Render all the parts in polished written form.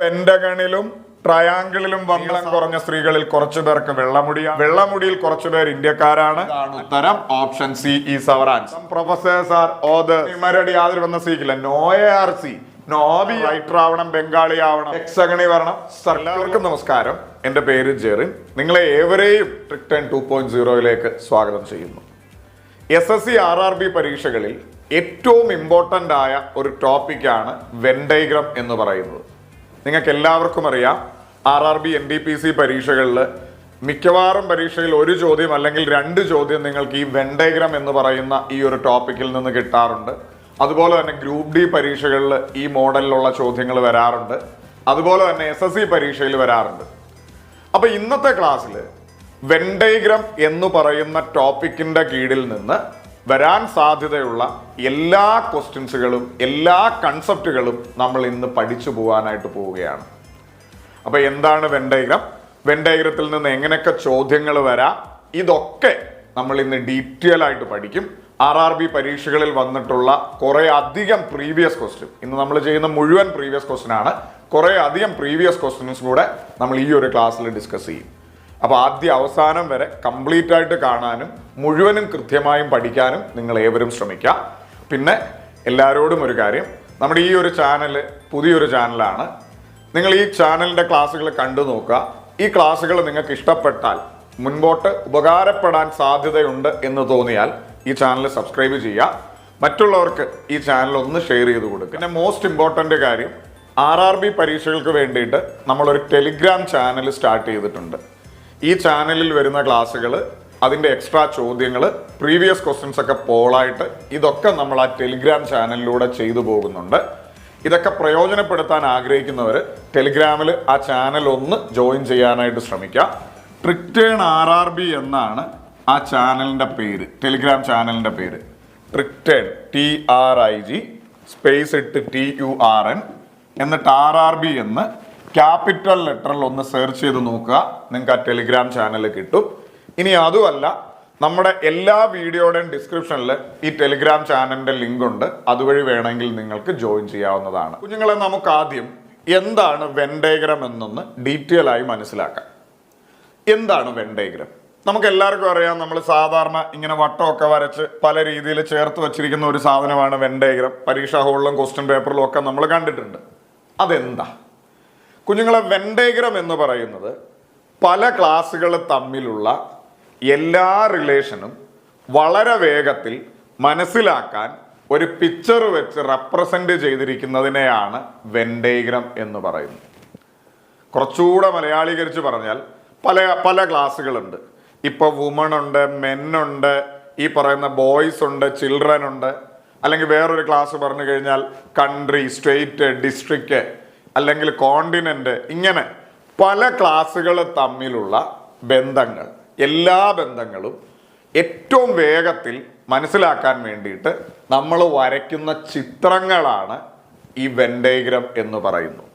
പെന്റഗണിലും ട്രയാങ്കിളിലും വണ്ണം കുറഞ്ഞ സ്ത്രീകളിൽ കുറച്ചു പേർക്ക് വെള്ളമുടിയിൽ കുറച്ചു പേർ ഇന്ത്യക്കാരാണ്. ഉത്തരം option C is our answer. Professors are authors യാതൊരു വന്ന സീക്കില്ല. നോയാർസി നോബി റൈറ്റർ ആവണം, ബംഗാളി ആവണം, ഹെക്സഗണി വരണം. എല്ലാവർക്കും നമസ്കാരം. എന്റെ പേര് ജെറിൻ. നിങ്ങളെ ഏവരെയും ട്രിക്ടൺ 2.0 സ്വാഗതം ചെയ്യുന്നു. SSC RRB പരീക്ഷകളിൽ ഏറ്റവും ഇമ്പോർട്ടൻ്റ് ആയ ഒരു ടോപ്പിക്കാണ് വെൻ ഡയഗ്രം എന്ന് പറയുന്നത്. നിങ്ങൾക്ക് എല്ലാവർക്കും അറിയാം, RRB NTPC പരീക്ഷകളിൽ മിക്കവാറും പരീക്ഷയിൽ ഒരു ചോദ്യം അല്ലെങ്കിൽ രണ്ട് ചോദ്യം നിങ്ങൾക്ക് ഈ വെൻ ഡയഗ്രം എന്ന് പറയുന്ന ഈ ഒരു ടോപ്പിക്കിൽ നിന്ന് കിട്ടാറുണ്ട്. അതുപോലെ തന്നെ ഗ്രൂപ്പ് ഡി പരീക്ഷകളിൽ ഈ മോഡലിലുള്ള ചോദ്യങ്ങൾ വരാറുണ്ട്. അതുപോലെ തന്നെ SSC പരീക്ഷയിൽ വരാറുണ്ട്. അപ്പൊ ഇന്നത്തെ ക്ലാസ്സിൽ വെൻ ഡയഗ്രം എന്ന് പറയുന്ന ടോപ്പിക്കിന്റെ കീഴിൽ നിന്ന് വരാൻ സാധ്യതയുള്ള എല്ലാ ക്വസ്റ്റ്യൻസുകളും എല്ലാ കൺസെപ്റ്റുകളും നമ്മൾ ഇന്ന് പഠിച്ചു പോകാനായിട്ട് പോവുകയാണ്. അപ്പൊ എന്താണ് വെൻ ഡയഗ്രം, വെൻ ഡയഗ്രത്തിൽ നിന്ന് എങ്ങനെയൊക്കെ ചോദ്യങ്ങൾ വരാം, ഇതൊക്കെ നമ്മൾ ഇന്ന് ഡീറ്റെയിൽ ആയിട്ട് പഠിക്കും. RRB പരീക്ഷകളിൽ വന്നിട്ടുള്ള കുറെ അധികം പ്രീവിയസ് ക്വസ്റ്റ്യൻ, ഇന്ന് നമ്മൾ ചെയ്യുന്ന മുഴുവൻ പ്രീവിയസ് ക്വസ്റ്റ്യൻ ആണ്. കുറെ അധികം പ്രീവിയസ് ക്വസ്റ്റ്യൻസ് കൂടെ നമ്മൾ ഈ ഒരു ക്ലാസ്സിൽ ഡിസ്കസ് ചെയ്യും. അപ്പോൾ ആദ്യ അവസാനം വരെ കംപ്ലീറ്റ് ആയിട്ട് കാണാനും മുഴുവനും കൃത്യമായും പഠിക്കാനും നിങ്ങൾ ഏവരും ശ്രമിക്കുക. പിന്നെ എല്ലാവരോടും ഒരു കാര്യം, നമ്മുടെ ഈ ഒരു ചാനൽ പുതിയൊരു ചാനലാണ്. നിങ്ങൾ ഈ ചാനലിൻ്റെ ക്ലാസ്സുകൾ കണ്ടു നോക്കുക. ഈ ക്ലാസ്സുകൾ നിങ്ങൾക്ക് ഇഷ്ടപ്പെട്ടാൽ, മുൻപോട്ട് ഉപകാരപ്പെടാൻ സാധ്യതയുണ്ട് എന്ന് തോന്നിയാൽ ഈ ചാനൽ സബ്സ്ക്രൈബ് ചെയ്യുക. മറ്റുള്ളവർക്ക് ഈ ചാനൽ ഒന്ന് ഷെയർ ചെയ്ത് കൊടുക്കുക. പിന്നെ മോസ്റ്റ് ഇമ്പോർട്ടൻ്റ് കാര്യം, RRB പരീക്ഷകൾക്ക് വേണ്ടിയിട്ട് നമ്മളൊരു ടെലിഗ്രാം ചാനൽ സ്റ്റാർട്ട് ചെയ്തിട്ടുണ്ട്. ഈ ചാനലിൽ വരുന്ന ക്ലാസ്സുകൾ, അതിൻ്റെ എക്സ്ട്രാ ചോദ്യങ്ങൾ, പ്രീവിയസ് ക്വസ്റ്റ്യൻസ് ഒക്കെ പോളായിട്ട് ഇതൊക്കെ നമ്മൾ ആ ടെലിഗ്രാം ചാനലിലൂടെ ചെയ്തു പോകുന്നുണ്ട്. ഇതൊക്കെ പ്രയോജനപ്പെടുത്താൻ ആഗ്രഹിക്കുന്നവർ ടെലിഗ്രാമിൽ ആ ചാനൽ ഒന്ന് ജോയിൻ ചെയ്യാനായിട്ട് ശ്രമിക്കുക. ട്രിക്ടേൺ RRB എന്നാണ് ആ ചാനലിൻ്റെ പേര്, ടെലിഗ്രാം ചാനലിൻ്റെ പേര്. ട്രിക്ടേൺ TRIG സ്പേസ് ഇട്ട് TURN എന്നിട്ട് RRB എന്ന് ക്യാപിറ്റൽ ലെറ്ററിൽ ഒന്ന് സെർച്ച് ചെയ്ത് നോക്കുക. നിങ്ങൾക്ക് ആ ടെലിഗ്രാം ചാനൽ കിട്ടും. ഇനി അതുമല്ല, നമ്മുടെ എല്ലാ വീഡിയോയുടെയും ഡിസ്ക്രിപ്ഷനിൽ ഈ ടെലിഗ്രാം ചാനലിൻ്റെ ലിങ്ക് ഉണ്ട്. അതുവഴി വേണമെങ്കിൽ നിങ്ങൾക്ക് ജോയിൻ ചെയ്യാവുന്നതാണ്. കുഞ്ഞുങ്ങളെ, നമുക്ക് ആദ്യം എന്താണ് വെൻ ഡയഗ്രം എന്നൊന്ന് ഡീറ്റെയിൽ ആയി മനസ്സിലാക്കാം. എന്താണ് വെൻ ഡയഗ്രം? നമുക്ക് എല്ലാവർക്കും അറിയാം, നമ്മൾ സാധാരണ ഇങ്ങനെ വട്ടമൊക്കെ വരച്ച് പല രീതിയിൽ ചേർത്ത് വച്ചിരിക്കുന്ന ഒരു സാധനമാണ് വെൻ ഡയഗ്രം. പരീക്ഷാ ഹോളിലും ക്വസ്റ്റ്യൻ പേപ്പറിലും ഒക്കെ നമ്മൾ കണ്ടിട്ടുണ്ട്. അതെന്താ കുഞ്ഞുങ്ങളെ? വെൻ ഡയഗ്രം എന്ന് പറയുന്നത് പല ക്ലാസ്സുകൾ തമ്മിലുള്ള എല്ലാ റിലേഷനും വളരെ വേഗത്തിൽ മനസ്സിലാക്കാൻ ഒരു പിക്ചർ വെച്ച് റെപ്രസെന്റ് ചെയ്തിരിക്കുന്നതിനെയാണ് വെൻ ഡയഗ്രം എന്ന് പറയുന്നത്. കുറച്ചുകൂടെ മലയാളീകരിച്ച് പറഞ്ഞാൽ പല ക്ലാസ്സുകളുണ്ട്. ഇപ്പോൾ വുമൺ ഉണ്ട്, മെന്നുണ്ട്, ഈ പറയുന്ന ബോയ്സ് ഉണ്ട്, ചിൽഡ്രൻ ഉണ്ട്. അല്ലെങ്കിൽ വേറൊരു ക്ലാസ് പറഞ്ഞു കഴിഞ്ഞാൽ കൺട്രി, സ്റ്റേറ്റ്, ഡിസ്ട്രിക്റ്റ്, അല്ലെങ്കിൽ കോണ്ടിനെന്റ്. ഇങ്ങനെ പല ക്ലാസ്സുകൾ തമ്മിലുള്ള ബന്ധങ്ങൾ, എല്ലാ ബന്ധങ്ങളും ഏറ്റവും വേഗത്തിൽ മനസ്സിലാക്കാൻ വേണ്ടിയിട്ട് നമ്മൾ വരയ്ക്കുന്ന ചിത്രങ്ങളാണ് ഈ വെൻ ഡയഗ്രം എന്ന് പറയുന്നു.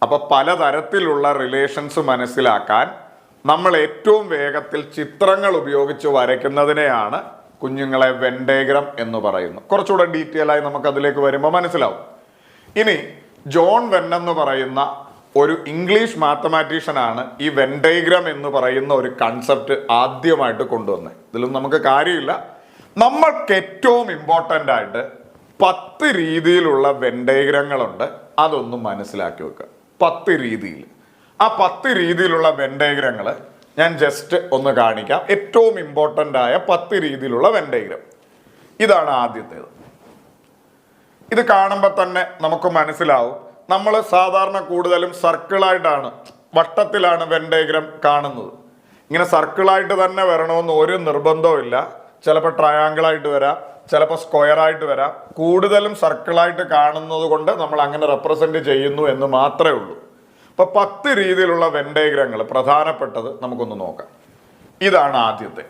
അപ്പോൾ പലതരത്തിലുള്ള റിലേഷൻസ് മനസ്സിലാക്കാൻ നമ്മൾ ഏറ്റവും വേഗത്തിൽ ചിത്രങ്ങൾ ഉപയോഗിച്ച് വരയ്ക്കുന്നതിനെയാണ് കുഞ്ഞുങ്ങളെ വെൻ ഡയഗ്രം എന്ന് പറയുന്നു. കുറച്ചുകൂടെ ഡീറ്റെയിൽ ആയി നമുക്ക് അതിലേക്ക് വരുമ്പോൾ മനസ്സിലാവും. ഇനി ജോൺ വെൻ എന്ന് പറയുന്ന ഒരു ഇംഗ്ലീഷ് മാത്തമാറ്റീഷ്യനാണ് ഈ വെൻ ഡയഗ്രം എന്ന് പറയുന്ന ഒരു കൺസെപ്റ്റ് ആദ്യമായിട്ട് കൊണ്ടുവന്നത്. ഇതിലും നമുക്ക് കാര്യമില്ല. നമ്മൾക്ക് ഏറ്റവും ഇമ്പോർട്ടൻ്റ് ആയിട്ട് 10 രീതിയിലുള്ള വെൻ ഡയഗ്രങ്ങളുണ്ട്. അതൊന്നും മനസ്സിലാക്കി വെക്കുക. 10 രീതിയിൽ. ആ 10 രീതിയിലുള്ള വെൻ ഡയഗ്രങ്ങൾ ഞാൻ ജസ്റ്റ് ഒന്ന് കാണിക്കാം. ഏറ്റവും ഇമ്പോർട്ടൻ്റ് ആയ 10 രീതിയിലുള്ള വെൻ ഡയഗ്രം. ഇതാണ് ആദ്യത്തേത്. ഇത് കാണുമ്പോൾ തന്നെ നമുക്ക് മനസ്സിലാവും, നമ്മൾ സാധാരണ കൂടുതലും സർക്കിളായിട്ടാണ്, വട്ടത്തിലാണ് വെൻ ഡയഗ്രം കാണുന്നത്. ഇങ്ങനെ സർക്കിളായിട്ട് തന്നെ വരണമെന്ന് ഒരു നിർബന്ധവും ഇല്ല. ചിലപ്പോൾ ട്രയാങ്കിളായിട്ട് വരാം, ചിലപ്പോൾ സ്ക്വയറായിട്ട് വരാം. കൂടുതലും സർക്കിളായിട്ട് കാണുന്നത് കൊണ്ട് നമ്മൾ അങ്ങനെ റെപ്രസെന്റ് ചെയ്യുന്നു എന്ന് മാത്രമേ ഉള്ളൂ. അപ്പോൾ 10 രീതിയിലുള്ള വെൻ ഡയഗ്രങ്ങൾ പ്രധാനപ്പെട്ടത് നമുക്കൊന്ന് നോക്കാം. ഇതാണ് ആദ്യത്തെ.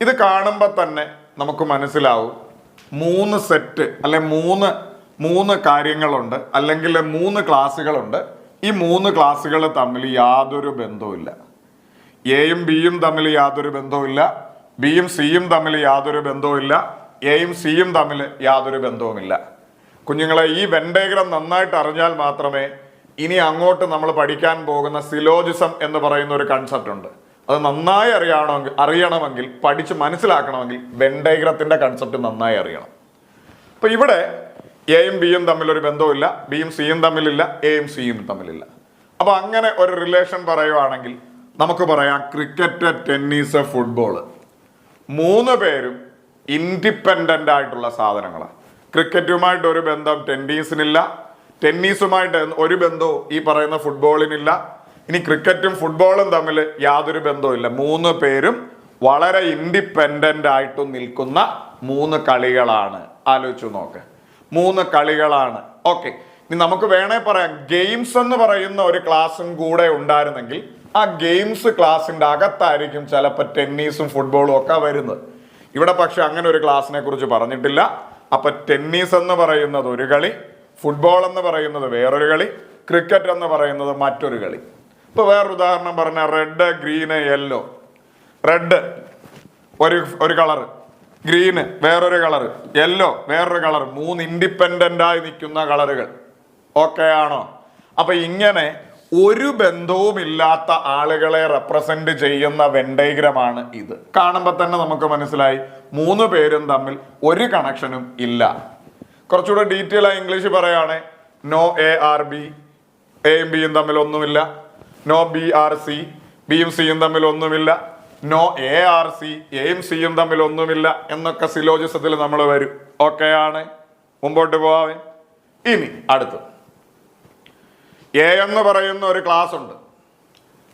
ഇത് കാണുമ്പോൾ തന്നെ നമുക്ക് മനസ്സിലാവും 3 സെറ്റ് അല്ലെ 3 കാര്യങ്ങളുണ്ട്, അല്ലെങ്കിൽ 3 ക്ലാസ്സുകളുണ്ട്. ഈ 3 ക്ലാസ്സുകൾ തമ്മിൽ യാതൊരു ബന്ധവുമില്ല. എയും ബിയും തമ്മിൽ യാതൊരു ബന്ധവുമില്ല, ബിയും സിയും തമ്മിൽ യാതൊരു ബന്ധവുമില്ല, എയും സിയും തമ്മിൽ യാതൊരു ബന്ധവുമില്ല. കുഞ്ഞുങ്ങളെ, ഈ വെൻ ഡയഗ്രം നന്നായിട്ട് അറിഞ്ഞാൽ മാത്രമേ ഇനി അങ്ങോട്ട് നമ്മൾ പഠിക്കാൻ പോകുന്ന സിലോജിസം എന്ന് പറയുന്ന ഒരു കൺസെപ്റ്റ് ഉണ്ട്. അത് നന്നായി അറിയണമെങ്കിൽ പഠിച്ച് മനസ്സിലാക്കണമെങ്കിൽ വെൻ ഡയഗ്രത്തിന്റെ കൺസെപ്റ്റ് നന്നായി അറിയണം. അപ്പൊ ഇവിടെ എയും ബിയും തമ്മിൽ ഒരു ബന്ധവുമില്ല, ബിയും സിയും തമ്മിലില്ല, എയും സിയും തമ്മിലില്ല. അപ്പൊ അങ്ങനെ ഒരു റിലേഷൻ പറയുവാണെങ്കിൽ നമുക്ക് പറയാം ക്രിക്കറ്റ്, ടെന്നീസ്, ഫുട്ബോള് 3 പേരും ഇൻഡിപെൻഡന്റ് ആയിട്ടുള്ള സാധനങ്ങളാണ്. ക്രിക്കറ്റുമായിട്ട് ഒരു ബന്ധം ടെന്നീസിനില്ല, ടെന്നീസുമായിട്ട് ഒരു ബന്ധവും ഈ പറയുന്ന ഫുട്ബോളിനില്ല. ഇനി ക്രിക്കറ്റും ഫുട്ബോളും തമ്മിൽ യാതൊരു ബന്ധവുമില്ല. 3 പേരും വളരെ ഇൻഡിപെൻഡന്റ് ആയിട്ട് നിൽക്കുന്ന 3 കളികളാണ്. ആലോചിച്ചു നോക്ക്, 3 കളികളാണ്. ഓക്കെ, ഇനി നമുക്ക് വേണേ പറയാം ഗെയിംസ് എന്ന് പറയുന്ന ഒരു ക്ലാസ്സും കൂടെ ഉണ്ടായിരുന്നെങ്കിൽ ആ ഗെയിംസ് ക്ലാസ്സിന്റെ അകത്തായിരിക്കും ചിലപ്പോൾ ടെന്നീസും ഫുട്ബോളും ഒക്കെ വരുന്നത്. ഇവിടെ പക്ഷെ അങ്ങനെ ഒരു ക്ലാസ്സിനെ കുറിച്ച് പറഞ്ഞിട്ടില്ല. അപ്പൊ ടെന്നീസ് എന്ന് പറയുന്നത് ഒരു കളി, ഫുട്ബോൾ എന്ന് പറയുന്നത് വേറൊരു കളി, ക്രിക്കറ്റ് എന്ന് പറയുന്നത് മറ്റൊരു കളി. ഇപ്പൊ വേറൊരു ഉദാഹരണം പറഞ്ഞാൽ റെഡ്, ഗ്രീന്, യെല്ലോ. റെഡ് ഒരു കളറ്, ഗ്രീന് വേറൊരു കളറ്, യെല്ലോ വേറൊരു കളർ, 3 ഇൻഡിപെൻഡന്റ് ആയി നിൽക്കുന്ന കളറുകൾ. ഓക്കെ ആണോ? അപ്പൊ ഇങ്ങനെ ഒരു ബന്ധവുമില്ലാത്ത ആളുകളെ റെപ്രസെന്റ് ചെയ്യുന്ന വെൻ ഡയഗ്രമാണ് ഇത്. കാണുമ്പോൾ തന്നെ നമുക്ക് മനസ്സിലായി 3 പേരും തമ്മിൽ ഒരു കണക്ഷനും ഇല്ല. കുറച്ചുകൂടെ ഡീറ്റെയിൽ ആയി ഇംഗ്ലീഷ് പറയുകയാണെ നോ എ ആർ ബി, എയും ബിയും തമ്മിൽ ഒന്നുമില്ല. നോ ബി ആർ സി, ബിയും സിയും തമ്മിൽ ഒന്നുമില്ല. നോ എ ആർ സി, എയും സിയും തമ്മിൽ ഒന്നുമില്ല എന്നൊക്കെ സിലോജിസത്തിൽ നമ്മൾ വരും. ഓക്കെ ആണ്, മുമ്പോട്ട് പോവാമേ. ഇനി അടുത്തത് എ എന്ന് പറയുന്ന ഒരു ക്ലാസ് ഉണ്ട്.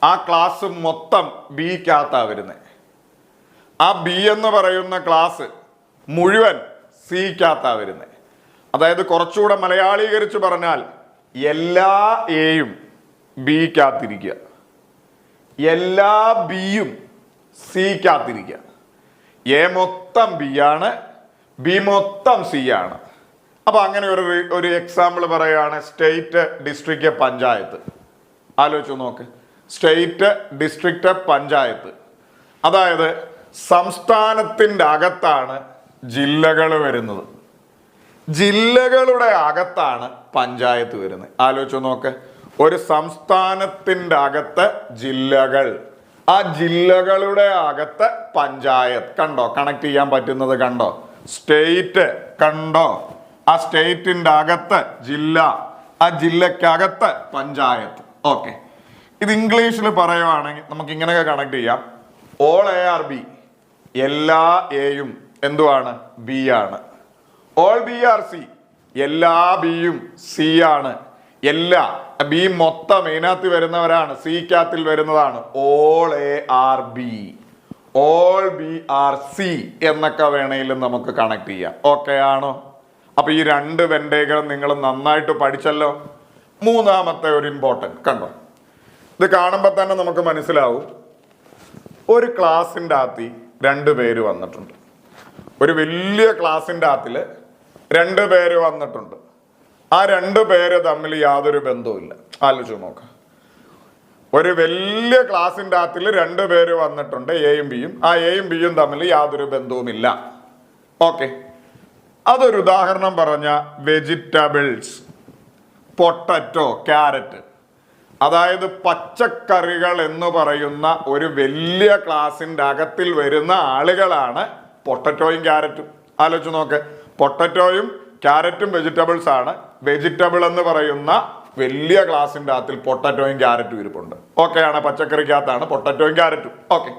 ആ ക്ലാസ് മൊത്തം ബിക്കകത്താ വരുന്നത്. ആ ബി എന്ന് പറയുന്ന ക്ലാസ് മുഴുവൻ സിക്കകത്താ വരുന്നത്. അതായത് കുറച്ചുകൂടെ മലയാളീകരിച്ച് പറഞ്ഞാൽ എല്ലാ എയും ബിക്കകത്തിരിക്കുക, എല്ലാ ബിയും സിക്കകത്തിരിക്കുക. എ മൊത്തം ബി ആണ്, ബി മൊത്തം സി ആണ്. അപ്പൊ അങ്ങനെ ഒരു എക്സാമ്പിൾ പറയുകയാണ് സ്റ്റേറ്റ്, ഡിസ്ട്രിക്റ്റ്, പഞ്ചായത്ത്. ആലോചിച്ചു നോക്ക്, സ്റ്റേറ്റ്, ഡിസ്ട്രിക്റ്റ്, പഞ്ചായത്ത്. അതായത് സംസ്ഥാനത്തിൻ്റെ അകത്താണ് ജില്ലകൾ വരുന്നത്, ജില്ലകളുടെ അകത്താണ് പഞ്ചായത്ത് വരുന്നത്. ആലോചിച്ചു നോക്ക്, ഒരു സംസ്ഥാനത്തിൻ്റെ അകത്ത് ജില്ലകൾ, ആ ജില്ലകളുടെ അകത്ത് പഞ്ചായത്ത്. കണ്ടോ, കണക്ട് ചെയ്യാൻ പറ്റുന്നത് കണ്ടോ? സ്റ്റേറ്റ് കണ്ടോ, ആ സ്റ്റേറ്റിന്റെ അകത്ത് ജില്ല, ആ ജില്ലക്കകത്ത് പഞ്ചായത്ത്. ഓക്കെ, ഇത് ഇംഗ്ലീഷിൽ പറയുവാണെങ്കിൽ നമുക്ക് ഇങ്ങനെയൊക്കെ കണക്ട് ചെയ്യാം. ഓൾ എ ആർ ബി, എല്ലാ എയും എന്തുവാണ്? ബി ആണ്. ഓൾ ബി ആർ സി, എല്ലാ ബിയും സി ആണ്. എല്ലാ ബി മൊത്തം ഇതിനകത്ത് വരുന്നവരാണ്, സിക്കകത്തിൽ വരുന്നതാണ്. All A are B, all B are C എന്നൊക്കെ വേണമെങ്കിലും നമുക്ക് കണക്ട് ചെയ്യാം. ഓക്കെ ആണോ? അപ്പൊ ഈ 2 വെൻ ഡയഗ്രം നിങ്ങൾ നന്നായിട്ട് പഠിച്ചല്ലോ. മൂന്നാമത്തെ ഒരു ഇമ്പോർട്ടൻറ്റ് കണ്ടോ, ഇത് കാണുമ്പോൾ തന്നെ നമുക്ക് മനസ്സിലാവും. ഒരു ക്ലാസ്സിൻ്റെ അകത്ത് 2 പേര് വന്നിട്ടുണ്ട്. ഒരു വലിയ ക്ലാസ്സിൻ്റെ അകത്തിൽ 2 പേര് വന്നിട്ടുണ്ട്. ആ 2 പേര് തമ്മിൽ യാതൊരു ബന്ധവുമില്ല. ആലോചിച്ച് നോക്കാം, ഒരു വലിയ ക്ലാസ്സിൻ്റെ അകത്തിൽ 2 പേര് വന്നിട്ടുണ്ട്, എയും ബിയും. ആ എയും ബിയും തമ്മിൽ യാതൊരു ബന്ധവുമില്ല. ഓക്കെ, അതൊരു ഉദാഹരണം പറഞ്ഞ വെജിറ്റബിൾസ്, പൊട്ടറ്റോ, ക്യാരറ്റ്. അതായത് പച്ചക്കറികൾ എന്ന് പറയുന്ന ഒരു വലിയ ക്ലാസ്സിൻ്റെ അകത്തിൽ വരുന്ന ആളുകളാണ് പൊട്ടറ്റോയും ക്യാരറ്റും. ആലോചിച്ച് നോക്ക്, പൊട്ടറ്റോയും ക്യാരറ്റും വെജിറ്റബിൾസ് ആണ്. വെജിറ്റബിൾ എന്ന് പറയുന്ന വലിയ ക്ലാസ്സിൻ്റെ അകത്തിൽ പൊട്ടറ്റോയും ക്യാരറ്റും ഇരിപ്പുണ്ട്. ഓക്കെ ആണ്, പച്ചക്കറിക്കകത്താണ് പൊട്ടറ്റോയും ക്യാരറ്റും. ഓക്കെ,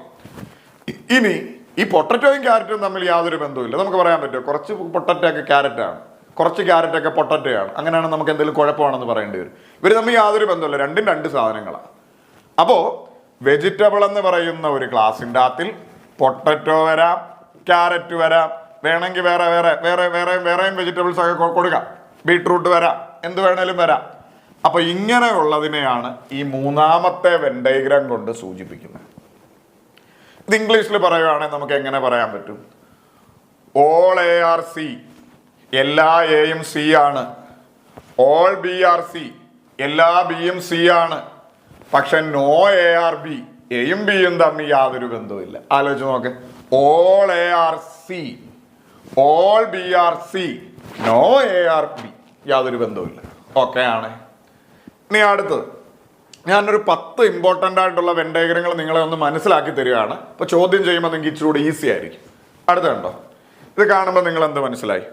ഇനി ഈ പൊട്ടറ്റോയും ക്യാരറ്റും തമ്മിൽ യാതൊരു ബന്ധവുമില്ല. നമുക്ക് പറയാൻ പറ്റുമോ കുറച്ച് പൊട്ടറ്റോ ഒക്കെ ക്യാരറ്റാണ്, കുറച്ച് ക്യാരറ്റൊക്കെ പൊട്ടറ്റോയാണ്, അങ്ങനെയാണ് നമുക്ക് എന്തെങ്കിലും കുഴപ്പമാണെന്ന് പറയേണ്ടി വരും. ഇവർ തമ്മിൽ യാതൊരു ബന്ധമില്ല, രണ്ടും 2 സാധനങ്ങളാണ്. അപ്പോൾ വെജിറ്റബിൾ എന്ന് പറയുന്ന ഒരു ക്ലാസ്സിൻ്റെ അകത്തിൽ പൊട്ടറ്റോ വരാം, ക്യാരറ്റ് വരാം, വേണമെങ്കിൽ വേറെ വേറെ വേറെ വേറെ വേറെയും വെജിറ്റബിൾസ് ഒക്കെ കൊടുക്കാം, ബീട്രൂട്ട് വരാം, എന്ത് വേണേലും വരാം. അപ്പൊ ഇങ്ങനെയുള്ളതിനെയാണ് ഈ മൂന്നാമത്തെ വെൻ ഡയഗ്രം കൊണ്ട് സൂചിപ്പിക്കുന്നത്. ഇത് ഇംഗ്ലീഷിൽ പറയുകയാണെങ്കിൽ നമുക്ക് എങ്ങനെ പറയാൻ പറ്റും? ഓൾ എ ആർ സി, എല്ലാ എയും സി ആണ്. ഓൾ ബി ആർ സി, എല്ലാ ബിയും സി ആണ്. പക്ഷെ നോ എ ആർ ബി, എയും ബിയും തമ്മിൽ യാതൊരു ബന്ധവുമില്ല. ആലോചിച്ച് നോക്ക്, all A are C, all B are C, no A are B, യാതൊരു ബന്ധവുമില്ല. ഓക്കെ ആണ്. ഇനി അടുത്തത് ഞാനൊരു 10 ഇമ്പോർട്ടൻ്റ് ആയിട്ടുള്ള വെൻ ഡയഗ്രങ്ങൾ നിങ്ങളെ ഒന്ന് മനസ്സിലാക്കി തരികയാണ്. അപ്പോൾ ചോദ്യം ചെയ്യുമ്പോൾ നിങ്ങൾക്ക് ഇച്ചിരി കൂടി ഈസി ആയിരിക്കും. അടുത്ത കണ്ടോ, ഇത് കാണുമ്പോൾ നിങ്ങൾ എന്ത് മനസ്സിലായി?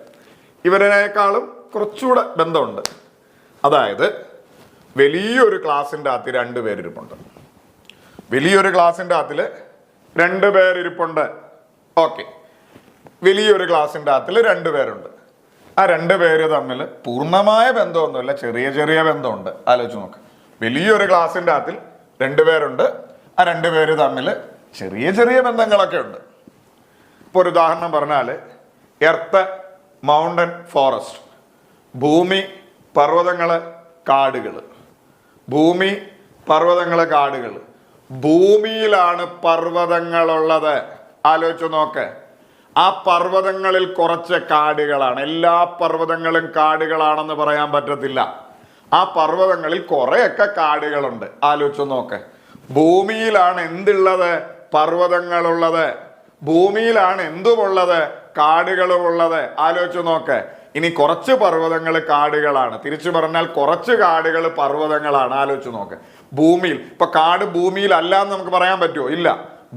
ഇവരേക്കാളും കുറച്ചുകൂടെ ബന്ധമുണ്ട്. അതായത് വലിയൊരു ക്ലാസ്സിൻ്റെ അകത്ത് 2 പേരിരിപ്പുണ്ട്. വലിയൊരു ക്ലാസ്സിൻ്റെ അകത്തിൽ 2 പേരിരിപ്പുണ്ട്. ഓക്കെ, വലിയൊരു ക്ലാസ്സിൻ്റെ അകത്തിൽ 2 പേരുണ്ട്. ആ 2 പേര് തമ്മിൽ പൂർണ്ണമായ ബന്ധമൊന്നുമില്ല, ചെറിയ ചെറിയ ബന്ധമുണ്ട്. ആലോചിച്ച് നോക്ക്. വലിയൊരു ക്ലാസ്സിൻ്റെ അകത്തിൽ 2 പേരുണ്ട്. ആ 2 പേര് തമ്മിൽ ചെറിയ ചെറിയ ബന്ധങ്ങളൊക്കെ ഉണ്ട്. ഇപ്പോൾ ഒരു ഉദാഹരണം പറഞ്ഞാൽ എർത്ത് മൗണ്ടൻ ഫോറസ്റ്റ്, ഭൂമി പർവ്വതങ്ങൾ കാടുകൾ. ഭൂമി പർവ്വതങ്ങൾ കാടുകൾ. ഭൂമിയിലാണ് പർവ്വതങ്ങളുള്ളത്. ആലോചിച്ച് നോക്ക്. ആ പർവ്വതങ്ങളിൽ കുറച്ച് കാടുകളാണ്. എല്ലാ പർവ്വതങ്ങളും കാടുകളാണെന്ന് പറയാൻ പറ്റത്തില്ല. ആ പർവ്വതങ്ങളിൽ കുറെയൊക്കെ കാടുകളുണ്ട്. ആലോചിച്ച് നോക്ക്. ഭൂമിയിലാണ് എന്തുള്ളത്? പർവ്വതങ്ങളുള്ളത്. ഭൂമിയിലാണ് എന്തുമുള്ളത്? കാടുകളുമുള്ളത്. ആലോചിച്ച് നോക്ക്. ഇനി കുറച്ച് പർവ്വതങ്ങൾ കാടുകളാണ്, തിരിച്ചു പറഞ്ഞാൽ കുറച്ച് കാടുകൾ പർവ്വതങ്ങളാണ്. ആലോചിച്ച് നോക്ക്. ഭൂമിയിൽ ഇപ്പൊ കാട് ഭൂമിയിൽ അല്ല എന്ന് നമുക്ക് പറയാൻ പറ്റുമോ? ഇല്ല.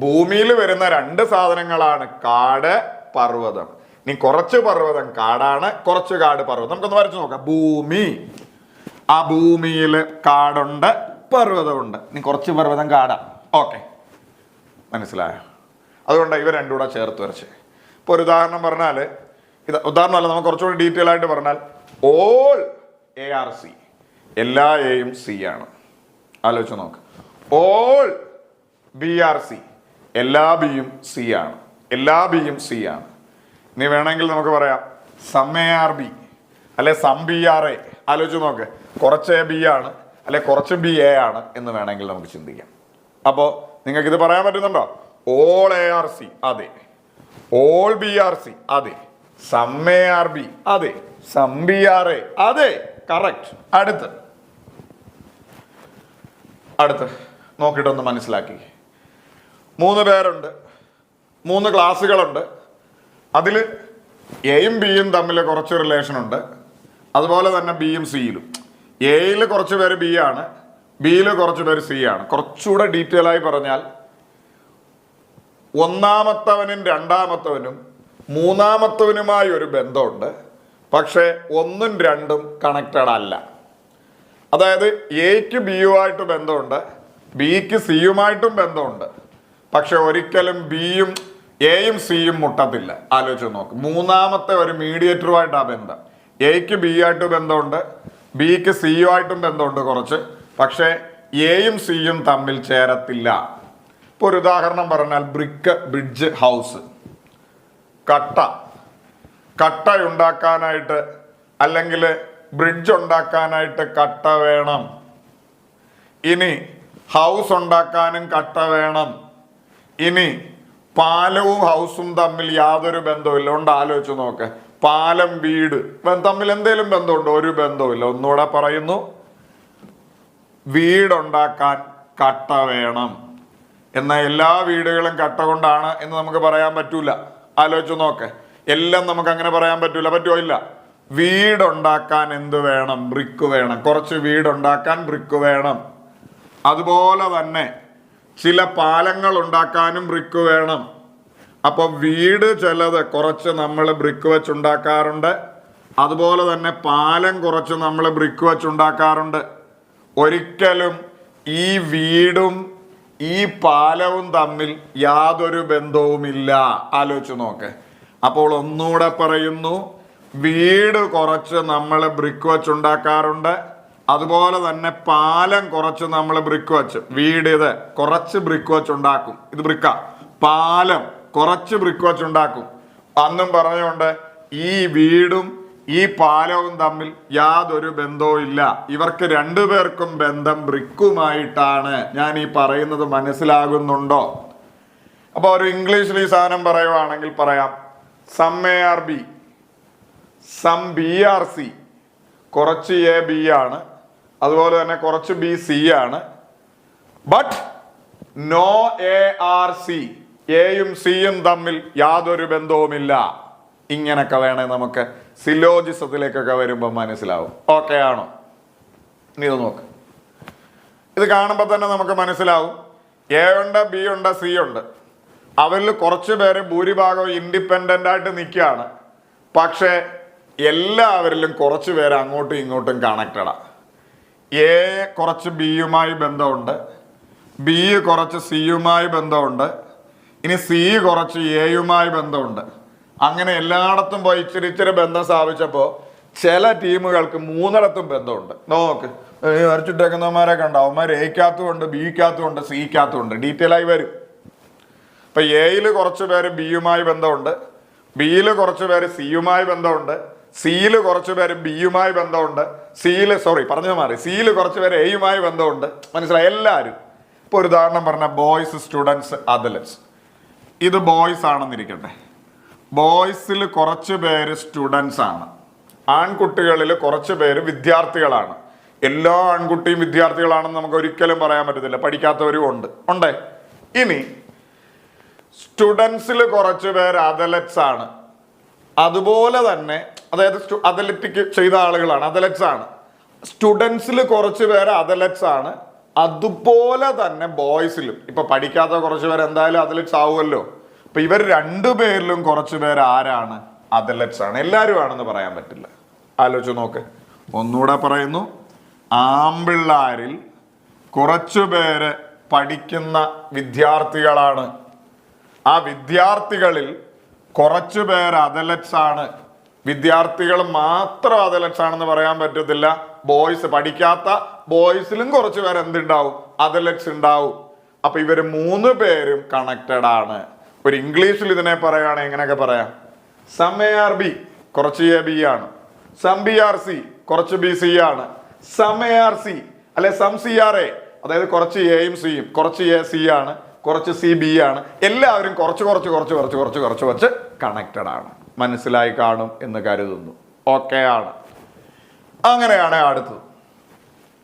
ഭൂമിയിൽ വരുന്ന 2 സാധനങ്ങളാണ് കാട്, പർവ്വതം. ഇനി കുറച്ച് പർവ്വതം കാടാണ്, കുറച്ച് കാട് പർവ്വതം. നമുക്കൊന്ന് വരച്ചു നോക്കാം. ഭൂമി, ആ ഭൂമിയിൽ കാടുണ്ട്, പർവ്വതമുണ്ട്. ഇനി കുറച്ച് പർവ്വതം കാടാ. ഓക്കെ, മനസ്സിലായോ? അതുകൊണ്ടാണ് ഇവ 2 കൂടെ ചേർത്ത് വരച്ച്. ഇപ്പോൾ ഒരു ഉദാഹരണം പറഞ്ഞാൽ, ഇത് ഉദാഹരണമല്ല, നമുക്ക് കുറച്ചുകൂടി ഡീറ്റെയിൽ ആയിട്ട് പറഞ്ഞാൽ ഓൾ ARC, എല്ലാ എയും സി ആണ്. ആലോചിച്ച് നോക്ക്. ഓൾ BRC, എല്ലാ ബിയും സി ആണ്. എല്ലാ ബിയും സി ആണ്. ഇനി വേണമെങ്കിൽ നമുക്ക് പറയാം സം ARB അല്ലെ സം BRA. ആലോചിച്ച് നോക്ക്. കുറച്ച് ബി ആണ് അല്ലെ കുറച്ച് BA ആണ് എന്ന് വേണമെങ്കിൽ നമുക്ക് ചിന്തിക്കാം. അപ്പോൾ നിങ്ങൾക്ക് ഇത് പറയാൻ പറ്റുന്നുണ്ടോ? ഓൾ ARC അതെ, ഓൾ BRC അതെ, സം ARB അതെ, സം BRA അതെ, കറക്റ്റ്. അടുത്ത് നോക്കിയിട്ടൊന്ന് മനസ്സിലാക്കി. 3 പേരുണ്ട്, 3 ക്ലാസ്സുകളുണ്ട്. അതിൽ എയും ബിയും തമ്മിൽ കുറച്ച് റിലേഷൻ ഉണ്ട്. അതുപോലെ തന്നെ ബിയും സിയിലും. എയിൽ കുറച്ച് പേര് ബി ആണ്, ബിയിൽ കുറച്ച് പേര് സി ആണ്. കുറച്ചുകൂടെ ഡീറ്റെയിൽ ആയി പറഞ്ഞാൽ ഒന്നാമത്തവനും രണ്ടാമത്തവനും മൂന്നാമത്തവനുമായി ഒരു ബന്ധമുണ്ട്. പക്ഷേ 1ഉം 2ഉം കണക്റ്റഡ് അല്ല. അതായത് എയ്ക്ക് ബിയുമായിട്ട് ബന്ധമുണ്ട്, ബിക്ക് സിയുമായിട്ടും ബന്ധമുണ്ട്. പക്ഷെ ഒരിക്കലും ബിയും എയും സിയും മുട്ടത്തില്ല. ആലോചിച്ച് നോക്ക്. മൂന്നാമത്തെ ഒരു മീഡിയേറ്ററുമായിട്ടാണ് ബന്ധം. എയ്ക്ക് ബി ആയിട്ട് ബന്ധമുണ്ട്, ബിക്ക് സിയുമായിട്ടും ബന്ധമുണ്ട് കുറച്ച്. പക്ഷേ എയും സിയും തമ്മിൽ ചേരത്തില്ല. ഇപ്പോൾ ഒരു ഉദാഹരണം പറഞ്ഞാൽ ബ്രിക്ക്, ബ്രിഡ്ജ്, ഹൗസ്. കട്ട ഉണ്ടാക്കാനായിട്ട് അല്ലെങ്കിൽ ബ്രിഡ്ജ് ഉണ്ടാക്കാനായിട്ട് കട്ട വേണം. ഇനി ഹൗസ് ഉണ്ടാക്കാനും കട്ട വേണം. ഇനി പാലവും ഹൗസും തമ്മിൽ യാതൊരു ബന്ധവുമില്ല. കൊണ്ട് ആലോചിച്ച് നോക്ക്. പാലം, വീട് തമ്മിൽ എന്തെങ്കിലും ബന്ധമുണ്ടോ? ഒരു ബന്ധവുമില്ല. ഒന്നുകൂടെ പറയുന്നു, വീടുണ്ടാക്കാൻ കട്ട വേണം. എന്നാൽ എല്ലാ വീടുകളും കട്ട കൊണ്ടാണ് എന്ന് നമുക്ക് പറയാൻ പറ്റൂല. ആലോചിച്ച് നോക്ക്. എല്ലാം നമുക്ക് അങ്ങനെ പറയാൻ പറ്റൂല. പറ്റുമോ? ഇല്ല. വീടുണ്ടാക്കാൻ എന്ത് വേണം? ബ്രിക്ക് വേണം. കുറച്ച് വീടുണ്ടാക്കാൻ ബ്രിക്ക് വേണം. അതുപോലെ തന്നെ ചില പാലങ്ങൾ ഉണ്ടാക്കാനും ബ്രിക്ക് വേണം. അപ്പോൾ വീട് ചിലത് കുറച്ച് നമ്മൾ ബ്രിക്ക് വെച്ചുണ്ടാക്കാറുണ്ട്. അതുപോലെ തന്നെ പാലം കുറച്ച് നമ്മൾ ബ്രിക്ക് വെച്ചുണ്ടാക്കാറുണ്ട്. ഒരിക്കലും ഈ വീടും ഈ പാലവും തമ്മിൽ യാതൊരു ബന്ധവുമില്ല. ആലോചിച്ച് നോക്ക്. അപ്പോൾ ഒന്നുകൂടെ പറയുന്നു, വീട് കുറച്ച് നമ്മൾ ബ്രിക്ക് വെച്ചുണ്ടാക്കാറുണ്ട്. അതുപോലെ തന്നെ പാലം കുറച്ച് നമ്മൾ ബ്രിക്ക് വെച്ച്, വീട് ഇത് കുറച്ച് ബ്രിക്ക് വെച്ചുണ്ടാക്കും. ഇത് ബ്രിക്കാ. പാലം കുറച്ച് ബ്രിക്ക് വെച്ചുണ്ടാക്കും. അന്നും പറഞ്ഞുകൊണ്ട് ഈ വീടും ഈ പാലവും തമ്മിൽ യാതൊരു ബന്ധവും ഇല്ല. ഇവർക്ക് 2 പേർക്കും ബന്ധം ബ്രിക്കുമായിട്ടാണ്. ഞാൻ ഈ പറയുന്നത് മനസ്സിലാകുന്നുണ്ടോ? അപ്പോൾ ഒരു ഇംഗ്ലീഷിൽ ഈ സാധനം പറയുവാണെങ്കിൽ പറയാം സം ARB, സം BRC. കുറച്ച് എ ബി ആണ്, അതുപോലെ തന്നെ കുറച്ച് ബി സി ആണ്. ബട്ട് നോ ARC, എയും സിയും തമ്മിൽ യാതൊരു ബന്ധവുമില്ല. ഇങ്ങനൊക്കെ വേണേ നമുക്ക് സിലോജിസത്തിലേക്കൊക്കെ വരുമ്പോൾ മനസ്സിലാവും. ഓക്കെ ആണോ? നീ ഇത് നോക്ക്. ഇത് കാണുമ്പോൾ തന്നെ നമുക്ക് മനസ്സിലാവും എ ഉണ്ട്, ബി ഉണ്ട്, സി ഉണ്ട്. അവരിൽ കുറച്ച് പേര് ഭൂരിഭാഗവും ഇൻഡിപെൻഡൻ്റ് ആയിട്ട് നിൽക്കുകയാണ്. പക്ഷേ എല്ലാവരിലും കുറച്ച് പേര് അങ്ങോട്ടും ഇങ്ങോട്ടും കണക്റ്റഡാണ്. എ കുറച്ച് ബിയുമായി ബന്ധമുണ്ട്, ബി കുറച്ച് സിയുമായി ബന്ധമുണ്ട്, ഇനി സി കുറച്ച് എയുമായി ബന്ധമുണ്ട്. അങ്ങനെ എല്ലായിടത്തും പോയി ഇച്ചിരി ഇച്ചിരി ബന്ധം സ്ഥാപിച്ചപ്പോൾ ചില ടീമുകൾക്ക് മൂന്നിടത്തും ബന്ധമുണ്ട്. നോക്ക്, വരച്ചിട്ടേക്കുന്നവന്മാരെ കണ്ട, അവന്മാർ എയ്ക്കകത്തുമുണ്ട്, ബിക്കകത്തുമുണ്ട്, സിക്കകത്തുമുണ്ട്. ഡീറ്റെയിൽ ആയി വരും. ഇപ്പം എയിൽ കുറച്ച് പേര് ബിയുമായി ബന്ധമുണ്ട്, ബിയിൽ കുറച്ച് പേര് സിയുമായി ബന്ധമുണ്ട്, സിയിൽ കുറച്ച് പേര് ബിയുമായി ബന്ധമുണ്ട്, സിയിൽ കുറച്ച് പേര് എയുമായി ബന്ധമുണ്ട്. മനസ്സിലായി എല്ലാവരും. ഇപ്പോൾ ഒരു ഉദാഹരണം പറഞ്ഞാൽ ബോയ്സ്, സ്റ്റുഡൻസ്, അത്ലറ്റ്സ്. ഇത് ബോയ്സ് ആണെന്നിരിക്കട്ടെ. ബോയ്സിൽ കുറച്ച് പേര് സ്റ്റുഡൻസ് ആണ്, ആൺകുട്ടികളിൽ കുറച്ച് പേര് വിദ്യാർത്ഥികളാണ്. എല്ലാ ആൺകുട്ടിയും വിദ്യാർത്ഥികളാണെന്ന് നമുക്ക് ഒരിക്കലും പറയാൻ പറ്റത്തില്ല, പഠിക്കാത്തവരും ഉണ്ടേ. ഇനി സ്റ്റുഡൻസിൽ കുറച്ച് പേര് അത്ലറ്റ്സ് ആണ്. അതുപോലെ തന്നെ, അതായത് അത്ലറ്റിക് ചെയ്ത ആളുകളാണ്, അത്ലറ്റ്സ് ആണ്. സ്റ്റുഡൻസിൽ കുറച്ച് പേര് അത്ലറ്റ്സ് ആണ്. അതുപോലെ തന്നെ ബോയ്സിലും ഇപ്പൊ പഠിക്കാത്ത കുറച്ച് പേര് എന്തായാലും അത്ലറ്റ്സ് ആവുമല്ലോ. അപ്പൊ ഇവർ രണ്ടുപേരിലും കുറച്ച് പേര് ആരാണ്? അത്ലറ്റ്സ് ആണ്. എല്ലാവരും ആണെന്ന് പറയാൻ പറ്റില്ല. ആലോചിച്ച് നോക്ക്. ഒന്നുകൂടെ പറയുന്നു, ആമ്പിള്ളാരിൽ കുറച്ചു പേര് പഠിക്കുന്ന വിദ്യാർത്ഥികളാണ്. ആ വിദ്യാർത്ഥികളിൽ കുറച്ചു പേര് അത്ലറ്റ്സ് ആണ്. വിദ്യാർത്ഥികൾ മാത്രം അത്ലറ്റ്സ് ആണെന്ന് പറയാൻ പറ്റത്തില്ല. ബോയ്സ്, പഠിക്കാത്ത ബോയ്സിലും കുറച്ച് പേര് എന്തുണ്ടാവും? അത്ലറ്റ്സ് ഉണ്ടാവും. അപ്പൊ ഇവര് മൂന്ന് പേരും കണക്റ്റഡ് ആണ്. ഒരു ഇംഗ്ലീഷിൽ ഇതിനെ പറയുകയാണെങ്കിൽ എങ്ങനെയൊക്കെ പറയാം? സം എ ആർ ബി, കുറച്ച് എ ബി ആണ്. സം ബി ആർ സി, കുറച്ച് ബി സി ആണ്. സം എ ആർ സി അല്ലെ സം സി ആർ എ, അതായത് കുറച്ച് എയും സിയും, കുറച്ച് എ സി ആണ്, കുറച്ച് സി ബി ആണ്. എല്ലാവരും കുറച്ച് കണക്റ്റഡ് ആണ്. മനസ്സിലായി കാണും എന്ന് കരുതുന്നു. ഓക്കെ ആണ്. അങ്ങനെയാണ് അടുത്തത്.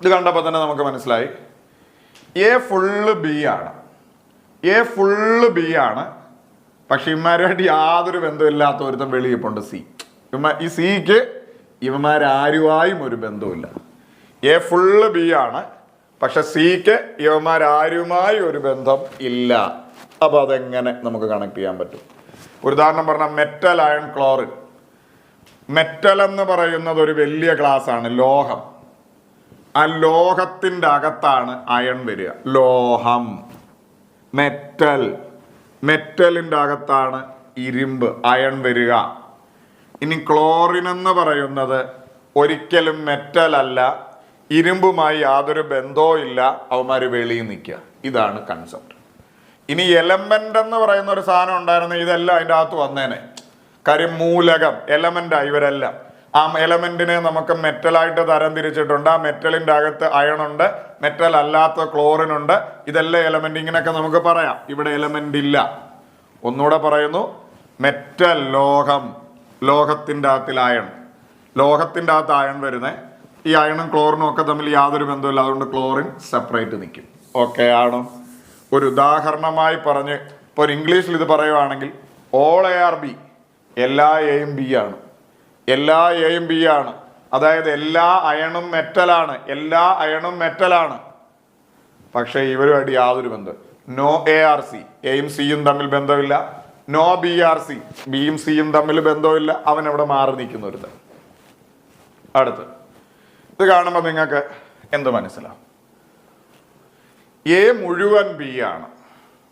ഇത് കണ്ടപ്പോൾ തന്നെ നമുക്ക് മനസ്സിലായി എ ഫുള്ള് ബി ആണ്. എ ഫുള്ള് ബി ആണ്. പക്ഷെ ഇവന്മാരുമായിട്ട് യാതൊരു ബന്ധമില്ലാത്ത ഒരുത്തം വെളിയിപ്പുണ്ട്, സി. ഈ സിക്ക് ഇവന്മാരാരുമായും ഒരു ബന്ധമില്ല. എ ഫുള്ള് ബി ആണ്, പക്ഷെ സിക്ക് ഇവന്മാരാരുമായി ഒരു ബന്ധം ഇല്ല. അപ്പൊ അതെങ്ങനെ നമുക്ക് കണക്ട് ചെയ്യാൻ പറ്റും? ഒരു ഉദാഹരണം പറഞ്ഞാൽ മെറ്റൽ, അയൺ, ക്ലോറിൻ. മെറ്റൽ എന്ന് പറയുന്നത് ഒരു വലിയ ക്ലാസ് ആണ്, ലോഹം. ആ ലോഹത്തിന്റെ അകത്താണ് അയൺ വരിക. ലോഹം, മെറ്റൽ. മെറ്റലിന്റെ അകത്താണ് ഇരുമ്പ്, അയൺ വരിക. ഇനി ക്ലോറിൻ എന്ന് പറയുന്നത് ഒരിക്കലും മെറ്റൽ അല്ല, ഇരുമ്പുമായി യാതൊരു ബന്ധവും ഇല്ല, അവന്മാര് വെളിയിൽ നിൽക്കുക. ഇതാണ് കൺസെപ്റ്റ്. ഇനി എലമെന്റ് എന്ന് പറയുന്ന ഒരു സാധനം ഉണ്ടായിരുന്ന ഇതെല്ലാം അതിൻ്റെ അകത്ത് വന്നേനെ. കാര്യം മൂലകം, എലമെന്റാ ഇവരെല്ലാം. ആ എലമെന്റിനെ നമുക്ക് മെറ്റലായിട്ട് തരം തിരിച്ചിട്ടുണ്ട്. ആ മെറ്റലിന്റെ അകത്ത് അയൺ ഉണ്ട്, മെറ്റൽ അല്ലാത്ത ക്ലോറിൻ ഉണ്ട്. ഇതെല്ലാം എലമെന്റ്. ഇങ്ങനെയൊക്കെ നമുക്ക് പറയാം. ഇവിടെ എലമെന്റ് ഇല്ല. ഒന്നുകൂടെ പറയുന്നു, മെറ്റൽ ലോഹം, ലോഹത്തിന്റെ അകത്തിൽ അയൺ, ലോഹത്തിന്റെ അകത്ത് അയൺ വരുന്നത്. ഈ അയണും ക്ലോറിനും ഒക്കെ തമ്മിൽ യാതൊരു ബന്ധമില്ല, അതുകൊണ്ട് ക്ലോറിൻ സെപ്പറേറ്റ് നിൽക്കും. ഓക്കെ ആണോ? ഒരു ഉദാഹരണമായി പറഞ്ഞ് ഇപ്പോൾ ഒരു ഇംഗ്ലീഷിൽ ഇത് പറയുവാണെങ്കിൽ ഓൾ എ ആർ ബി, എല്ലാ എയും ബി ആണ്. എല്ലാ എയും ബി ആണ്, അതായത് എല്ലാ അയണും മെറ്റലാണ്. എല്ലാ അയണും മെറ്റലാണ്. പക്ഷേ ഇവരുമായിട്ട് യാതൊരു ബന്ധം. നോ എ ആർ സി, എയും സിയും തമ്മിൽ ബന്ധമില്ല. നോ ബി ആർ സി, ബിയും സിയും തമ്മിൽ ബന്ധമില്ല. അവൻ അവിടെ മാറി നിൽക്കുന്ന ഒരു തരം. അടുത്ത് ഇത് കാണുമ്പോൾ നിങ്ങൾക്ക് എന്ത് മനസ്സിലാവും? എ മുഴുവൻ ബി ആണ്.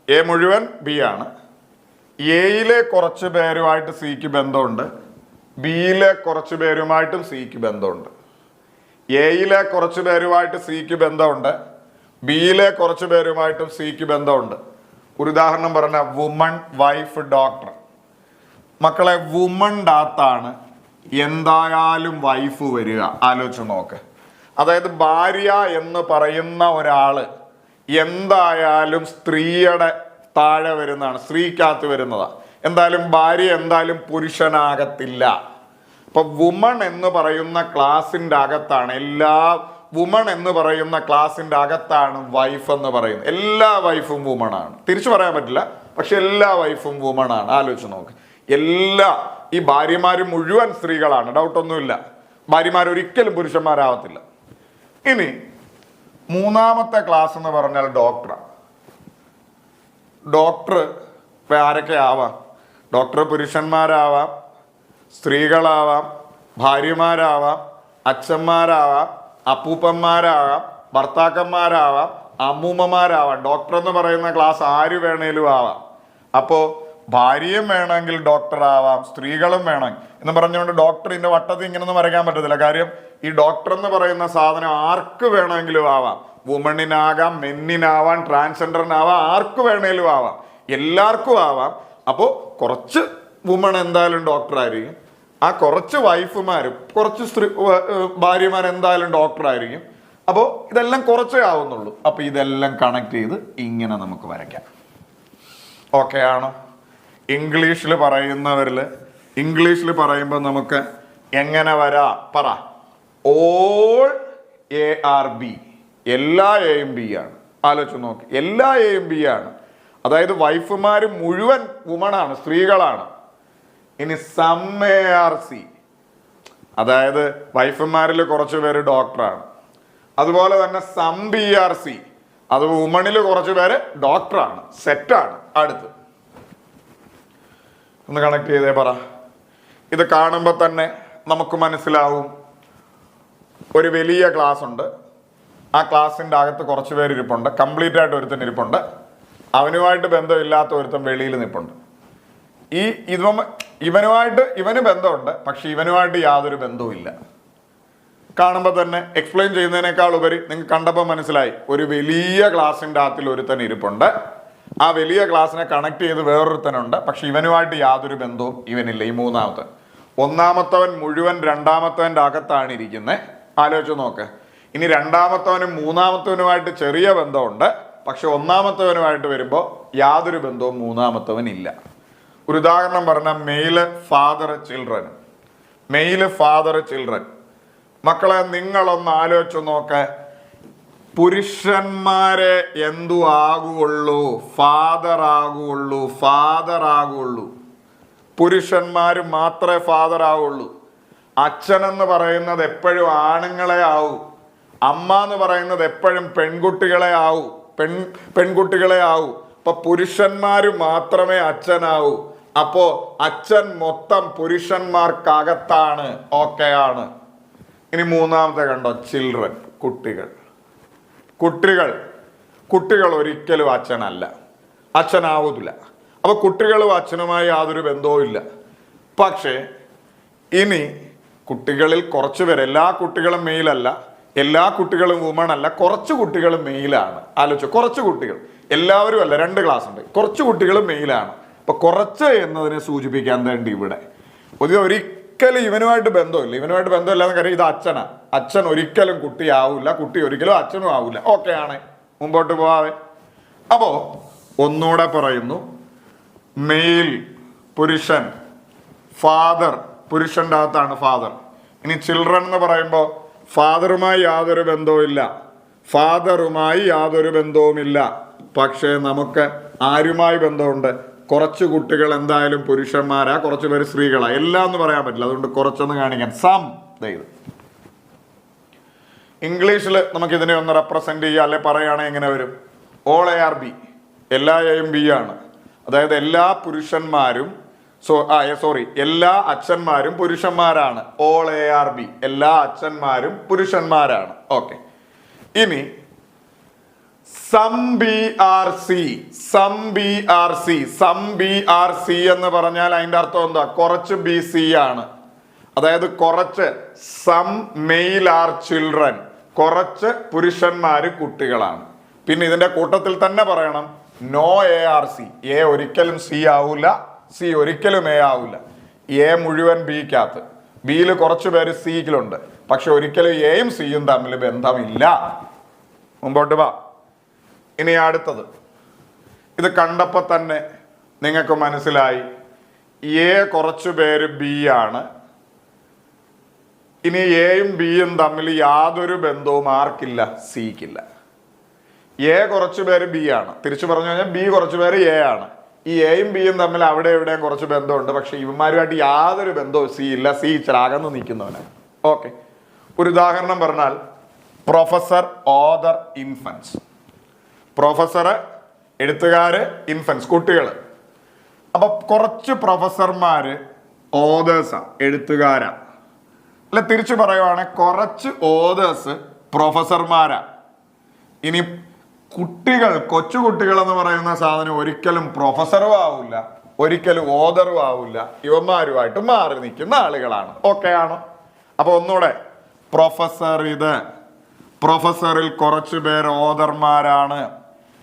എ മുഴുവൻ ബി ആണ്. എയിലെ കുറച്ച് പേരുമായിട്ട് സിക്ക് ബന്ധമുണ്ട്, ബിയിലെ കുറച്ച് പേരുമായിട്ടും സിക്ക് ബന്ധമുണ്ട്. എയിലെ കുറച്ച് പേരുമായിട്ട് സിക്ക് ബന്ധമുണ്ട്, ബിയിലെ കുറച്ച് പേരുമായിട്ടും സിക്ക് ബന്ധമുണ്ട്. ഒരു ഉദാഹരണം പറഞ്ഞ വുമൺ, വൈഫ്, ഡോക്ടർ. മക്കളെ, വുമണിൻ്റെ അകത്താണ് എന്തായാലും വൈഫ് വരിക. ആലോചിച്ച് നോക്ക്. അതായത് ഭാര്യ എന്ന് പറയുന്ന ഒരാള് എന്തായാലും സ്ത്രീയുടെ താഴെ വരുന്നതാണ്, സ്ത്രീക്കകത്ത് വരുന്നതാണ്. എന്തായാലും ഭാര്യ എന്തായാലും പുരുഷനാകത്തില്ല. അപ്പൊ വുമൺ എന്ന് പറയുന്ന ക്ലാസിന്റെ അകത്താണ് വുമൺ എന്ന് പറയുന്ന ക്ലാസിന്റെ അകത്താണ് വൈഫ് എന്ന് പറയുന്നത്. എല്ലാ വൈഫും വുമണാണ്. തിരിച്ചു പറയാൻ പറ്റില്ല, പക്ഷെ എല്ലാ വൈഫും വുമണാണ്. ആലോചിച്ച് നോക്ക്. ഈ ഭാര്യമാര് മുഴുവൻ സ്ത്രീകളാണ്, ഡൗട്ടൊന്നുമില്ല. ഭാര്യമാർ ഒരിക്കലും പുരുഷന്മാരാവത്തില്ല. ഇനി മൂന്നാമത്തെ ക്ലാസ് എന്ന് പറഞ്ഞാൽ ഡോക്ടറാണ്. ഡോക്ടർ ഇപ്പം ആരൊക്കെ ആവാം? ഡോക്ടർ പുരുഷന്മാരാവാം, സ്ത്രീകളാവാം, ഭാര്യമാരാവാം, അച്ഛന്മാരാവാം, അപ്പൂപ്പന്മാരാവാം, ഭർത്താക്കന്മാരാവാം, അമ്മൂമ്മമാരാവാം. ഡോക്ടർ എന്ന് പറയുന്ന ക്ലാസ് ആര് വേണേലും ആവാം. അപ്പോൾ ഭാര്യയും വേണമെങ്കിൽ ഡോക്ടർ ആവാം, സ്ത്രീകളും വേണം എന്ന് പറഞ്ഞുകൊണ്ട് ഡോക്ടറിന്റെ വട്ടത്തിൽ ഇങ്ങനൊന്നും വരയ്ക്കാൻ പറ്റത്തില്ല. കാര്യം ഈ ഡോക്ടർ എന്ന് പറയുന്ന സാധനം ആർക്ക് വേണമെങ്കിലും ആവാം. വുമണിനാകാം, മെന്നിനാവാം, ട്രാൻസ്ജെൻഡറിനാവാം, ആർക്ക് വേണേലും ആവാം, എല്ലാവർക്കും ആവാം. അപ്പോൾ കുറച്ച് വുമൺ എന്തായാലും ഡോക്ടറായിരിക്കും, ആ കുറച്ച് വൈഫുമാരും കുറച്ച് ഭാര്യമാർ എന്തായാലും ഡോക്ടറായിരിക്കും. അപ്പോൾ ഇതെല്ലാം കുറച്ചേ ആവുന്നുള്ളൂ. അപ്പോൾ ഇതെല്ലാം കണക്ട് ചെയ്ത് ഇങ്ങനെ നമുക്ക് വരയ്ക്കാം. ഓക്കെ ആണോ? ഇംഗ്ലീഷിൽ പറയുമ്പോൾ നമുക്ക് എങ്ങനെ വരാ പറ? ഓൾ എ ആർ ബി, എല്ലാ എയും ബി ആണ്. ആലോചിച്ച് നോക്ക്, എല്ലാ എയും ബി ആണ്. അതായത് വൈഫുമാർ മുഴുവൻ വുമണാണ്, സ്ത്രീകളാണ്. ഇനി സം എ ആർ സി, അതായത് വൈഫുമാരിൽ കുറച്ച് പേര് ഡോക്ടറാണ്. അതുപോലെ തന്നെ സം ബി ആർ സി, അത് വുമണിൽ കുറച്ച് പേര് ഡോക്ടറാണ്. സെറ്റാണ്. അടുത്ത് ഒന്ന് കണക്ട് ചെയ്തേ പറ. ഇത് കാണുമ്പോൾ തന്നെ നമുക്ക് മനസ്സിലാവും ഒരു വലിയ ക്ലാസ് ഉണ്ട്. ആ ക്ലാസ്സിൻ്റെ അകത്ത് കുറച്ച് പേര് ഇരിപ്പുണ്ട്. കംപ്ലീറ്റ് ആയിട്ട് ഒരുത്തൻ ഇരിപ്പുണ്ട്. അവനുമായിട്ട് ബന്ധമില്ലാത്ത ഒരുത്തൻ വെളിയിൽ നിൽപ്പുണ്ട്. ഇവന് ബന്ധമുണ്ട്, പക്ഷെ ഇവനുമായിട്ട് യാതൊരു ബന്ധവുമില്ല. കാണുമ്പോൾ തന്നെ എക്സ്പ്ലെയിൻ ചെയ്യുന്നതിനേക്കാൾ ഉപരി നിങ്ങൾക്ക് കണ്ടപ്പോൾ മനസ്സിലായി ഒരു വലിയ ക്ലാസ്സിൻ്റെ അകത്തിൽ ഒരുത്തൻ ഇരിപ്പുണ്ട്. ആ വലിയ ക്ലാസ്സിനെ കണക്ട് ചെയ്ത് വേറൊരുത്തനുണ്ട്, പക്ഷെ ഇവനുമായിട്ട് യാതൊരു ബന്ധവും ഇവനില്ല. ഈ മൂന്നാമത്തെ, ഒന്നാമത്തവൻ മുഴുവൻ രണ്ടാമത്തവൻ്റെ അകത്താണ് ഇരിക്കുന്നത്. ആലോചിച്ച് നോക്ക്. ഇനി രണ്ടാമത്തവനും മൂന്നാമത്തവനുമായിട്ട് ചെറിയ ബന്ധമുണ്ട്, പക്ഷെ ഒന്നാമത്തവനുമായിട്ട് വരുമ്പോൾ യാതൊരു ബന്ധവും മൂന്നാമത്തവനില്ല. ഒരു ഉദാഹരണം പറഞ്ഞാൽ മെയില് ഫാദർ ചിൽഡ്രൻ. മക്കളെ നിങ്ങളൊന്ന് ആലോചിച്ച് നോക്ക്. പുരുഷന്മാരെ എന്തു ആകുള്ളൂ? ഫാദർ ആകുള്ളൂ. പുരുഷന്മാർ മാത്രമേ ഫാദർ ആവുള്ളൂ. അച്ഛനെന്ന് പറയുന്നത് എപ്പോഴും ആണുങ്ങളെ ആവൂ. അമ്മ എന്ന് പറയുന്നത് എപ്പോഴും പെൺകുട്ടികളെ ആവൂ. അപ്പൊ പുരുഷന്മാർ മാത്രമേ അച്ഛനാവൂ. അപ്പോ അച്ഛൻ മൊത്തം പുരുഷന്മാർക്കകത്താണ്. ഓക്കെ ആണ്. ഇനി മൂന്നാമത്തെ കണ്ടോ? ചിൽഡ്രൻ, കുട്ടികൾ ഒരിക്കലും അച്ഛനാവൂല. അപ്പൊ കുട്ടികളും അച്ഛനുമായി യാതൊരു ബന്ധവും ഇല്ല. പക്ഷേ ഇനി കുട്ടികളിൽ കുറച്ച് പേര്, എല്ലാ കുട്ടികളും മെയിലല്ല, എല്ലാ കുട്ടികളും വുമൺ അല്ല, കുറച്ച് കുട്ടികളും മെയിലാണ്. ആലോചിച്ചു, കുറച്ച് കുട്ടികൾ, എല്ലാവരും അല്ല. 2 ക്ലാസ് ഉണ്ട്. കുറച്ച് കുട്ടികളും മെയിലാണ്. അപ്പൊ കുറച്ച് എന്നതിനെ സൂചിപ്പിക്കാൻ വേണ്ടി ഇവിടെ ഒരിക്കലും ഇവനുമായിട്ട് ബന്ധമില്ലാന്ന് കാര്യം ഇത് അച്ഛൻ ഒരിക്കലും കുട്ടിയാവില്ല, കുട്ടി ഒരിക്കലും അച്ഛനും ആവില്ല. ഓക്കെ ആണ്, മുമ്പോട്ട് പോവാതെ. അപ്പോ ഒന്നുകൂടെ പറയുന്നു, മെയിൽ പുരുഷൻ, ഫാദർ പുരുഷന്റെ അകത്താണ് ഫാദർ. ഇനി ചിൽഡ്രൻ എന്ന് പറയുമ്പോൾ ഫാദറുമായി യാതൊരു ബന്ധവുമില്ല. പക്ഷേ നമുക്ക് ആരുമായി ബന്ധമുണ്ട്? കുറച്ച് കുട്ടികൾ എന്തായാലും പുരുഷന്മാരാ, കുറച്ച് പേര് സ്ത്രീകളാ. എല്ലാം എന്ന് പറയാൻ പറ്റില്ല, അതുകൊണ്ട് കുറച്ചൊന്ന് കാണിക്കാൻ. സം ഇത് ഇംഗ്ലീഷിൽ നമുക്ക് ഇതിനെ ഒന്ന് റെപ്രസെന്റ് ചെയ്യുക, അല്ലെ പറയുകയാണെങ്കിൽ എങ്ങനെ വരും? ഓൾ എ ആർ ബി, എല്ലാ എയും ബി ആണ്. അതായത് എല്ലാ പുരുഷന്മാരും എല്ലാ അച്ഛന്മാരും പുരുഷന്മാരാണ്. ഓൾ എ ആർ ബി, എല്ലാ അച്ഛന്മാരും പുരുഷന്മാരാണ്. ഓക്കെ. ഇനി സം ബി ആർ സി എന്ന് പറഞ്ഞാൽ അതിന്റെ അർത്ഥം എന്താ? കുറച്ച് ബി സി ആണ്. അതായത് കുറച്ച് സം മെയിൽ ആർ ചിൽഡ്രൻ, കുറച്ച് പുരുഷന്മാര് കുട്ടികളാണ്. പിന്നെ ഇതിന്റെ കൂട്ടത്തിൽ തന്നെ പറയണം no A are C. A ഒരിക്കലും സി ആവൂല, സി ഒരിക്കലും എ ആവൂല. എ മുഴുവൻ ബിക്കകത്ത്, ബിയിൽ കുറച്ച് പേര് സിയിലുണ്ട്, പക്ഷെ ഒരിക്കലും എയും സിയും തമ്മിൽ ബന്ധമില്ല. മുമ്പോട്ട് വാ. ഇനി അടുത്തത്, ഇത് കണ്ടപ്പോൾ തന്നെ നിങ്ങൾക്ക് മനസ്സിലായി എ കുറച്ച് പേര് ബി ആണ്. ഇനി എയും ബിയും തമ്മിൽ യാതൊരു ബന്ധവും ആർക്കില്ല? സിക്കില്ല. എ കുറച്ച് പേര് ബി ആണ്, തിരിച്ചു പറഞ്ഞു കഴിഞ്ഞാൽ ബി കുറച്ച് പേര് എ ആണ്. ഈ എയും ബിയും തമ്മിൽ അവിടെ എവിടെയും കുറച്ച് ബന്ധമുണ്ട്, പക്ഷെ ഇവന്മാരുമായിട്ട് യാതൊരു ബന്ധവും സി ഇല്ല. സി ഇച്ചിരി അകന്ന് നിൽക്കുന്നവനാണ്. ഓക്കെ. ഒരു ഉദാഹരണം പറഞ്ഞാൽ പ്രൊഫസർ, ഓദർ, ഇൻഫൻസ്. പ്രൊഫസർ, എഴുത്തുകാര്, ഇൻഫൻസ്, കുട്ടികൾ. അപ്പൊ കുറച്ച് പ്രൊഫസർമാര് ഓതേഴ്സാ, എഴുത്തുകാരാ. അല്ല, തിരിച്ചു പറയുവാണെങ്കിൽ കുറച്ച് ഓതേഴ്സ് പ്രൊഫസർമാരാ. ഇനി കുട്ടികൾ, കൊച്ചു കുട്ടികൾ എന്ന് പറയുന്ന സാധനം ഒരിക്കലും പ്രൊഫസറും ആവില്ല, ഒരിക്കലും ഓതറും ആവില്ല. ഇവന്മാരുമായിട്ട് മാറി നിൽക്കുന്ന ആളുകളാണ്. ഓക്കെ ആണോ? അപ്പൊ ഒന്നുകൂടെ, പ്രൊഫസർ ഇത്, പ്രൊഫസറിൽ കുറച്ചു പേർ ഓതർമാരാണ്.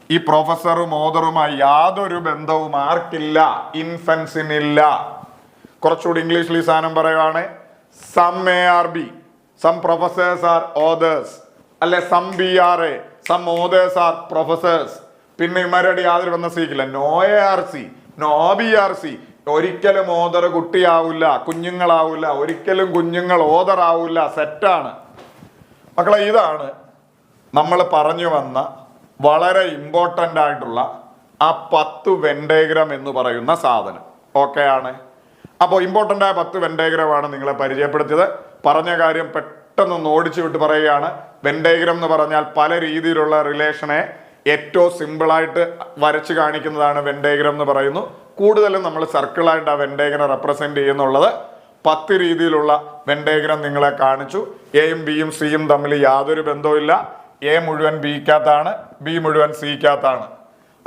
ഈ പ്രൊഫസറും ഓതറുമായി യാതൊരു ബന്ധവും ആർക്കില്ല? ഇൻഫൻസിനില്ല. കുറച്ചുകൂടി ഇംഗ്ലീഷിൽ ഈ സാധനം പറയുവാണ്, some A are B, some professors are authors, അല്ലെ some B are A, some authors are professors. പിന്നെ ഇമാരുടെ യാതൊരു ബന്ധം സിക്കില്ല. No A are C, no B are C. ഒരിക്കലും ഓതർ കുട്ടിയാവില്ല, കുഞ്ഞുങ്ങളാവില്ല. ഒരിക്കലും കുഞ്ഞുങ്ങൾ ഓതർ ആവില്ല. സെറ്റാണ് മക്കളെ. ഇതാണ് നമ്മൾ പറഞ്ഞു വന്ന വളരെ ഇമ്പോർട്ടൻ്റ് ആയിട്ടുള്ള ആ 10 വെൻഡേഗ്രാം എന്ന് പറയുന്ന സാധനം. ഓക്കെ ആണ്? അപ്പോൾ ഇമ്പോർട്ടൻ്റ് ആയ 10 വെൻഡേഗ്രാമാണ് നിങ്ങളെ പരിചയപ്പെടുത്തിയത്. പറഞ്ഞ കാര്യം പെട്ടെന്ന് ഓടിച്ചു വിട്ട് പറയുകയാണ്. വെൻഡേഗ്രാം എന്ന് പറഞ്ഞാൽ പല രീതിയിലുള്ള റിലേഷനെ ഏറ്റവും സിമ്പിളായിട്ട് വരച്ച് കാണിക്കുന്നതാണ് വെൻഡേഗ്രാം എന്ന് പറയുന്നു. കൂടുതലും നമ്മൾ സർക്കിളായിട്ട് ആ വെൻഡേഗ്രാം റെപ്രസെന്റ് ചെയ്യുന്നുള്ളത്. 10 രീതിയിലുള്ള വെൻഡേഗ്രാം നിങ്ങളെ കാണിച്ചു. എയും ബിയും സിയും തമ്മിൽ യാതൊരു ബന്ധവുമില്ല. എ മുഴുവൻ ബിക്കകത്താണ്, ബി മുഴുവൻ സിക്കകത്താണ്.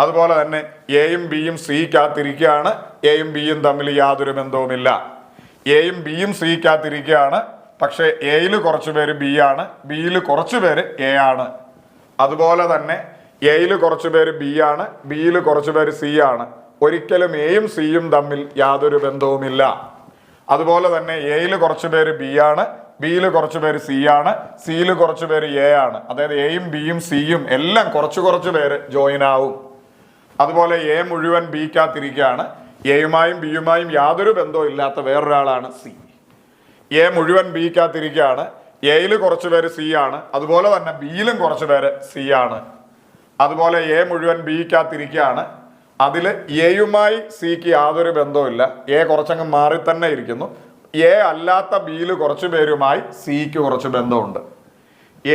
അതുപോലെ തന്നെ എയും ബിയും സിക്കകത്തിരിക്കുകയാണ്, എയും ബിയും തമ്മിൽ യാതൊരു ബന്ധവുമില്ല. എയും ബിയും സിക്കകത്തിരിക്കുകയാണ്, പക്ഷേ എയിൽ കുറച്ച് പേര് ബി ആണ്, ബിയിൽ കുറച്ച് പേര് എ ആണ്. അതുപോലെ തന്നെ എയിൽ കുറച്ച് പേര് ബി ആണ്, ബിയിൽ കുറച്ച് പേര് സി ആണ്. ഒരിക്കലും എയും സിയും തമ്മിൽ യാതൊരു ബന്ധവുമില്ല. അതുപോലെ തന്നെ എയിൽ കുറച്ച് പേര് ബി ആണ്, ബിയിൽ കുറച്ച് പേര് സി ആണ്, സിയിൽ കുറച്ച് പേര് എ ആണ്. അതായത് എയും ബിയും സിയും എല്ലാം കുറച്ച് പേര് ജോയിൻ ആവും. അതുപോലെ എ മുഴുവൻ ബിക്കകത്തിരിക്കുകയാണ്, എയുമായും ബിയുമായും യാതൊരു ബന്ധവും ഇല്ലാത്ത വേറൊരാളാണ് സി. എ മുഴുവൻ ബിക്കകത്തിരിക്കുകയാണ്, എയിൽ കുറച്ച് പേര് സി ആണ്, അതുപോലെ തന്നെ ബിയിലും കുറച്ച് പേര് സി ആണ്. അതുപോലെ എ മുഴുവൻ ബിക്കകത്തിരിക്കുകയാണ്, അതിൽ എയുമായി സിക്ക് യാതൊരു ബന്ധവുമില്ല, എ കുറച്ചങ്ങ് മാറി തന്നെ ഇരിക്കുന്നു. എ അല്ലാത്ത ബിയിൽ കുറച്ച് പേരുമായി സിക്ക് കുറച്ച് ബന്ധമുണ്ട്.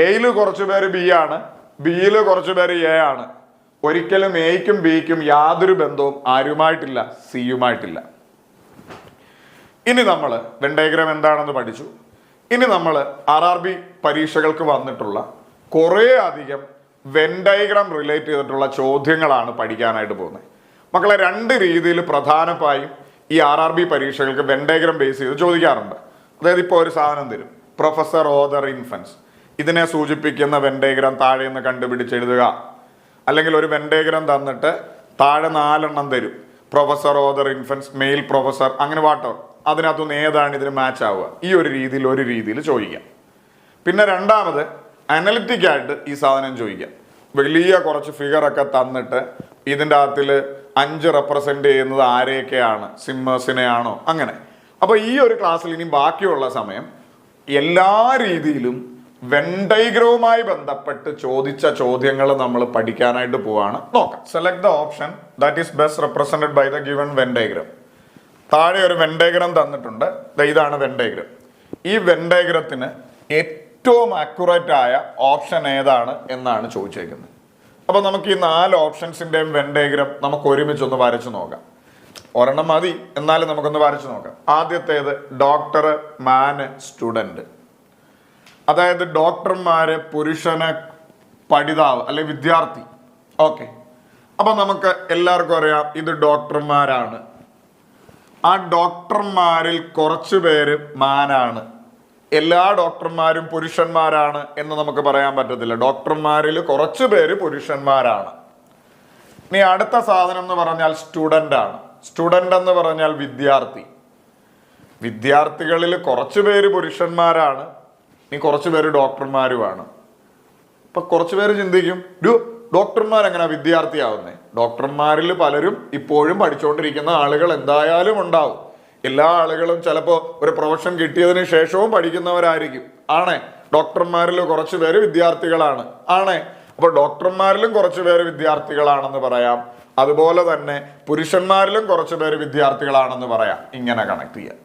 എയിൽ കുറച്ച് പേര് ബി ആണ്, ബിയിൽ കുറച്ച് പേര് എ ആണ്. ഒരിക്കലും എയ്ക്കും ബിക്കും യാതൊരു ബന്ധവും ആരുമായിട്ടില്ല, സിയുമായിട്ടില്ല. ഇനി നമ്മൾ വെൻഡേഗ്രാം എന്താണെന്ന് പഠിച്ചു. ഇനി നമ്മൾ RRB പരീക്ഷകൾക്ക് വന്നിട്ടുള്ള കുറേ അധികം വെൻഡേഗ്രാം റിലേറ്റ് ചെയ്തിട്ടുള്ള ചോദ്യങ്ങളാണ് പഠിക്കാനായിട്ട് പോകുന്നത്. മക്കളെ, 2 രീതിയിൽ പ്രധാനമായും ഈ RRB പരീക്ഷകൾക്ക് വെൻഡേഗ്രാം ബേസ് ചെയ്ത് ചോദിക്കാറുണ്ട്. അതായത് ഇപ്പോൾ ഒരു സാധനം തരും, പ്രൊഫസർ, ഓതർ, ഇൻഫൻസ്. ഇതിനെ സൂചിപ്പിക്കുന്ന വെൻഡേഗ്രാം താഴെ നിന്ന് കണ്ടുപിടിച്ചെഴുതുക. അല്ലെങ്കിൽ ഒരു വെൻഡേഗ്രാം തന്നിട്ട് താഴെ 4 എണ്ണം തരും, professor, author, infants, male professor, അങ്ങനെ വാട്ടോ. അതിനകത്തുനിന്ന് ഏതാണ് ഇതിന് മാച്ച് ആവുക? ഈ ഒരു രീതിയിൽ ചോദിക്കാം. പിന്നെ രണ്ടാമത് അനലിറ്റിക് ആയിട്ട് ഈ സാധനം ചോദിക്കാം. വലിയ കുറച്ച് ഫിഗറൊക്കെ തന്നിട്ട് ഇതിൻ്റെ അകത്തിൽ 5 റെപ്രസെന്റ് ചെയ്യുന്നത് ആരെയൊക്കെയാണ്, സിമ്മേഴ്സിനെയാണോ, അങ്ങനെ. അപ്പോൾ ഈ ഒരു ക്ലാസ്സിൽ ഇനി ബാക്കിയുള്ള സമയം എല്ലാ രീതിയിലും വെൻഡേഗ്രവുമായി ബന്ധപ്പെട്ട് ചോദിച്ച ചോദ്യങ്ങൾ നമ്മൾ പഠിക്കാനായിട്ട് പോവാണ്. നോക്കാം. Select the option that is best represented by the given Venn diagram. താഴെ ഒരു വെൻഡേഗ്രാം തന്നിട്ടുണ്ട്. ഇതാണ് വെൻഡേഗ്രാം. ഈ വെൻഡേഗ്രത്തിന് ഏറ്റവും അക്യുറേറ്റ് ആയ ഓപ്ഷൻ ഏതാണ് എന്നാണ് ചോദിച്ചേക്കുന്നത്. അപ്പോൾ നമുക്ക് ഈ 4 ഓപ്ഷൻസിൻ്റെയും വെൻഡേഗ്രാം നമുക്ക് ഒരുമിച്ചൊന്ന് വരച്ചു നോക്കാം. ഒരെണ്ണം മതി, എന്നാലും നമുക്കൊന്ന് വരച്ചു നോക്കാം. ആദ്യത്തേത് ഡോക്ടർ, മാന്, സ്റ്റുഡൻറ്. അതായത് ഡോക്ടർമാര്, പുരുഷന്, പഠിതാവ് അല്ലെ വിദ്യാർത്ഥി. ഓക്കെ, അപ്പൊ നമുക്ക് എല്ലാവർക്കും അറിയാം ഇത് ഡോക്ടർമാരാണ്. ആ ഡോക്ടർമാരിൽ കുറച്ചു പേര് മാനാണ്. എല്ലാ ഡോക്ടർമാരും പുരുഷന്മാരാണ് എന്ന് നമുക്ക് പറയാൻ പറ്റത്തില്ല. ഡോക്ടർമാരിൽ കുറച്ചു പേര് പുരുഷന്മാരാണ്. ഇനി അടുത്ത സാധനം എന്ന് പറഞ്ഞാൽ സ്റ്റുഡൻ്റ് ആണ്. സ്റ്റുഡൻ്റ് എന്ന് പറഞ്ഞാൽ വിദ്യാർത്ഥി. വിദ്യാർത്ഥികളിൽ കുറച്ചു പേര് പുരുഷന്മാരാണ്, ഇനി കുറച്ചു പേര് ഡോക്ടർമാരുമാണ്. അപ്പൊ കുറച്ചു പേര് ചിന്തിക്കും, ഡോക്ടർമാർ എങ്ങനെ വിദ്യാർത്ഥിയാവുന്നേ? ഡോക്ടർമാരിൽ പലരും ഇപ്പോഴും പഠിച്ചുകൊണ്ടിരിക്കുന്ന ആളുകൾ എന്തായാലും ഉണ്ടാവും. എല്ലാ ആളുകളും ചിലപ്പോൾ ഒരു പ്രൊഫഷൻ കിട്ടിയതിന് ശേഷവും പഠിക്കുന്നവരായിരിക്കും. ആണേ, ഡോക്ടർമാരിൽ കുറച്ചു പേര് വിദ്യാർത്ഥികളാണ്. ആണേ, അപ്പോൾ ഡോക്ടർമാരിലും കുറച്ചു പേര് വിദ്യാർത്ഥികളാണെന്ന് പറയാം. അതുപോലെ തന്നെ പുരുഷന്മാരിലും കുറച്ചു പേര് വിദ്യാർത്ഥികളാണെന്ന് പറയാം. ഇങ്ങനെ കണക്ട് ചെയ്യാം.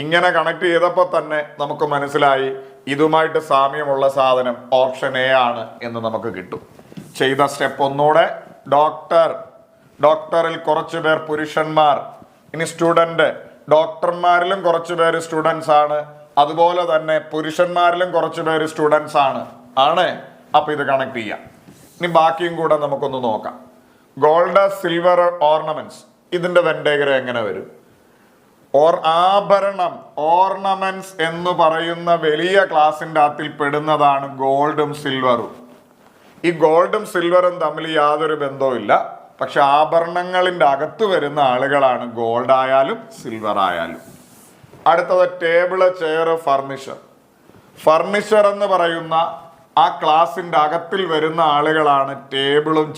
ഇങ്ങനെ കണക്ട് ചെയ്തപ്പോൾ തന്നെ നമുക്ക് മനസ്സിലായി ഇതുമായിട്ട് സാമ്യമുള്ള സാധനം ഓപ്ഷൻ എ ആണ് എന്ന് നമുക്ക് കിട്ടും. ചെയ്ത സ്റ്റെപ്പ് ഒന്നുകൂടെ. ഡോക്ടറിൽ കുറച്ചു പേർ പുരുഷന്മാർ. ഇനി സ്റ്റുഡന്റ്, ഡോക്ടർമാരിലും കുറച്ചു പേര് സ്റ്റുഡൻസ് ആണ്, അതുപോലെ തന്നെ പുരുഷന്മാരിലും കുറച്ചു പേര് സ്റ്റുഡൻസ് ആണ്. അപ്പൊ ഇത് കണക്ട് ചെയ്യാം. ഇനി ബാക്കിയും കൂടെ നമുക്കൊന്ന് നോക്കാം. ഗോൾഡ്, സിൽവർ ഓർണമെന്റ്സ്, ഇതിന്റെ വെൻ ഡയഗ്രം എങ്ങനെ വരും? ആഭരണം, ഓർണമെന്റ്സ് എന്ന് പറയുന്ന വലിയ ക്ലാസിന്റെ അകത്തിൽ പെടുന്നതാണ് ഗോൾഡും സിൽവറും. ഈ ഗോൾഡും സിൽവറും തമ്മിൽ യാതൊരു ബന്ധവുമില്ല. പക്ഷെ ആഭരണങ്ങളിന്റെ അകത്ത് വരുന്ന ആളുകളാണ് ഗോൾഡ് ആയാലും സിൽവർ ആയാലും. അടുത്തത് ടേബിള്, ചെയർ, ഫർണിച്ചർ എന്ന് പറയുന്ന ആ ക്ലാസിന്റെ അകത്തിൽ വരുന്ന ആളുകളാണ് ടേബിളും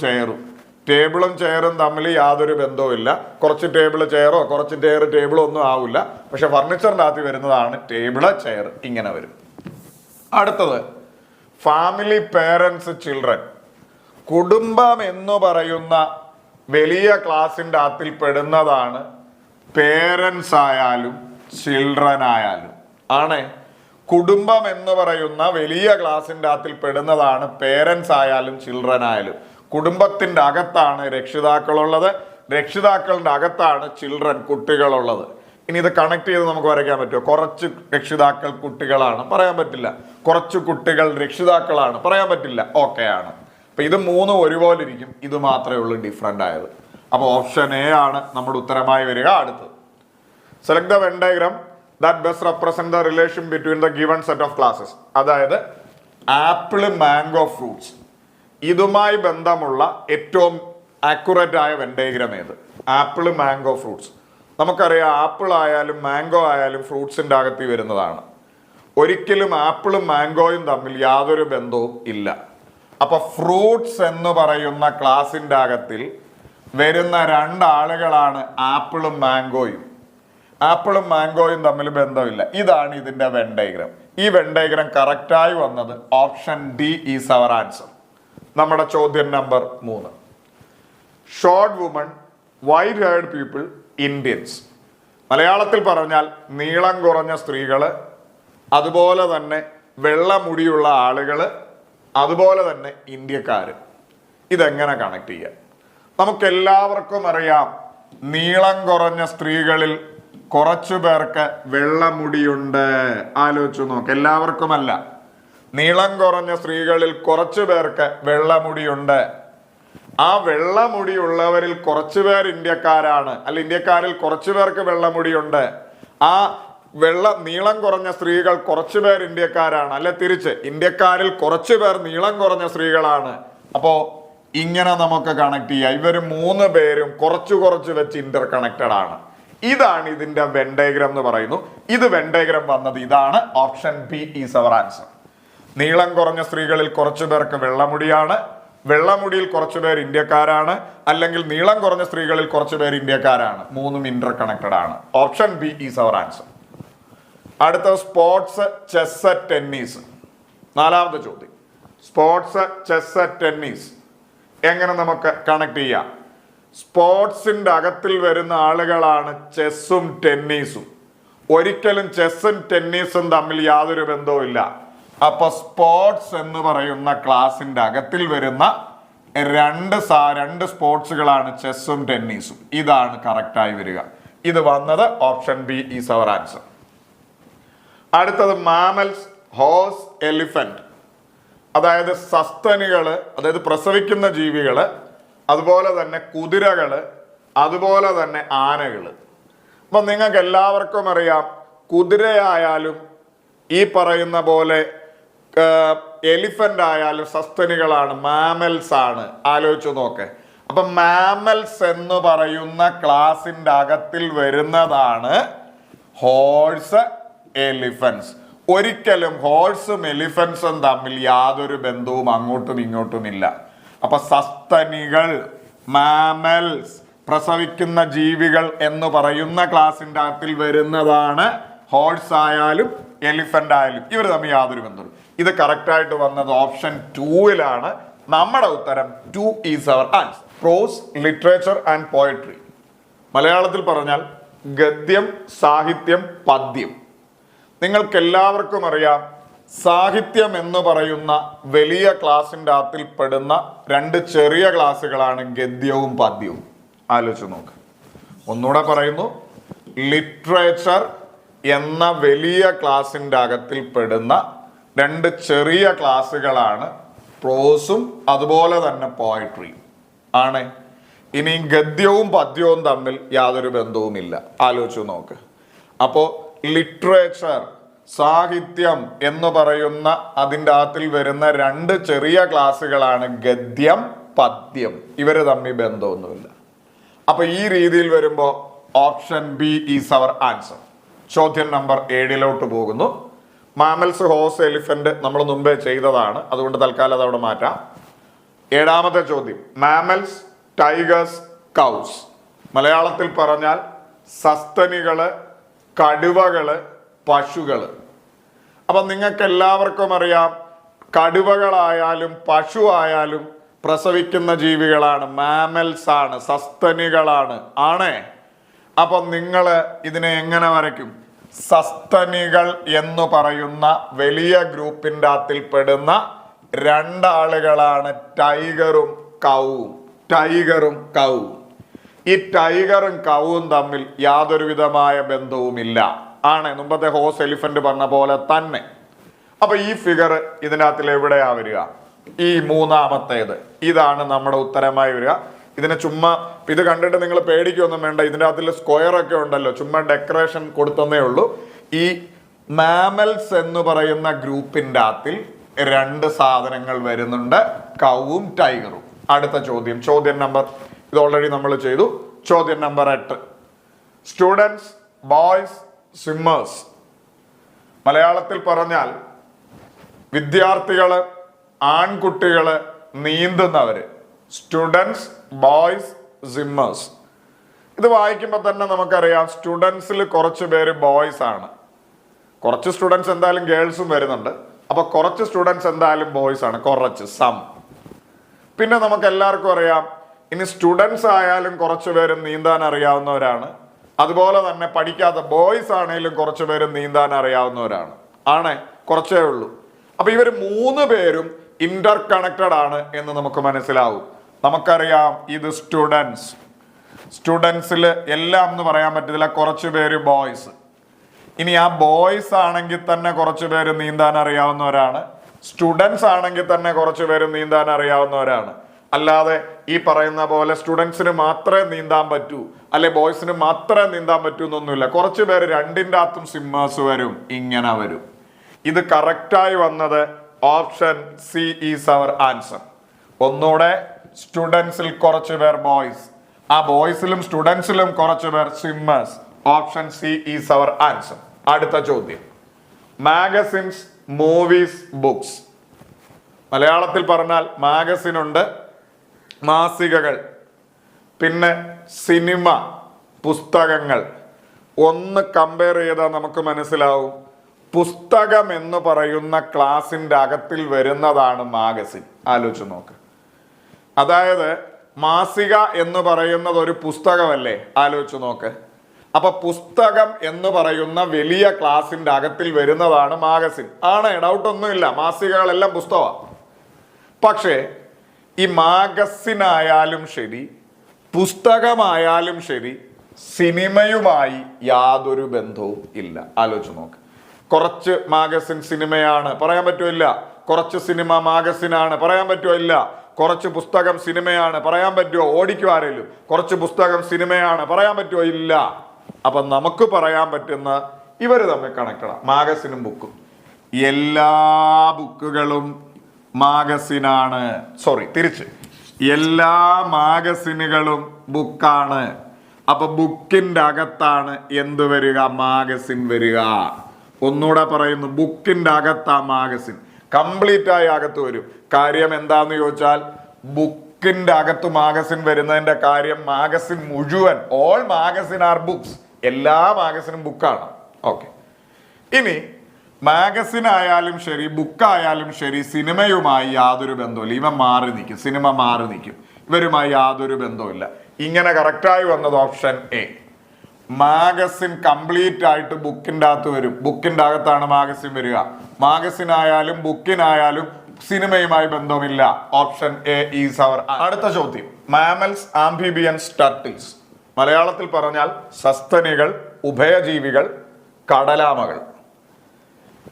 ചെയറും തമ്മിൽ യാതൊരു ബന്ധവുമില്ല. കുറച്ച് ടേബിള് ചെയറോ കുറച്ച് ചെയർ ടേബിളോ ഒന്നും ആവില്ല. പക്ഷെ ഫർണിച്ചറിന്റെ അകത്ത് വരുന്നതാണ് ടേബിള്, ചെയർ, ഇങ്ങനെ വരും. അടുത്തത് ഫാമിലി, പേരൻസ്, ചിൽഡ്രൻ. കുടുംബം എന്ന് പറയുന്ന വലിയ ക്ലാസിന്റെ അകത്തിൽ പെടുന്നതാണ് പേരൻസ് ആയാലും ചിൽഡ്രൻ ആയാലും. കുടുംബം എന്ന് പറയുന്ന വലിയ ക്ലാസിന്റെ അകത്തിൽ പെടുന്നതാണ് പേരൻസ് ആയാലും ചിൽഡ്രൻ ആയാലും. കുടുംബത്തിന്റെ അകത്താണ് രക്ഷിതാക്കളുള്ളത്, രക്ഷിതാക്കളുടെ അകത്താണ് ചിൽഡ്രൻ, കുട്ടികളുള്ളത്. ഇനി ഇത് കണക്ട് ചെയ്ത് നമുക്ക് വരയ്ക്കാൻ പറ്റുമോ? കുറച്ച് രക്ഷിതാക്കൾ കുട്ടികളാണ്, പറയാൻ പറ്റില്ല. കുറച്ച് കുട്ടികൾ രക്ഷിതാക്കളാണ്, പറയാൻ പറ്റില്ല. ഓക്കെ ആണ്. അപ്പൊ ഇത് മൂന്നും ഒരുപോലെ ഇരിക്കും, ഇത് മാത്രമേ ഉള്ളൂ ഡിഫറെന്റ് ആയത്. അപ്പൊ ഓപ്ഷൻ എ ആണ് നമ്മുടെ ഉത്തരമായി വരിക. അടുത്തത് select the when diagram that best represent the relation between the given set of classes. അതായത് ആപ്പിള്, മാംഗോ, ഫ്രൂട്ട്സ്, ഇതുമായി ബന്ധമുള്ള ഏറ്റവും ആക്യുറേറ്റ് ആയ വെൻ ഡയഗ്രാം ഏത്? Apple, mango, fruits. നമുക്കറിയാം ആപ്പിൾ ആയാലും മാംഗോ ആയാലും ഫ്രൂട്ട്സിന്റെ അകത്ത് വരുന്നതാണ്. ഒരിക്കലും ആപ്പിളും മാംഗോയും തമ്മിൽ യാതൊരു ബന്ധവും ഇല്ല. അപ്പൊ ഫ്രൂട്ട്സ് എന്ന് പറയുന്ന ക്ലാസിന്റെ അകത്തിൽ വരുന്ന രണ്ടാളുകളാണ് ആപ്പിളും മാംഗോയും. ആപ്പിളും മാംഗോയും തമ്മിൽ ബന്ധമില്ല. ഇതാണ് ഇതിന്റെ വെൻ ഡയഗ്രാം. ഈ വെൻ ഡയഗ്രാം കറക്റ്റായി വന്നത് option D is our answer. നമ്മുടെ ചോദ്യം number 3. Short woman, white haired people, Indians. മലയാളത്തിൽ പറഞ്ഞാൽ നീളം കുറഞ്ഞ സ്ത്രീകള്, അതുപോലെ തന്നെ വെള്ളമുടിയുള്ള ആളുകള്, അതുപോലെ തന്നെ ഇന്ത്യക്കാര്. ഇതെങ്ങനെ കണക്ട് ചെയ്യാം? നമുക്കെല്ലാവർക്കും അറിയാം നീളം കുറഞ്ഞ സ്ത്രീകളിൽ കുറച്ചു പേർക്ക് വെള്ളമുടിയുണ്ട്. ആലോചിച്ചു നോക്ക്. എല്ലാവർക്കുമല്ല, നീളം കുറഞ്ഞ സ്ത്രീകളിൽ കുറച്ചു പേർക്ക് വെള്ളമുടിയുണ്ട്. ആ വെള്ളമുടിയുള്ളവരിൽ കുറച്ചു പേർ ഇന്ത്യക്കാരാണ്, അല്ല ഇന്ത്യക്കാരിൽ കുറച്ചു പേർക്ക് വെള്ളമുടിയുണ്ട്. ആ നീളം കുറഞ്ഞ സ്ത്രീകൾ കുറച്ചു പേർ ഇന്ത്യക്കാരാണ്, അല്ലെ തിരിച്ച് ഇന്ത്യക്കാരിൽ കുറച്ചു പേർ നീളം കുറഞ്ഞ സ്ത്രീകളാണ്. അപ്പോ ഇങ്ങനെ നമുക്ക് കണക്ട് ചെയ്യാം. ഇവര് 3 പേരും കുറച്ച് വെച്ച് ഇന്റർ കണക്റ്റഡ് ആണ്. ഇതാണ് ഇതിന്റെ വെൻ ഡയഗ്രാം എന്ന് പറയുന്നു. ഇത് വെൻ ഡയഗ്രാം വന്നത് ഇതാണ്. Option B is our answer. നീളം കുറഞ്ഞ സ്ത്രീകളിൽ കുറച്ചു പേർക്ക് വെള്ളമുടിയാണ്, വെള്ളമുടിയിൽ കുറച്ചു പേർ ഇന്ത്യക്കാരാണ്, അല്ലെങ്കിൽ നീളം കുറഞ്ഞ സ്ത്രീകളിൽ കുറച്ചു പേർ ഇന്ത്യക്കാരാണ്. 3ഉം ഇന്റർ കണക്റ്റഡ് ആണ്. Option B is our answer. അടുത്ത സ്പോർട്സ്, ചെസ്, ടെന്നീസ്. 4ാമത്തെ ചോദ്യം. സ്പോർട്സ്, ചെസ്, ടെന്നീസ് എങ്ങനെ നമുക്ക് കണക്ട് ചെയ്യാം? സ്പോർട്സിന്റെ അകത്തിൽ വരുന്ന ആളുകളാണ് ചെസ്സും ടെന്നീസും. ഒരിക്കലും ചെസ്സും ടെന്നീസും തമ്മിൽ യാതൊരു ബന്ധവും ഇല്ല. അപ്പൊ സ്പോർട്സ് എന്ന് പറയുന്ന ക്ലാസിന്റെ അകത്തിൽ വരുന്ന രണ്ട് സ്പോർട്സുകളാണ് ചെസ്സും ടെന്നീസും. ഇതാണ് കറക്റ്റായി വരിക. ഇത് വന്നത് option B is our answer. അടുത്തത് മാമൽസ്, ഹോഴ്സ്, എലിഫന്റ്. അതായത് സസ്തനികള്, അതായത് പ്രസവിക്കുന്ന ജീവികള്, അതുപോലെ തന്നെ കുതിരകള്, അതുപോലെ തന്നെ ആനകള്. അപ്പൊ നിങ്ങൾക്ക് എല്ലാവർക്കും അറിയാം കുതിരയായാലും ഈ പറയുന്ന പോലെ എലിഫന്റ് ആയാലും സസ്തനികളാണ്, മാമൽസ് ആണ്. ആലോചിച്ചു നോക്ക്. അപ്പൊ മാമൽസ് എന്ന് പറയുന്ന ക്ലാസിന്റെ അകത്തിൽ വരുന്നതാണ് ഹോഴ്സ്, എലിഫന്റ്സ്. ഒരിക്കലും ഹോഴ്സും എലിഫന്റ്സും തമ്മിൽ യാതൊരു ബന്ധവും അങ്ങോട്ടും ഇങ്ങോട്ടും ഇല്ല. അപ്പൊ സസ്തനികൾ, മാമൽസ്, പ്രസവിക്കുന്ന ജീവികൾ എന്ന് പറയുന്ന ക്ലാസിന്റെ അകത്തിൽ വരുന്നതാണ് ഹോഴ്സ് ആയാലും എലിഫന്റ് ആയാലും. ഇവർ തമ്മിൽ യാതൊരു ബന്ധവും. ഇത് കറക്റ്റ് ആയിട്ട് വന്നത് ഓപ്ഷൻ 2-ലാണ്. നമ്മുടെ ഉത്തരം 2 is our answer. Prose, literature and poetry. മലയാളത്തിൽ പറഞ്ഞാൽ ഗദ്യം, സാഹിത്യം, പദ്യം. നിങ്ങൾക്ക് എല്ലാവർക്കും അറിയാം സാഹിത്യം എന്ന് പറയുന്ന വലിയ ക്ലാസിൻ്റെ അകത്തിൽ പെടുന്ന രണ്ട് ചെറിയ ക്ലാസ്സുകളാണ് ഗദ്യവും പദ്യവും. ആലോചിച്ച് നോക്ക്. ഒന്നുകൂടെ പറയുന്നു, ലിറ്ററേച്ചർ എന്ന വലിയ ക്ലാസിൻ്റെ അകത്തിൽ പെടുന്ന രണ്ട് ചെറിയ ക്ലാസ്സുകളാണ് പ്രോസും അതുപോലെ തന്നെ പോയട്രിയും ആണ്. ഇനി ഗദ്യവും പദ്യവും തമ്മിൽ യാതൊരു ബന്ധവുമില്ല. ആലോചിച്ചു നോക്ക്. അപ്പോൾ ലിറ്ററേച്ചർ, സാഹിത്യം എന്ന് പറയുന്ന അതിൻ്റെ അകത്തിൽ വരുന്ന രണ്ട് ചെറിയ ക്ലാസ്സുകളാണ് ഗദ്യം, പദ്യം. ഇവര് തമ്മിൽ ബന്ധമൊന്നുമില്ല. അപ്പൊ ഈ രീതിയിൽ വരുമ്പോൾ option B is our answer. ചോദ്യം നമ്പർ 7 പോകുന്നു. മാമൽസ്, ഹോഴ്സ്, എലിഫന്റ് നമ്മൾ മുമ്പേ ചെയ്തതാണ്, അതുകൊണ്ട് തൽക്കാലം അതവിടെ മാറ്റാം. 7ാമത്തെ ചോദ്യം, മാമൽസ്, ടൈഗേഴ്സ്, കൗസ്. മലയാളത്തിൽ പറഞ്ഞാൽ സസ്തനികള്, കടുവകള്, പശുകള്. അപ്പൊ നിങ്ങൾക്ക് എല്ലാവർക്കും അറിയാം, കടുവകളായാലും പശു ആയാലും പ്രസവിക്കുന്ന ജീവികളാണ്, മാമൽസ് ആണ്, സസ്തനികളാണ്. ആണേ? അപ്പൊ നിങ്ങൾ ഇതിനെ എങ്ങനെ വരയ്ക്കും? സസ്തനികൾ എന്ന് പറയുന്ന വലിയ ഗ്രൂപ്പിൻ്റെ അകത്തിൽ പെടുന്ന രണ്ടാളുകളാണ് ടൈഗറും കൗവും. ടൈഗറും കൗവും. ഈ ടൈഗറും കൗവും തമ്മിൽ യാതൊരു വിധമായ ബന്ധവുമില്ല. ആണ്, മുമ്പത്തെ ഹോഴ്സ്, എലിഫന്റ് പറഞ്ഞ പോലെ തന്നെ. അപ്പൊ ഈ ഫിഗർ ഇതിനകത്തിൽ എവിടെയാ വരിക? ഈ 3ാമത്തേത്. ഇതാണ് നമ്മുടെ ഉത്തരമായി വരിക. ഇതിനെ ചുമ്മാ ഇത് കണ്ടിട്ട് നിങ്ങൾ പേടിക്കൊന്നും വേണ്ട, ഇതിൻ്റെ അകത്തിൽ സ്ക്വയർ ഒക്കെ ഉണ്ടല്ലോ, ചുമ്മാ ഡെക്കറേഷൻ കൊടുത്തന്നേ ഉള്ളൂ. ഈ മാമൽസ് എന്ന് പറയുന്ന ഗ്രൂപ്പിൻ്റെ അകത്തിൽ രണ്ട് സാധനങ്ങൾ വരുന്നുണ്ട്, കൗവും ടൈഗറും. അടുത്ത ചോദ്യം, ചോദ്യം നമ്പർ, ഇത് ഓൾറെഡി നമ്മൾ ചെയ്തു. ചോദ്യം നമ്പർ 8, സ്റ്റുഡൻസ്, ബോയ്സ്, സ്വിമ്മേഴ്സ്. മലയാളത്തിൽ പറഞ്ഞാൽ വിദ്യാർത്ഥികള്, ആൺകുട്ടികള്, നീന്തുന്നവര്. Students, boys, swimmers. ഇത് വായിക്കുമ്പോൾ തന്നെ നമുക്കറിയാം സ്റ്റുഡൻസിൽ കുറച്ച് പേര് ബോയ്സ് ആണ്, കുറച്ച് സ്റ്റുഡൻസ് എന്തായാലും ഗേൾസും വരുന്നുണ്ട്. അപ്പൊ കുറച്ച് സ്റ്റുഡൻസ് എന്തായാലും ബോയ്സ് ആണ്, കുറച്ച്, സം. പിന്നെ നമുക്ക് എല്ലാവർക്കും അറിയാം, ഇനി സ്റ്റുഡൻസ് ആയാലും കുറച്ച് പേരും നീന്താൻ അറിയാവുന്നവരാണ്, അതുപോലെ തന്നെ പഠിക്കാത്ത ബോയ്സ് ആണെങ്കിലും കുറച്ച് പേരും നീന്താൻ അറിയാവുന്നവരാണ്. ആണ്, കുറച്ചേ ഉള്ളൂ. അപ്പൊ ഇവർ 3 പേരും ഇന്റർ കണക്റ്റഡ് ആണ് എന്ന് നമുക്ക് മനസ്സിലാവും. നമുക്കറിയാം ഇത് സ്റ്റുഡൻസ്. സ്റ്റുഡൻസിൽ എല്ലാം എന്ന് പറയാൻ പറ്റില്ല, കുറച്ച് പേര് ബോയ്സ്. ഇനി ആ ബോയ്സ് ആണെങ്കിൽ തന്നെ കുറച്ച് പേര് നീന്താൻ അറിയാവുന്നവരാണ്, സ്റ്റുഡൻസ് ആണെങ്കിൽ തന്നെ കുറച്ച് പേര് നീന്താൻ അറിയാവുന്നവരാണ്. അല്ലാതെ ഈ പറയുന്ന പോലെ സ്റ്റുഡൻസിന് മാത്രമേ നീന്താൻ പറ്റൂ, അല്ലെ ബോയ്സിന് മാത്രമേ നീന്താൻ പറ്റൂ എന്നൊന്നുമില്ല. കുറച്ച് പേര് രണ്ടിൻ്റെ അകത്തും സ്വിമ്മേഴ്സ് വരും, ഇങ്ങനെ വരും. ഇത് കറക്റ്റായി വന്നത് option C is our answer. ഒന്നുകൂടെ, സ്റ്റുഡൻസിൽ കുറച്ച് പേർ ബോയ്സ്, ആ ബോയ്സിലും സ്റ്റുഡൻസിലും കുറച്ച് പേർ swimmers. Option C is our answer. അടുത്ത ചോദ്യം, മാഗസിൻസ്, മൂവീസ്, ബുക്സ്. മലയാളത്തിൽ പറഞ്ഞാൽ മാഗസിൻ ഉണ്ട്, മാസികകൾ, പിന്നെ സിനിമ, പുസ്തകങ്ങൾ. ഒന്ന് കമ്പയർ ചെയ്താൽ നമുക്ക് മനസ്സിലാവും, പുസ്തകം എന്ന് പറയുന്ന ക്ലാസിൻ്റെ അകത്തിൽ വരുന്നതാണ് മാഗസിൻ. ആലോചിച്ച് നോക്ക്. അതായത് മാസിക എന്ന് പറയുന്നത് ഒരു പുസ്തകമല്ലേ? ആലോചിച്ച് നോക്ക്. അപ്പൊ പുസ്തകം എന്ന് പറയുന്ന വലിയ ക്ലാസിൻ്റെ അകത്തിൽ വരുന്നതാണ് മാഗസിൻ. ആണ്, ഡൗട്ടൊന്നുമില്ല, മാസികകളെല്ലാം പുസ്തകമാണ്. പക്ഷേ ഈ മാഗസിനായാലും ശരി, പുസ്തകമായാലും ശരി, സിനിമയുമായി യാതൊരു ബന്ധവും ഇല്ല. ആലോചിച്ച് നോക്ക്. കുറച്ച് മാഗസിൻ സിനിമയാണ്, പറയാൻ പറ്റുമോ? ഇല്ല. കുറച്ച് സിനിമ മാഗസിനാണ്, പറയാൻ പറ്റുമോ? ഇല്ല. കുറച്ച് പുസ്തകം സിനിമയാണ്, പറയാൻ പറ്റുമോ? ഓടിക്കും ആരെങ്കിലും. കുറച്ച് പുസ്തകം സിനിമയാണ്, പറയാൻ പറ്റുമോ? ഇല്ല. അപ്പൊ നമുക്ക് പറയാൻ പറ്റുന്ന ഇവർ തമ്മിൽ കണക്റ്റഡാണ്, മാഗസിനും ബുക്കും. എല്ലാ ബുക്കുകളും മാഗസിനാണ്. സോറി, തിരിച്ച്, എല്ലാ മാഗസിനുകളും ബുക്കാണ്. അപ്പൊ ബുക്കിന്റെ അകത്താണ് എന്ത് വരിക? മാഗസിൻ വരിക. ഒന്നുകൂടെ പറയുന്നു, ബുക്കിന്റെ അകത്താ മാഗസിൻ, കംപ്ലീറ്റ് ആയി അകത്ത് വരും. കാര്യം എന്താന്ന് ചോദിച്ചാൽ, ബുക്കിന്റെ അകത്ത് മാഗസിൻ വരുന്നതിന്റെ കാര്യം മാഗസിൻ മുഴുവൻ, ഓൾ മാഗസിൻ ആർ ബുക്സ്, എല്ലാ മാഗസിനും ബുക്കാണ്. ഓക്കെ. ഇനി മാഗസിൻ ആയാലും ശരി, ബുക്കായാലും ശരി, സിനിമയുമായി യാതൊരു ബന്ധവുമില്ല. ഇവ മാറി നിൽക്കും, സിനിമ മാറി നിൽക്കും, ഇവരുമായി യാതൊരു ബന്ധവുമില്ല. ഇങ്ങനെ കറക്റ്റായി വന്നത് ഓപ്ഷൻ എ. മാഗസിൻ കംപ്ലീറ്റ് ആയിട്ട് ബുക്കിൻ്റെ അകത്ത് വരും. ബുക്കിൻ്റെ അകത്താണ് മാഗസിൻ വരിക. മാഗസിൻ ആയാലും ബുക്കിനായാലും സിനിമയുമായി ബന്ധമില്ല. Option A is our. അടുത്ത ചോദ്യം, മാമൽസ്, ആംഫിബിയൻസ്, ടർട്ടിൽസ്. മലയാളത്തിൽ പറഞ്ഞാൽ സസ്തനികൾ, ഉഭയജീവികൾ, കടലാമകൾ.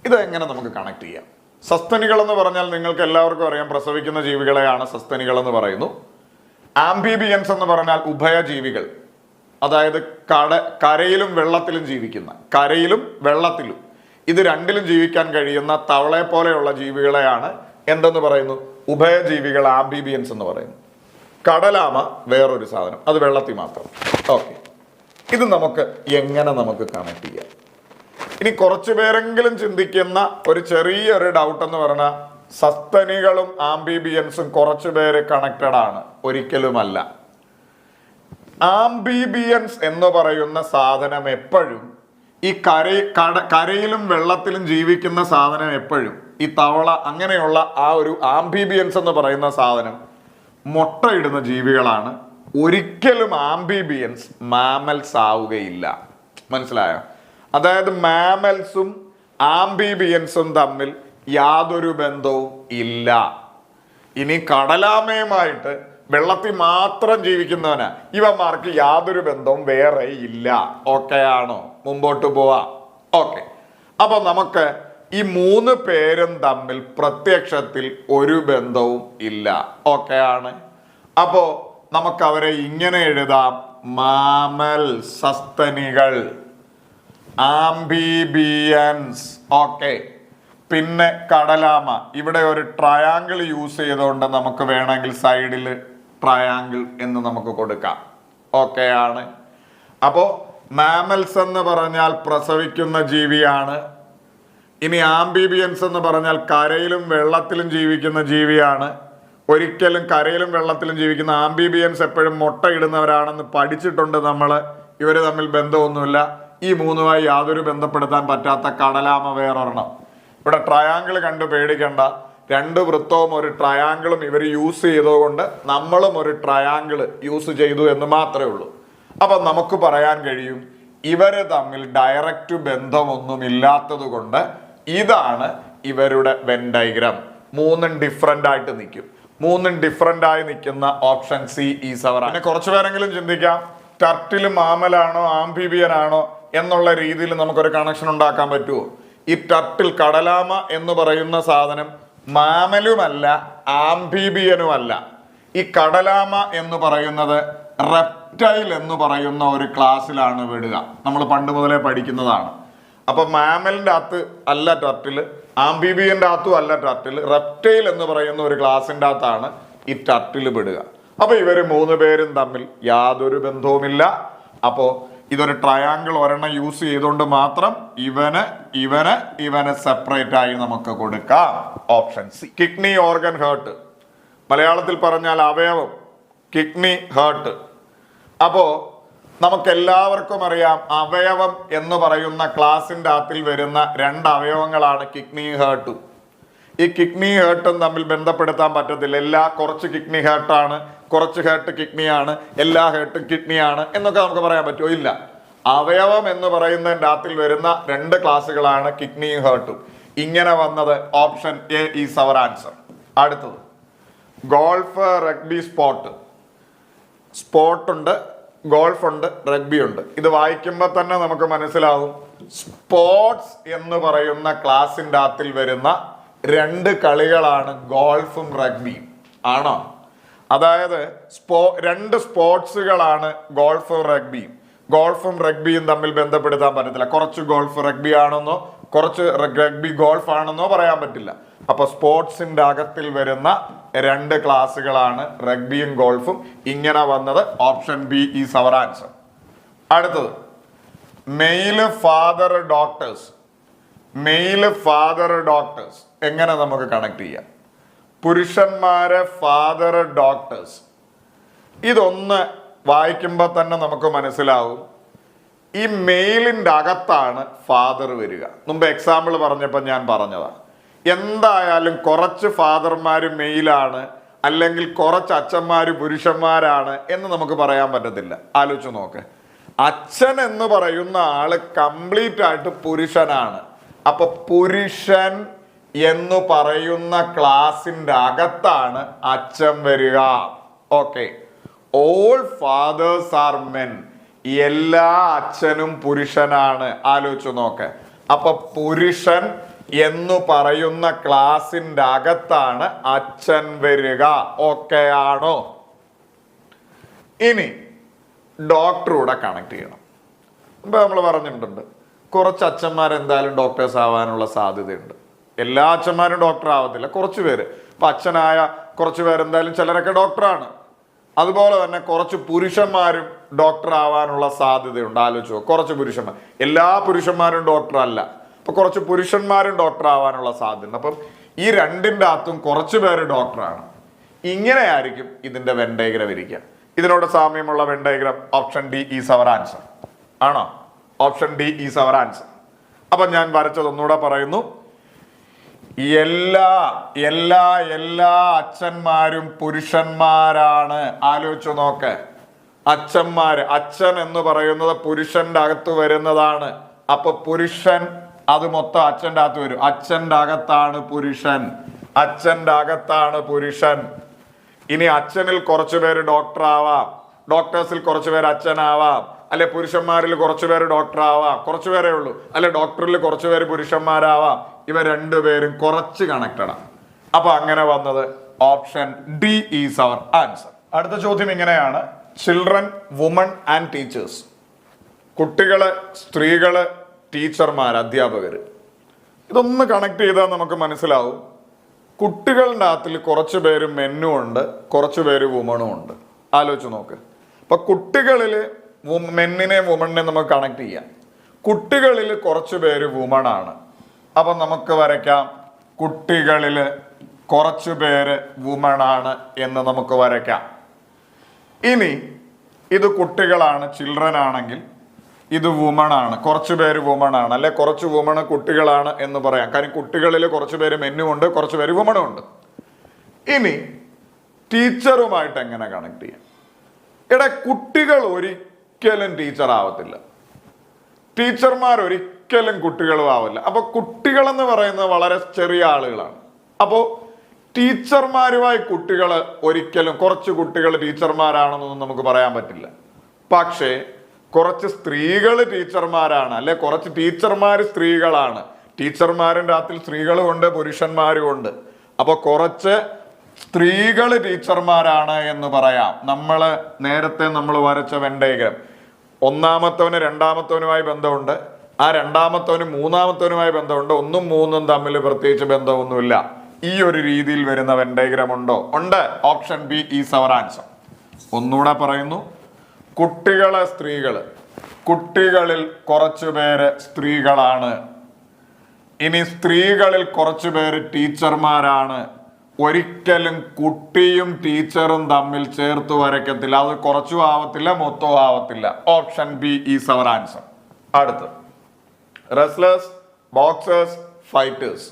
ഇത് എങ്ങനെ നമുക്ക് കണക്ട് ചെയ്യാം? സസ്തനികൾ എന്ന് പറഞ്ഞാൽ നിങ്ങൾക്ക് എല്ലാവർക്കും അറിയാം, പ്രസവിക്കുന്ന ജീവികളെയാണ് സസ്തനികൾ എന്ന് പറയുന്നു. ആംഫിബിയൻസ് എന്ന് പറഞ്ഞാൽ ഉഭയജീവികൾ, അതായത് കരയിലും വെള്ളത്തിലും ജീവിക്കുന്ന, കരയിലും വെള്ളത്തിലും ഇത് രണ്ടിലും ജീവിക്കാൻ കഴിയുന്ന തവളയെ പോലെയുള്ള ജീവികളെയാണ് എന്തെന്ന് പറയുന്നു? ഉഭയജീവികൾ, ആംഫിബിയൻസ് എന്ന് പറയുന്നു. കടലാമ വേറൊരു സാധനം, അത് വെള്ളത്തിൽ മാത്രം. ഓക്കെ, ഇത് നമുക്ക് എങ്ങനെ കണക്ട് ചെയ്യാം? ഇനി കുറച്ചു പേരെങ്കിലും ചിന്തിക്കുന്ന ഒരു ചെറിയൊരു ഡൗട്ട് എന്ന് പറഞ്ഞാൽ, സസ്തനികളും ആംഫിബിയൻസും കുറച്ചു പേര് കണക്റ്റഡ് ആണ്. ഒരിക്കലുമല്ല. ആംഫിബിയൻസ് എന്ന് പറയുന്ന സാധനം എപ്പോഴും ഈ കരയിലും വെള്ളത്തിലും ജീവിക്കുന്ന സാധനം എപ്പോഴും ഈ തവള അങ്ങനെയുള്ള ആ ഒരു ആംഫിബിയൻസ് എന്ന് പറയുന്ന സാധനം മുട്ടയിടുന്ന ജീവികളാണ്. ഒരിക്കലും ആംഫിബിയൻസ് മാമൽസ് ആവുകയില്ല. മനസ്സിലായോ? അതായത് മാമൽസും ആംഫിബിയൻസും തമ്മിൽ യാതൊരു ബന്ധവും ഇല്ല. ഇനി കടലാമയുമായിട്ട് വെള്ളത്തിൽ മാത്രം ജീവിക്കുന്നവന് ഇവന്മാർക്ക് യാതൊരു ബന്ധവും വേറെ ഇല്ല. ഓക്കെ ആണോ? മുമ്പോട്ട് പോവാ. ഓക്കെ, അപ്പൊ നമുക്ക് ഈ മൂന്ന് പേരും തമ്മിൽ പ്രത്യക്ഷത്തിൽ ഒരു ബന്ധവും ഇല്ല. ഓക്കെ ആണ്. അപ്പോ നമുക്ക് അവരെ ഇങ്ങനെ എഴുതാം: മാമൽ, സസ്തനികൾ, ആംഫിബിയൻസ്. ഓക്കെ, പിന്നെ കടലാമ. ഇവിടെ ഒരു ട്രയാങ്കിൾ യൂസ് ചെയ്തുകൊണ്ട് നമുക്ക് വേണമെങ്കിൽ സൈഡിൽ ട്രയാങ്കിൾ എന്ന് നമുക്ക് കൊടുക്കാം. ഓക്കെ ആണ്. അപ്പോ മാമൽസ് എന്ന് പറഞ്ഞാൽ പ്രസവിക്കുന്ന ജീവിയാണ്. ഇനി ആംഫിബിയൻസ് എന്ന് പറഞ്ഞാൽ കരയിലും വെള്ളത്തിലും ജീവിക്കുന്ന ജീവിയാണ്. ഒരിക്കലും കരയിലും വെള്ളത്തിലും ജീവിക്കുന്ന ആംഫിബിയൻസ് എപ്പോഴും മുട്ടയിടുന്നവരാണെന്ന് പഠിച്ചിട്ടുണ്ട് നമ്മൾ. ഇവർ തമ്മിൽ ബന്ധമൊന്നുമില്ല. ഈ മൂന്നുമായി യാതൊരു ബന്ധപ്പെടുത്താൻ പറ്റാത്ത കടലാമ വേറൊരെണ്ണം. ഇവിടെ ട്രയാങ്കിൾ കണ്ട് പേടിക്കണ്ട. രണ്ട് വൃത്തവും ഒരു ട്രയാങ്കിളും ഇവർ യൂസ് ചെയ്തതുകൊണ്ട് നമ്മളും ഒരു ട്രയാങ്കിൾ യൂസ് ചെയ്തു എന്ന് മാത്രമേ ഉള്ളൂ. അപ്പൊ നമുക്ക് പറയാൻ കഴിയും ഇവര് തമ്മിൽ ഡയറക്റ്റ് ബന്ധമൊന്നുമില്ലാത്തത് കൊണ്ട് ഇതാണ് ഇവരുടെ വെൻ ഡയഗ്രാം. മൂന്നും ഡിഫറെന്റ് ആയിട്ട് നിൽക്കും. മൂന്നും ഡിഫറെന്റ് ആയി നിൽക്കുന്ന ഓപ്ഷൻ സി ഈസ് അവർ. പിന്നെ കുറച്ചു പേരെങ്കിലും ചിന്തിക്കാം, ടർട്ടിൽ മാമലാണോ ആംഫിബിയൻ ആണോ എന്നുള്ള രീതിയിൽ നമുക്കൊരു കണക്ഷൻ ഉണ്ടാക്കാൻ പറ്റുമോ? ഈ ടർട്ടിൽ, കടലാമ എന്ന് പറയുന്ന സാധനം മാമലുമല്ല ആംഫിബിയനുമല്ല. ഈ കടലാമ എന്ന് പറയുന്നത് റെപ്റ്റൈൽ എന്ന് പറയുന്ന ഒരു ക്ലാസ്സിലാണ് വിടുക. നമ്മൾ പണ്ട് മുതലേ പഠിക്കുന്നതാണ്. അപ്പൊ മാമലിന്റെ അകത്ത് അല്ല ടർട്ടിൽ, ആംഫിബിയന്റെ അകത്തും അല്ല ടർട്ടിൽ, റെപ്റ്റൈൽ എന്ന് പറയുന്ന ഒരു ക്ലാസിന്റെ അകത്താണ് ഈ ടർട്ടിൽ വിടുക. അപ്പൊ ഇവര് മൂന്ന് പേരും തമ്മിൽ യാതൊരു ബന്ധവുമില്ല. അപ്പോ ഇതൊരു ട്രയാങ്കിൾ ഒരെണ്ണം യൂസ് ചെയ്തുകൊണ്ട് മാത്രം ഇവന് സെപ്പറേറ്റ് ആയി നമുക്ക് കൊടുക്കാം. Option C. Kidney, organ, heart. മലയാളത്തിൽ പറഞ്ഞാൽ അവയവം, കിഡ്നി, ഹേർട്ട്. അപ്പോ നമുക്ക് എല്ലാവർക്കും അറിയാം, അവയവം എന്ന് പറയുന്ന ക്ലാസിന്റെ അകത്തിൽ വരുന്ന രണ്ട് അവയവങ്ങളാണ് കിഡ്നി, ഹേർട്ടും. ഈ കിഡ്നി ഹേർട്ടും തമ്മിൽ ബന്ധപ്പെടുത്താൻ പറ്റത്തില്ല. കുറച്ച് കിഡ്നി ഹേർട്ടാണ്, കുറച്ച് ഹേർട്ട് കിഡ്നിയാണ്, എല്ലാ ഹേർട്ടും കിഡ്നിയാണ് എന്നൊക്കെ നമുക്ക് പറയാൻ പറ്റുമോ? ഇല്ല. അവയവം എന്ന് പറയുന്നതിൻ്റെ അകത്തിൽ വരുന്ന രണ്ട് ക്ലാസ്സുകളാണ് കിഡ്നിയും ഹേർട്ടും. ഇങ്ങനെ വന്നത് option A is our answer. അടുത്തത് ഗോൾഫ്, റഗ്ബി, സ്പോർട്ട്. സ്പോർട്ട് ഉണ്ട്, ഗോൾഫ് ഉണ്ട്, റഗ്ബി ഉണ്ട്. ഇത് വായിക്കുമ്പോൾ തന്നെ നമുക്ക് മനസ്സിലാവും സ്പോർട്സ് എന്ന് പറയുന്ന ക്ലാസിൻ്റെ അകത്തിൽ വരുന്ന രണ്ട് കളികളാണ് ഗോൾഫും റഗ്ബിയും. ആണോ? അതായത് രണ്ട് സ്പോർട്സുകളാണ് ഗോൾഫും റഗ്ബിയും. ഗോൾഫും റഗ്ബിയും തമ്മിൽ ബന്ധപ്പെടുത്താൻ പറ്റത്തില്ല. കുറച്ച് ഗോൾഫ് റഗ്ബി ആണെന്നോ കുറച്ച് റഗ്ബി ഗോൾഫ് ആണെന്നോ പറയാൻ പറ്റില്ല. അപ്പൊ സ്പോർട്സിന്റെ അകത്തിൽ വരുന്ന രണ്ട് ക്ലാസ്സുകളാണ് റഗ്ബിയും ഗോൾഫും. ഇങ്ങനെ വന്നത് option B is our answer. അടുത്തത് male, father, doctors. Male, father, doctors എങ്ങനെ നമുക്ക് കണക്ട് ചെയ്യാം? പുരുഷന്മാരെ ഫാദർ, ഡോക്ടേഴ്സ്. ഇതൊന്ന് വായിക്കുമ്പോൾ തന്നെ നമുക്ക് മനസ്സിലാവും ഈ മെയിലിൻ്റെ അകത്താണ് ഫാദർ വരിക. മുമ്പ് എക്സാമ്പിൾ പറഞ്ഞപ്പോൾ ഞാൻ പറഞ്ഞതാ. എന്തായാലും കുറച്ച് ഫാദർമാര് മെയിലാണ്, അല്ലെങ്കിൽ കുറച്ച് അച്ഛന്മാര് പുരുഷന്മാരാണ് എന്ന് നമുക്ക് പറയാൻ പറ്റത്തില്ല. ആലോചിച്ച് നോക്ക്. അച്ഛൻ എന്ന് പറയുന്ന ആള് കംപ്ലീറ്റ് ആയിട്ട് പുരുഷനാണ്. അപ്പൊ പുരുഷൻ എന്ന് പറയുന്ന ക്ലാസിന്റെ അകത്താണ് അച്ഛൻ വരിക. Okay, all fathers are men. എല്ലാ അച്ഛനും പുരുഷനാണ്. ആലോചിച്ചു നോക്ക്. അപ്പൊ പുരുഷൻ എന്ന് പറയുന്ന ക്ലാസിന്റെ അകത്താണ് അച്ഛൻ വരിക. ഓക്കെ ആണോ? ഇനി ഡോക്ടറൂടെ കണക്ട് ചെയ്യണം. ഇപ്പൊ നമ്മൾ പറഞ്ഞിട്ടുണ്ട് കുറച്ച് അച്ഛന്മാർ എന്തായാലും ഡോക്ടേഴ്സ് ആവാനുള്ള സാധ്യതയുണ്ട്. എല്ലാ അച്ഛന്മാരും ഡോക്ടർ ആവത്തില്ല, കുറച്ച് പേര്. ഇപ്പൊ അച്ഛനായ കുറച്ച് പേര് എന്തായാലും ചിലരൊക്കെ ഡോക്ടറാണ്. അതുപോലെ തന്നെ കുറച്ച് പുരുഷന്മാരും ഡോക്ടർ ആവാനുള്ള സാധ്യതയുണ്ട്. ആലോചിച്ചോ, കുറച്ച് പുരുഷന്മാർ. എല്ലാ പുരുഷന്മാരും ഡോക്ടർ അല്ല. അപ്പൊ കുറച്ച് പുരുഷന്മാരും ഡോക്ടർ ആവാനുള്ള സാധ്യതയുണ്ട്. അപ്പം ഈ രണ്ടിൻ്റെ അകത്തും കുറച്ച് പേര് ഡോക്ടറാണ്. ഇങ്ങനെയായിരിക്കും ഇതിന്റെ വെൻ ഡയഗ്രം ഇരിക്കുക. ഇതിനോട് സാമ്യമുള്ള Venn diagram option D is our answer. ആണോ? Option D is our answer. അപ്പൊ ഞാൻ വരച്ചത് ഒന്നുകൂടെ പറയുന്നു. എല്ലാ എല്ലാ എല്ലാ അച്ഛന്മാരും പുരുഷന്മാരാണ്. ആലോചിച്ചു നോക്ക്. അച്ഛന്മാര്, അച്ഛൻ എന്ന് പറയുന്നത് പുരുഷന്റെ അകത്ത് വരുന്നതാണ്. അപ്പൊ പുരുഷൻ അത് മൊത്തം അച്ഛൻ്റെ അകത്ത് വരും. അച്ഛൻ്റെ അകത്താണ് പുരുഷൻ. അച്ഛൻ്റെ അകത്താണ് പുരുഷൻ. ഇനി അച്ഛനിൽ കുറച്ചു പേര് ഡോക്ടർ ആവാം, ഡോക്ടേഴ്സിൽ കുറച്ചു പേര് അച്ഛനാവാം, അല്ലെ പുരുഷന്മാരിൽ കുറച്ചു പേര് ഡോക്ടർ ആവാം, കുറച്ചു പേരേ ഉള്ളൂ. അല്ലെ ഡോക്ടറിൽ കുറച്ചു പേര് പുരുഷന്മാരാവാം. ഇവ രണ്ടുപേരും കുറച്ച് കണക്റ്റഡാണ്. അപ്പൊ അങ്ങനെ വന്നത് option D is our answer. അടുത്ത ചോദ്യം ഇങ്ങനെയാണ്: ചിൽഡ്രൻ, വുമൺ ആൻഡ് ടീച്ചേഴ്സ്. കുട്ടികള്, സ്ത്രീകള്, ടീച്ചർമാർ, അധ്യാപകര്. ഇതൊന്ന് കണക്ട് ചെയ്താൽ നമുക്ക് മനസ്സിലാവും. കുട്ടികളുടെ അകത്തിൽ കുറച്ച് പേര് മെന്നും ഉണ്ട്, കുറച്ച് പേര് വുമണും ഉണ്ട്. ആലോചിച്ച് നോക്ക്. അപ്പൊ കുട്ടികളിൽ മെന്നിനെ വുമണിനെ നമുക്ക് കണക്ട് ചെയ്യാം. കുട്ടികളിൽ കുറച്ച് പേര് വുമണാണ്. അപ്പൊ നമുക്ക് വരയ്ക്കാം കുട്ടികളിൽ കുറച്ച് പേര് വുമണാണ് എന്ന് നമുക്ക് വരയ്ക്കാം. ഇനി ഇത് കുട്ടികളാണ്, ചിൽഡ്രൻ ആണെങ്കിൽ ഇത് വുമണാണ്, കുറച്ച് പേര് വുമണാണ്, അല്ലെ കുറച്ച് വുമണ് കുട്ടികളാണ് എന്ന് പറയാം. കാര്യം കുട്ടികളിൽ കുറച്ച് പേര് മെന്നും ഉണ്ട്, കുറച്ച് പേര് വുമണും ഉണ്ട്. ഇനി ടീച്ചറുമായിട്ട് എങ്ങനെ കണക്ട് ചെയ്യാം? ഇവിടെ കുട്ടികൾ ഒരിക്കലും ടീച്ചർ ആവത്തില്ല, ടീച്ചർമാർ ഒരിക്കലും കുട്ടികളും ആവില്ല. അപ്പൊ കുട്ടികൾ എന്ന് പറയുന്നത് വളരെ ചെറിയ ആളുകളാണ്. അപ്പോ ടീച്ചർമാരുമായി കുട്ടികൾ ഒരിക്കലും, കുറച്ച് കുട്ടികൾ ടീച്ചർമാരാണെന്നൊന്നും നമുക്ക് പറയാൻ പറ്റില്ല. പക്ഷേ കുറച്ച് സ്ത്രീകൾ ടീച്ചർമാരാണ്, അല്ലെ കുറച്ച് ടീച്ചർമാർ സ്ത്രീകളാണ്. ടീച്ചർമാരുടെ അകത്തിൽ സ്ത്രീകളും ഉണ്ട്, പുരുഷന്മാരും ഉണ്ട്. അപ്പൊ കുറച്ച് സ്ത്രീകൾ ടീച്ചർമാരാണ് എന്ന് പറയാം. നേരത്തെ നമ്മൾ വരച്ച വെൻ ഡയഗ്രം, ഒന്നാമത്തവന് രണ്ടാമത്തവനുമായി ബന്ധമുണ്ട്, ആ രണ്ടാമത്തവന് മൂന്നാമത്തവനുമായി ബന്ധമുണ്ട്. ഒന്നും മൂന്നും തമ്മിൽ പ്രത്യേകിച്ച് ബന്ധമൊന്നുമില്ല. ഈ ഒരു രീതിയിൽ വരുന്ന വെൻ ഡയഗ്രം ഉണ്ടോ? ഉണ്ട്. Option B is our answer. ഒന്നുകൂടെ പറയുന്നു: കുട്ടികളെ, സ്ത്രീകള്. കുട്ടികളിൽ കുറച്ചു പേര് സ്ത്രീകളാണ്. ഇനി സ്ത്രീകളിൽ കുറച്ചു പേര് ടീച്ചർമാരാണ്. ഒരിക്കലും കുട്ടിയും ടീച്ചറും തമ്മിൽ ചേർത്ത് വരയ്ക്കത്തില്ല. അത് കുറച്ചും ആവത്തില്ല, മൊത്തവും ആവത്തില്ല. Option B is our answer. അടുത്ത് റെസ്ലേഴ്സ്, ബോക്സേഴ്സ്, ഫൈറ്റേഴ്സ്.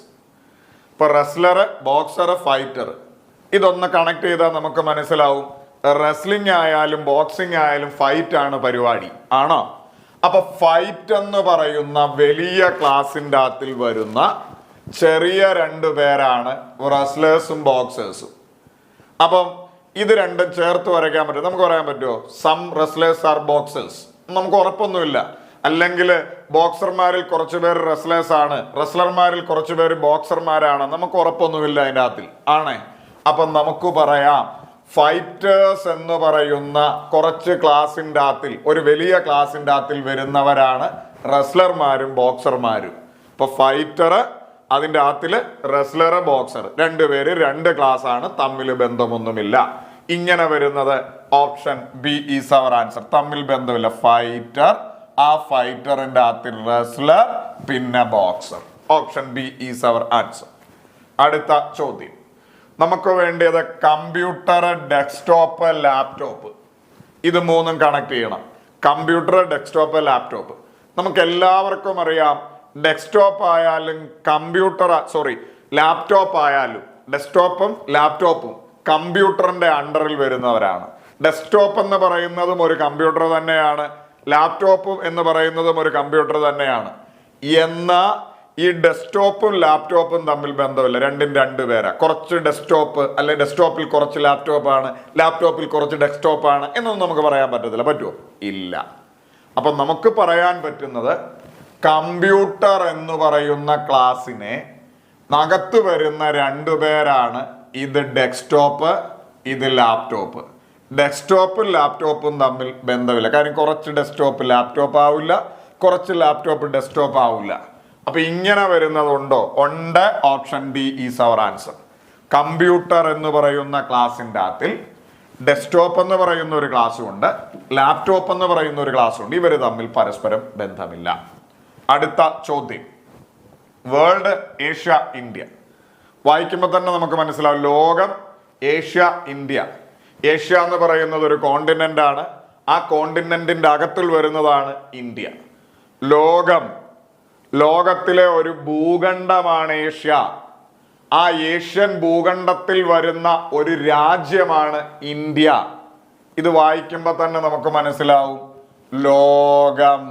ഇപ്പൊ റെസ്ലർ, ബോക്സർ, ഫൈറ്റർ, ഇതൊന്ന് കണക്ട് ചെയ്താൽ നമുക്ക് മനസ്സിലാവും. റെസ്ലിംഗ് ആയാലും ബോക്സിംഗ് ആയാലും ഫൈറ്റ് ആണ് പരിപാടി. ആണോ? അപ്പൊ ഫൈറ്റ് എന്ന് പറയുന്ന വലിയ ക്ലാസിൻ്റെ അകത്തിൽ വരുന്ന ചെറിയ രണ്ടു പേരാണ് റെസ്ലേഴ്സും ബോക്സേഴ്സും. അപ്പം ഇത് രണ്ടും ചേർത്ത് വരയ്ക്കാൻ പറ്റും. നമുക്ക് പറയാൻ പറ്റുമോ സം റെസ്ലേഴ്സ് ആർ ബോക്സേഴ്സ്? നമുക്ക് ഉറപ്പൊന്നുമില്ല. അല്ലെങ്കിൽ ബോക്സർമാരിൽ കുറച്ചു പേര് റെസ്ലേഴ്സ് ആണ്, റെസ്ലർമാരിൽ കുറച്ചു പേര് ബോക്സർമാരാണ്, നമുക്ക് ഉറപ്പൊന്നുമില്ല അതിൻ്റെ അകത്തിൽ. ആണേ? അപ്പം നമുക്ക് പറയാം ഫൈറ്റേഴ്സ് എന്ന് പറയുന്ന കുറച്ച് ക്ലാസിൻ്റെ അകത്തിൽ, ഒരു വലിയ ക്ലാസിൻ്റെ അകത്തിൽ വരുന്നവരാണ് റെസ്ലർമാരും ബോക്സർമാരും. ഇപ്പൊ ഫൈറ്റർ, അതിൻ്റെ അകത്തില് റെസ്ലർ, ബോക്സർ, രണ്ടുപേര് രണ്ട് ക്ലാസ് ആണ്, തമ്മിൽ ബന്ധമൊന്നുമില്ല. ഇങ്ങനെ വരുന്നത് option B is our answer. തമ്മിൽ ബന്ധമില്ല. ഫൈറ്റർ, ആ ഫൈറ്ററിന്റെ അകത്തിൽ റെസ്ലർ, പിന്നെ boxer. Option B is our answer. അടുത്ത ചോദ്യം നമുക്ക് വേണ്ടിയത് കമ്പ്യൂട്ടർ, ഡെസ്ക്ടോപ്പ്, ലാപ്ടോപ്പ്. ഇത് മൂന്നും കണക്ട് ചെയ്യണം. Computer, desktop, laptop. നമുക്ക് എല്ലാവർക്കും അറിയാം, ഡെസ്ക്ടോപ്പ് ആയാലും ലാപ്ടോപ്പ് ആയാലും ഡെസ്ക്ടോപ്പും ലാപ്ടോപ്പും കമ്പ്യൂട്ടറിന്റെ അണ്ടറിൽ വരുന്നവരാണ്. ഡെസ്ക്ടോപ്പ് എന്ന് പറയുന്നതും ഒരു കമ്പ്യൂട്ടർ തന്നെയാണ്, ലാപ്ടോപ്പും എന്ന് പറയുന്നതും ഒരു കമ്പ്യൂട്ടർ തന്നെയാണ്. എന്നാൽ ഈ ഡെസ്ക്ടോപ്പും ലാപ്ടോപ്പും തമ്മിൽ ബന്ധമില്ല. രണ്ടും രണ്ട് പേരാ. കുറച്ച് ഡെസ്ക്ടോപ്പ് അല്ലെ ഡെസ്ക്ടോപ്പിൽ കുറച്ച് ലാപ്ടോപ്പാണ്, ലാപ്ടോപ്പിൽ കുറച്ച് ഡെസ്ക്ടോപ്പാണ് എന്നൊന്നും നമുക്ക് പറയാൻ പറ്റത്തില്ല. പറ്റുമോ? ഇല്ല. അപ്പൊ നമുക്ക് പറയാൻ പറ്റുന്നത് കമ്പ്യൂട്ടർ എന്ന് പറയുന്ന ക്ലാസ്സിനെ അകത്ത് വരുന്ന രണ്ടുപേരാണ്. ഇത് ഡെസ്ക്ടോപ്പ്, ഇത് ലാപ്ടോപ്പ്. ഡെസ്ക്ടോപ്പും ലാപ്ടോപ്പും തമ്മിൽ ബന്ധമില്ല. കാര്യം കുറച്ച് ഡെസ്ക്ടോപ്പ് ലാപ്ടോപ്പ് ആവില്ല, കുറച്ച് ലാപ്ടോപ്പ് ഡെസ്ക്ടോപ്പ് ആവില്ല. അപ്പൊ ഇങ്ങനെ വരുന്നതുണ്ടോ? ഉണ്ട്. Option D is our answer. Computer എന്ന് പറയുന്ന ക്ലാസിൻ്റെ അകത്തിൽ ഡെസ്ക്ടോപ്പ് എന്ന് പറയുന്ന ഒരു ക്ലാസ്സും ഉണ്ട്, ലാപ്ടോപ്പ് എന്ന് പറയുന്ന ഒരു ക്ലാസ്സും ഉണ്ട്. ഇവർ തമ്മിൽ പരസ്പരം ബന്ധമില്ല. അടുത്ത ചോദ്യം, വേൾഡ്, ഏഷ്യ, ഇന്ത്യ. വായിക്കുമ്പോൾ തന്നെ നമുക്ക് മനസ്സിലാവും. ലോകം, ഏഷ്യ, ഇന്ത്യ. ഏഷ്യ എന്ന് പറയുന്നത് ഒരു കോണ്ടിനെന്റ് ആണ്. ആ കോണ്ടിനെന്റിന്റെ അകത്തിൽ വരുന്നതാണ് ഇന്ത്യ. ലോകം, ലോകത്തിലെ ഒരു ഭൂഖണ്ഡമാണ് ഏഷ്യ. ആ ഏഷ്യൻ ഭൂഖണ്ഡത്തിൽ വരുന്ന ഒരു രാജ്യമാണ് ഇന്ത്യ. ഇത് വായിക്കുമ്പോൾ തന്നെ നമുക്ക് മനസ്സിലാവും. ലോകം,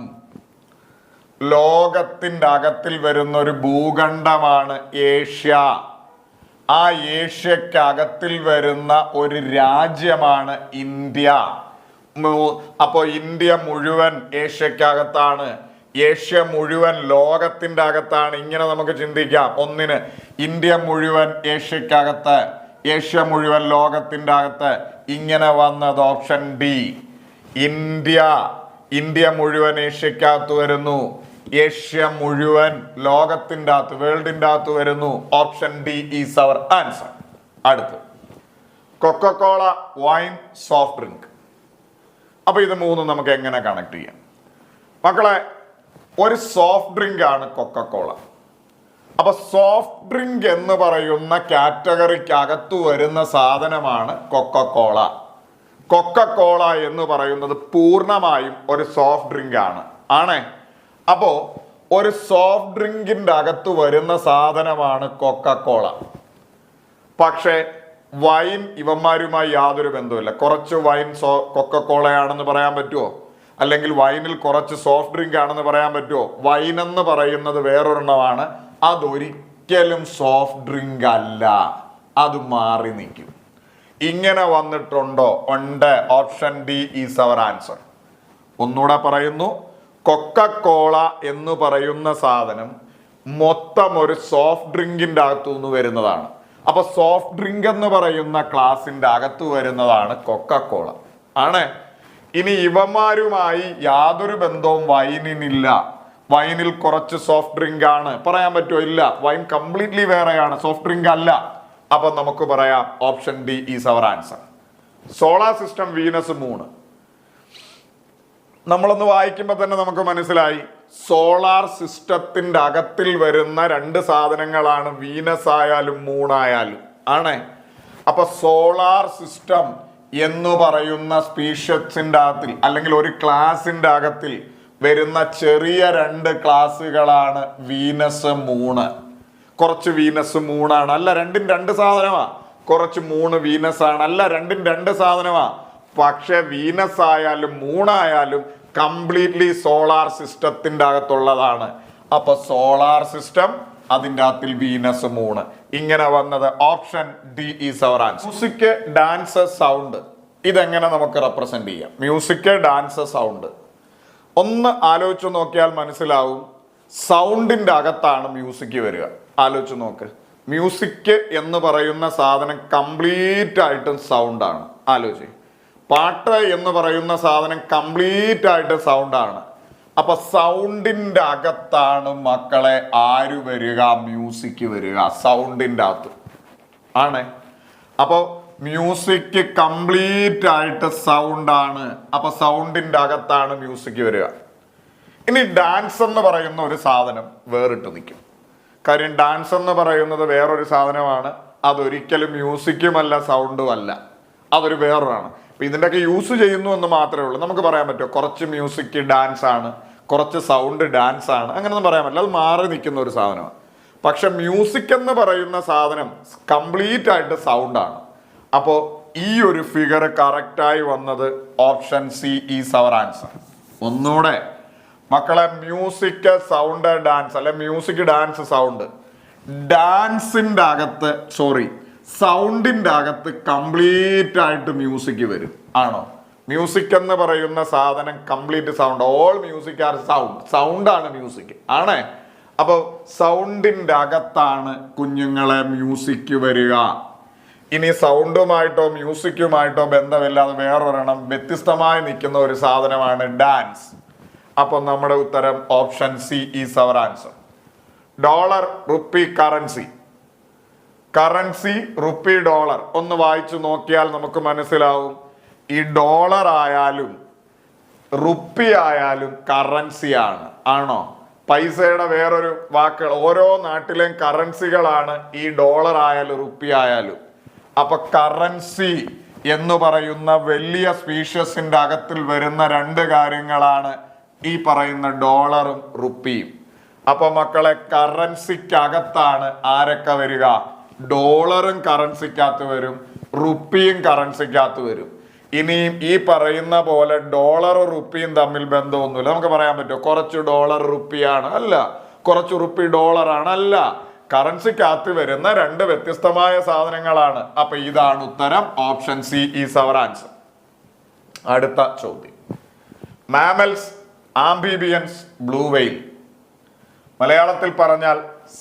ലോകത്തിൻ്റെ അകത്തിൽ വരുന്ന ഒരു ഭൂഖണ്ഡമാണ് ഏഷ്യ. ആ ഏഷ്യക്കകത്തിൽ വരുന്ന ഒരു രാജ്യമാണ് ഇന്ത്യ. അപ്പോ ഇന്ത്യ മുഴുവൻ ഏഷ്യക്കകത്താണ്, ഏഷ്യ മുഴുവൻ ലോകത്തിൻ്റെ അകത്താണ്. ഇങ്ങനെ നമുക്ക് ചിന്തിക്കാം. ഒന്നിന് ഇന്ത്യ മുഴുവൻ ഏഷ്യക്കകത്ത്, ഏഷ്യ മുഴുവൻ ലോകത്തിൻ്റെ അകത്ത്. ഇങ്ങനെ വന്നത് ഓപ്ഷൻ ഡി. ഇന്ത്യ മുഴുവൻ ഏഷ്യക്കകത്ത് വരുന്നു, ഏഷ്യ മുഴുവൻ ലോകത്തിൻ്റെ അകത്ത്, വേൾഡിൻ്റെ അകത്ത് വരുന്നു. Option D is our answer. അടുത്ത് കൊക്കക്കോള, വൈൻ, സോഫ്റ്റ് ഡ്രിങ്ക്. അപ്പൊ ഇത് മൂന്നും നമുക്ക് എങ്ങനെ കണക്ട് ചെയ്യാം? മക്കളെ, ഒരു സോഫ്റ്റ് ഡ്രിങ്ക് ആണ് കൊക്കക്കോള. അപ്പൊ സോഫ്റ്റ് ഡ്രിങ്ക് എന്ന് പറയുന്ന കാറ്റഗറിക്ക് അകത്തു വരുന്ന സാധനമാണ് കൊക്കക്കോള. കൊക്കക്കോള എന്ന് പറയുന്നത് പൂർണ്ണമായും ഒരു സോഫ്റ്റ് ഡ്രിങ്ക് ആണ്. അപ്പോ ഒരു സോഫ്റ്റ് ഡ്രിങ്കിന്റെ അകത്ത് വരുന്ന സാധനമാണ് കൊക്കക്കോള. പക്ഷേ വൈൻ ഇവന്മാരുമായി യാതൊരു ബന്ധവുമില്ല. കുറച്ച് വൈൻ കൊക്കക്കോളയാണെന്ന് പറയാൻ പറ്റുമോ? അല്ലെങ്കിൽ വൈനിൽ കുറച്ച് സോഫ്റ്റ് ഡ്രിങ്ക് ആണെന്ന് പറയാൻ പറ്റുമോ? വൈൻ എന്ന് പറയുന്നത് വേറൊരെണ്ണമാണ്. അതൊരിക്കലും സോഫ്റ്റ് ഡ്രിങ്ക് അല്ല, അത് മാറി നിൽക്കും. ഇങ്ങനെ വന്നിട്ടുണ്ടോ? ഉണ്ട്. Option D is our answer. ഒന്നുകൂടെ പറയുന്നു, കൊക്കക്കോള എന്ന് പറയുന്ന സാധനം മൊത്തം ഒരു സോഫ്റ്റ് ഡ്രിങ്കിന്റെ അകത്തുനിന്ന് വരുന്നതാണ്. അപ്പൊ സോഫ്റ്റ് ഡ്രിങ്ക് എന്ന് പറയുന്ന ക്ലാസിന്റെ അകത്ത് വരുന്നതാണ് കൊക്കക്കോള ആണ്. ഇനി ഇവന്മാരുമായി യാതൊരു ബന്ധവും വൈനിനില്ല. വൈനിൽ കുറച്ച് സോഫ്റ്റ് ഡ്രിങ്ക് ആണ് പറയാൻ പറ്റുമോ? ഇല്ല. വൈൻ കംപ്ലീറ്റ്ലി വേറെയാണ്, സോഫ്റ്റ് ഡ്രിങ്ക് അല്ല. അപ്പൊ നമുക്ക് പറയാം option D is our answer. Solar system, Venus, moon. നമ്മളൊന്ന് വായിക്കുമ്പോൾ തന്നെ നമുക്ക് മനസ്സിലായി. സോളാർ സിസ്റ്റത്തിന്റെ അകത്തിൽ വരുന്ന രണ്ട് സാധനങ്ങളാണ് വീനസ് ആയാലും മൂണായാലും ആണ്. അപ്പൊ സോളാർ സിസ്റ്റം എന്ന് പറയുന്ന സ്പീഷ്യസിന്റെ അകത്തിൽ അല്ലെങ്കിൽ ഒരു ക്ലാസിന്റെ അകത്തിൽ വരുന്ന ചെറിയ രണ്ട് ക്ലാസുകളാണ് വീനസ്, മൂണ്. കുറച്ച് വീനസ് മൂണാണ്, അല്ല രണ്ടും രണ്ട് സാധനമാ. കുറച്ച് മൂണ് വീനസ് ആണ്, അല്ല രണ്ടും രണ്ട് സാധനമാ. പക്ഷെ വീനസ് ആയാലും മൂണായാലും കംപ്ലീറ്റ്ലി സോളാർ സിസ്റ്റത്തിന്റെ അകത്തുള്ളതാണ്. അപ്പൊ സോളാർ സിസ്റ്റം, അതിൻ്റെ അകത്തിൽ വീനസ്, മൂണ്. ഇങ്ങനെ വന്നത് option D is our answer. Music, dance, sound. ഇതെങ്ങനെ നമുക്ക് റെപ്രസെന്റ് ചെയ്യാം? Music, dance, sound. ഒന്ന് ആലോചിച്ചു നോക്കിയാൽ മനസ്സിലാവും. സൗണ്ടിന്റെ അകത്താണ് മ്യൂസിക് വരിക. ആലോചിച്ച് നോക്ക്. മ്യൂസിക് എന്ന് പറയുന്ന സാധനം കംപ്ലീറ്റ് ആയിട്ടും സൗണ്ടാണ്. ആലോചിച്ച്. പാട്ട് എന്ന് പറയുന്ന സാധനം കംപ്ലീറ്റ് ആയിട്ട് സൗണ്ടാണ്. അപ്പൊ സൗണ്ടിന്റെ അകത്താണ് മക്കളെ ആര് വരിക? മ്യൂസിക് വരിക. സൗണ്ടിന്റെ അകത്ത് ആണ്. അപ്പൊ മ്യൂസിക് കംപ്ലീറ്റ് ആയിട്ട് സൗണ്ടാണ്. അപ്പൊ സൗണ്ടിന്റെ അകത്താണ് മ്യൂസിക് വരിക. ഇനി ഡാൻസ് എന്ന് പറയുന്ന ഒരു സാധനം വേറിട്ട് നിൽക്കും. കാര്യം ഡാൻസ് എന്ന് പറയുന്നത് വേറൊരു സാധനമാണ്. അതൊരിക്കലും മ്യൂസിക്കുമല്ല, സൗണ്ടും അല്ല. അതൊരു വേറൊരാണ്. അപ്പൊ ഇതിൻ്റെയൊക്കെ യൂസ് ചെയ്യുന്നു എന്ന് മാത്രമേ ഉള്ളൂ. നമുക്ക് പറയാൻ പറ്റുമോ കുറച്ച് മ്യൂസിക് ഡാൻസ് ആണ്, കുറച്ച് സൗണ്ട് ഡാൻസ് ആണ്, അങ്ങനെയൊന്നും പറയാൻ പറ്റില്ല. അത് മാറി നിൽക്കുന്ന ഒരു സാധനമാണ്. പക്ഷെ മ്യൂസിക് എന്ന് പറയുന്ന സാധനം കംപ്ലീറ്റ് ആയിട്ട് സൗണ്ടാണ്. അപ്പോൾ ഈ ഒരു ഫിഗർ കറക്റ്റായി വന്നത് option C is our answer. ഒന്നുകൂടെ മക്കളെ, മ്യൂസിക് സൗണ്ട് ഡാൻസ് അല്ലെ മ്യൂസിക് ഡാൻസ് സൗണ്ട്. ഡാൻസിന്റെ അകത്ത് സൗണ്ടിന്റെ അകത്ത് കംപ്ലീറ്റ് ആയിട്ട് മ്യൂസിക് വരും. ആണോ? മ്യൂസിക് എന്ന് പറയുന്ന സാധനം complete sound. All music are സൗണ്ടാണ് മ്യൂസിക് ആണേ. അപ്പോൾ സൗണ്ടിന്റെ അകത്താണ് കുഞ്ഞുങ്ങളെ മ്യൂസിക് വരിക. ഇനി സൗണ്ടുമായിട്ടോ മ്യൂസിക്കുമായിട്ടോ ബന്ധമില്ലാതെ വേറൊരെണ്ണം വ്യത്യസ്തമായി നിൽക്കുന്ന ഒരു സാധനമാണ് ഡാൻസ്. അപ്പൊ നമ്മുടെ ഉത്തരം option C is our answer. Dollar, rupee, currency, rupee, dollar ഒന്ന് വായിച്ചു നോക്കിയാൽ നമുക്ക് മനസ്സിലാവും. ഈ ഡോളർ ആയാലും റുപ്പി ആയാലും കറൻസിയാണ്. ആണോ? പൈസയുടെ വേറൊരു വാക്കുകൾ. ഓരോ നാട്ടിലെയും കറൻസികളാണ് ഈ ഡോളർ ആയാലും റുപ്പി ആയാലും. അപ്പൊ കറൻസി എന്ന് പറയുന്ന വലിയ സ്പീഷ്യസിന്റെ അകത്തിൽ വരുന്ന രണ്ട് കാര്യങ്ങളാണ് ഈ പറയുന്ന ഡോളറും റുപ്പിയും. അപ്പൊ മക്കളെ, കറൻസിക്കകത്താണ് ആരൊക്കെ വരിക? ഡോളറും കറൻസിക്കകത്ത് വരും, റുപ്പിയും കറൻസിക്കകത്ത് വരും. ഇനിയും ഈ പറയുന്ന പോലെ ഡോളറും റുപ്പിയും തമ്മിൽ ബന്ധമൊന്നുമില്ല. നമുക്ക് പറയാൻ പറ്റുമോ കുറച്ച് ഡോളർ റുപ്പിയാണ്? അല്ല. കുറച്ച് റുപ്പി ഡോളറാണ്? അല്ല. കറൻസിക്കകത്ത് വരുന്ന രണ്ട് വ്യത്യസ്തമായ സാധനങ്ങളാണ്. അപ്പൊ ഇതാണ് ഉത്തരം. Option C is our answer. അടുത്ത ചോദ്യം. Mammals, amphibians, blue whale. മലയാളത്തിൽ പറഞ്ഞാൽ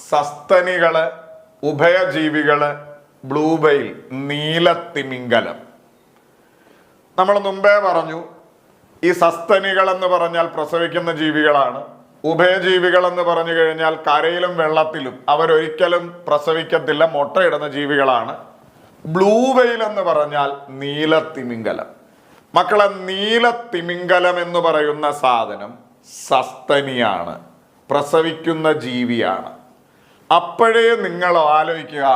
സസ്തനികള്, ഉഭയജീവികള്, ബ്ലൂ വെയിൽ, നീലത്തിമിംഗലം. നമ്മൾ മുമ്പേ പറഞ്ഞു ഈ സസ്തനികൾ എന്ന് പറഞ്ഞാൽ പ്രസവിക്കുന്ന ജീവികളാണ്. ഉഭയജീവികൾ എന്ന് പറഞ്ഞു കഴിഞ്ഞാൽ കരയിലും വെള്ളത്തിലും അവരൊരിക്കലും പ്രസവിക്കത്തില്ല, മുട്ടയിടുന്ന ജീവികളാണ്. ബ്ലൂ വെയിൽ എന്ന് പറഞ്ഞാൽ നീലത്തിമിംഗലം. മക്കളെ, നീലത്തിമിംഗലം എന്ന് പറയുന്ന സാധനം സസ്തനിയാണ്, പ്രസവിക്കുന്ന ജീവിയാണ്. അപ്പോഴേ നിങ്ങൾ ആലോചിക്കുക,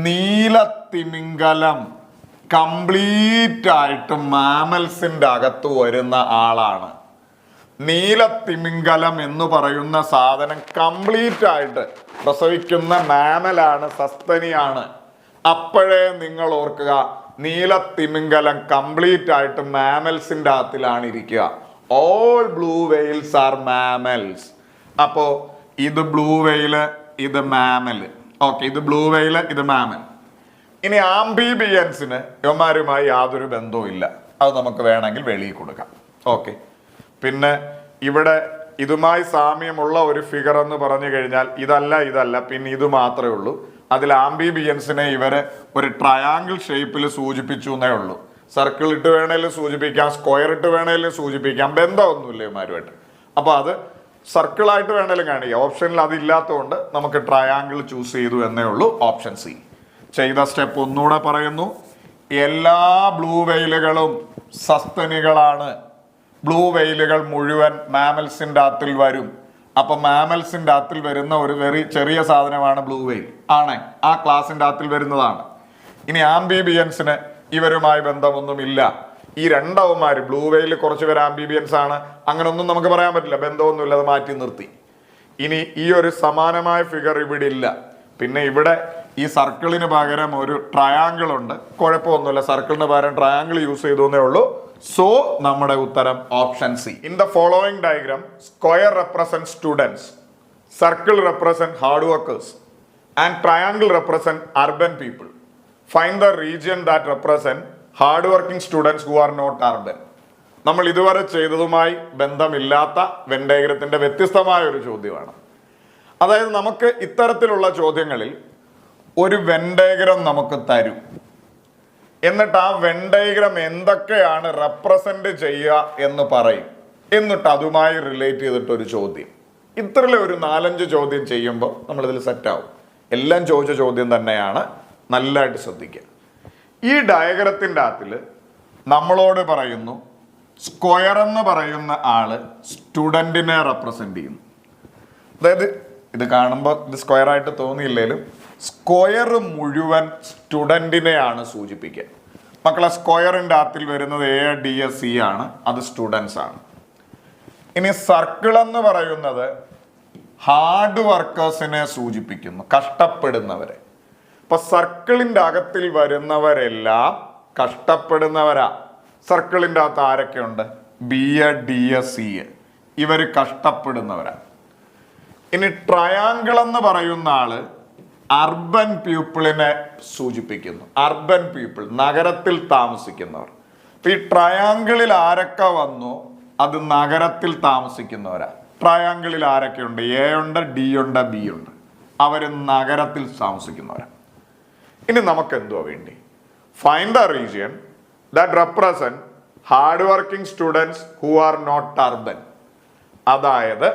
നീലത്തിമിംഗലം കംപ്ലീറ്റ് ആയിട്ട് മാമൽസിന്റെ അകത്ത് വരുന്ന ആളാണ്. നീലത്തിമിംഗലം എന്ന് പറയുന്ന സാധനം കംപ്ലീറ്റ് ആയിട്ട് പ്രസവിക്കുന്ന മാമലാണ്, സസ്തനിയാണ്. അപ്പോഴേ നിങ്ങൾ ഓർക്കുക, നീലത്തിമിംഗലം കംപ്ലീറ്റ് ആയിട്ട് മാമൽസിന്റെ അകത്തിലാണ് ഇരിക്കുക. All blue whales are mammals. അപ്പോ ഇത് ബ്ലൂ വെയില്, ഇത് മാമല്. ഓക്കെ, ഇത് ബ്ലൂ വെയില്, ഇത് മാമൽ. ഇനി ആംഫീബിയൻസിന് ഇവന്മാരുമായി യാതൊരു ബന്ധവും ഇല്ല. അത് നമുക്ക് വേണമെങ്കിൽ വെളിയിൽ കൊടുക്കാം. ഓക്കെ. പിന്നെ ഇവിടെ ഇതുമായി സാമ്യമുള്ള ഒരു ഫിഗർ എന്ന് പറഞ്ഞു കഴിഞ്ഞാൽ ഇതല്ല, പിന്നെ ഇത് മാത്രമേ ഉള്ളൂ. അതിൽ ആംഫീബിയൻസിനെ ഇവര് ഒരു ട്രയാങ്കിൾ ഷേപ്പിൽ സൂചിപ്പിച്ചു എന്നേ ഉള്ളൂ. സർക്കിൾ ഇട്ട് വേണേലും സൂചിപ്പിക്കാം, സ്ക്വയർ ഇട്ട് വേണേലും സൂചിപ്പിക്കാം, ബന്ധമൊന്നുമില്ല ഇവന്മാരുമായിട്ട്. അപ്പൊ അത് സർക്കിളായിട്ട് വേണേലും കാണിക്കാം. ഓപ്ഷനിൽ അതില്ലാത്തതുകൊണ്ട് നമുക്ക് ട്രയാങ്കിൾ ചൂസ് ചെയ്തു എന്നേ ഉള്ളൂ. Option C. ചെയ്ത സ്റ്റെപ്പ് ഒന്നുകൂടെ പറയുന്നു. എല്ലാ ബ്ലൂ വെയിലുകളും സസ്തനികളാണ്. ബ്ലൂ വെയിലുകൾ മുഴുവൻ മാമൽസിന്റെ അകത്തിൽ വരും. അപ്പൊ മാമൽസിന്റെ അകത്തിൽ വരുന്ന ഒരു ചെറിയ സാധനമാണ് ബ്ലൂ വെയിൽ. ആണ്, ആ ക്ലാസിന്റെ അകത്തിൽ വരുന്നതാണ്. ഇനി ആംഫീബിയൻസിന് ഇവരുമായി ബന്ധമൊന്നുമില്ല. ഈ രണ്ടവന്മാര്, ബ്ലൂ വെയിൽ കുറച്ച് പേര് ആംഫീബിയൻസ് ആണ്, അങ്ങനൊന്നും നമുക്ക് പറയാൻ പറ്റില്ല, ബന്ധമൊന്നുമില്ല, അത് മാറ്റി നിർത്തി. ഇനി ഈ ഒരു സമാനമായ ഫിഗർ ഇവിടെ ഇല്ല. പിന്നെ ഇവിടെ ഈ സർക്കിളിന് പകരം ഒരു ട്രയാങ്കിൾ ഉണ്ട്. കുഴപ്പമൊന്നുമില്ല, സർക്കിളിന് പകരം ട്രയാങ്കിൾ യൂസ് ചെയ്തേ ഉള്ളൂ. സോ നമ്മുടെ ഉത്തരം option C. In the following diagram, square represent students, circle represent hard workers and triangle represent urban people. Find the region that represent hard working students who are not urban. നമ്മൾ ഇതുവരെ ചെയ്തതുമായി ബന്ധമില്ലാത്ത when ഡയഗ്രത്തിന്റെ വ്യത്യസ്തമായ ഒരു ചോദ്യമാണ്. അതായത് നമുക്ക് ഇത്തരത്തിലുള്ള ചോദ്യങ്ങളിൽ ഒരു വെൻ ഡയഗ്രം നമുക്ക് തരും. എന്നിട്ട് ആ വെൻ ഡയഗ്രം എന്തൊക്കെയാണ് റെപ്രസെന്റ് ചെയ്യുക എന്ന് പറയും. എന്നിട്ട് അതുമായി റിലേറ്റ് ചെയ്തിട്ട് ഒരു ചോദ്യം. ഇത്രയുള്ള ഒരു 4-5 ചോദ്യം ചെയ്യുമ്പോൾ നമ്മളിതിൽ സെറ്റാവും. എല്ലാം ചോദിച്ച ചോദ്യം തന്നെയാണ്, നല്ലതായിട്ട് ശ്രദ്ധിക്കുക. ഈ ഡയഗ്രത്തിൻ്റെ അകത്തിൽ നമ്മളോട് പറയുന്നു, സ്ക്വയർ എന്ന് പറയുന്ന ആള് സ്റ്റുഡൻറ്റിനെ റെപ്രസെന്റ് ചെയ്യുന്നു. അതായത് ഇത് കാണുമ്പോൾ ഇത് സ്ക്വയർ ആയിട്ട് തോന്നിയില്ലേലും സ്ക്വയർ മുഴുവൻ സ്റ്റുഡൻറ്റിനെയാണ് സൂചിപ്പിക്കുക. മക്കളെ, സ്ക്വയറിൻ്റെ അകത്തിൽ വരുന്നത് ADSE ആണ്, അത് സ്റ്റുഡൻസ് ആണ്. ഇനി സർക്കിൾ എന്ന് പറയുന്നത് ഹാർഡ് വർക്കേഴ്സിനെ സൂചിപ്പിക്കുന്നു, കഷ്ടപ്പെടുന്നവരെ. അപ്പൊ സർക്കിളിൻ്റെ അകത്തിൽ വരുന്നവരെല്ലാം കഷ്ടപ്പെടുന്നവരാ. സർക്കിളിൻ്റെ അകത്ത് ആരൊക്കെ ഉണ്ട്? B A, D A, C A. ഇവർ കഷ്ടപ്പെടുന്നവരാണ്. ഇനി ട്രയാങ്കിൾ എന്ന് പറയുന്ന ആള് അർബൻ പീപ്പിളിനെ സൂചിപ്പിക്കുന്നു. അർബൻ പീപ്പിൾ, നഗരത്തിൽ താമസിക്കുന്നവർ. ഈ ട്രയാങ്കിളിൽ ആരൊക്കെ വന്നു അത് നഗരത്തിൽ താമസിക്കുന്നവരാ. ട്രയാങ്കിളിൽ ആരൊക്കെയുണ്ട്? എ ഉണ്ട്, ഡി ഉണ്ട്, ബി ഉണ്ട്. അവര് നഗരത്തിൽ താമസിക്കുന്നവരാ. ഇനി നമുക്ക് എന്തുവാ വേണ്ടി? Find the region that represent hard working students who are not urban. അതായത്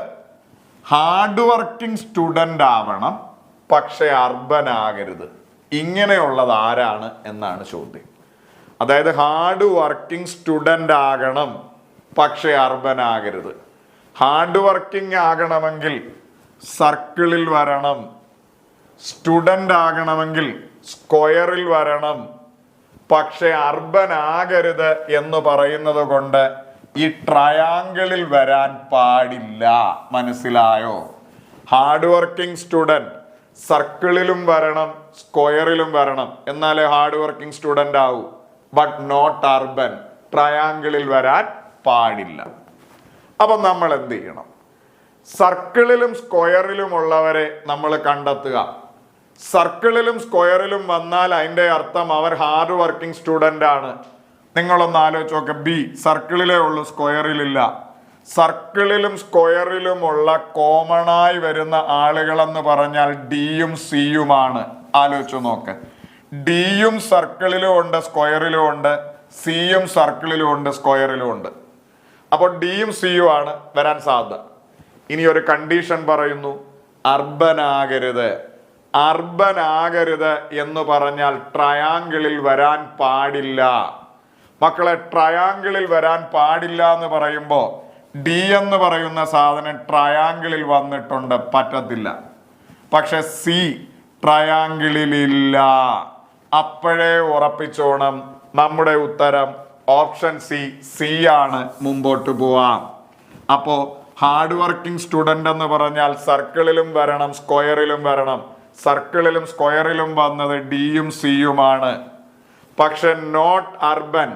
ഹാർഡ് വർക്കിംഗ് സ്റ്റുഡൻ്റ് ആവണം, പക്ഷെ അർബൻ ആകരുത്. ഇങ്ങനെയുള്ളത് ആരാണ് എന്നാണ് ചോദ്യം. അതായത് ഹാർഡ് വർക്കിംഗ് സ്റ്റുഡൻ്റ് ആകണം, പക്ഷെ അർബൻ ആകരുത്. ഹാർഡ് വർക്കിംഗ് ആകണമെങ്കിൽ സർക്കിളിൽ വരണം, സ്റ്റുഡൻ്റ് ആകണമെങ്കിൽ സ്ക്വയറിൽ വരണം, പക്ഷെ അർബൻ ആകരുത് എന്ന് പറയുന്നത് കൊണ്ട് ഈ ട്രയാങ്കിളിൽ വരാൻ പാടില്ല. മനസ്സിലായോ? ഹാർഡ് വർക്കിംഗ് സ്റ്റുഡൻറ് സർക്കിളിലും വരണം, സ്ക്വയറിലും വരണം, എന്നാലേ ഹാർഡ് വർക്കിംഗ് സ്റ്റുഡൻ്റ് ആവൂ. But not urban. ട്രയാങ്കിളിൽ വരാൻ പാടില്ല. അപ്പൊ നമ്മൾ എന്ത് ചെയ്യണം? സർക്കിളിലും സ്ക്വയറിലും ഉള്ളവരെ നമ്മൾ കണ്ടെത്തുക. സർക്കിളിലും സ്ക്വയറിലും വന്നാൽ അതിൻ്റെ അർത്ഥം അവർ ഹാർഡ് വർക്കിംഗ് സ്റ്റുഡൻ്റ് ആണ്. നിങ്ങളൊന്ന് ആലോചിച്ച് നോക്ക്. ബി സർക്കിളിലേ ഉള്ളൂ, സ്ക്വയറിലില്ല. സർക്കിളിലും സ്ക്വയറിലുമുള്ള കോമണായി വരുന്ന ആളുകളെന്ന് പറഞ്ഞാൽ ഡിയും സിയുമാണ്. ആലോചിച്ചു നോക്ക്. ഡിയും സർക്കിളിലും ഉണ്ട്, സ്ക്വയറിലും ഉണ്ട്. സിയും സർക്കിളിലും ഉണ്ട്, സ്ക്വയറിലും ഉണ്ട്. അപ്പോൾ ഡിയും സിയും ആണ് വരാൻ സാധ്യത. ഇനി ഒരു കണ്ടീഷൻ പറയുന്നു, അർബൻ ആകരുത്. അർബൻ ആകരുത് എന്ന് പറഞ്ഞാൽ ട്രയാങ്കിളിൽ വരാൻ പാടില്ല. മക്കളെ, ട്രയാങ്കിളിൽ വരാൻ പാടില്ല എന്ന് പറയുമ്പോൾ ഡി എന്ന് പറയുന്ന സാധനം ട്രയാങ്കിളിൽ വന്നിട്ടുണ്ട്, പറ്റത്തില്ല. പക്ഷെ സി ട്രയാങ്കിളിലില്ല. അപ്പോഴേ ഉറപ്പിച്ചോണം നമ്മുടെ ഉത്തരം ഓപ്ഷൻ സി, സി ആണ്. മുമ്പോട്ട് പോവാം. അപ്പോ ഹാർഡ് വർക്കിംഗ് സ്റ്റുഡൻ്റ് എന്ന് പറഞ്ഞാൽ സർക്കിളിലും വരണം, സ്ക്വയറിലും വരണം. സർക്കിളിലും സ്ക്വയറിലും വന്നത് ഡിയും സിയുമാണ്. പക്ഷെ നോട്ട് അർബൻ.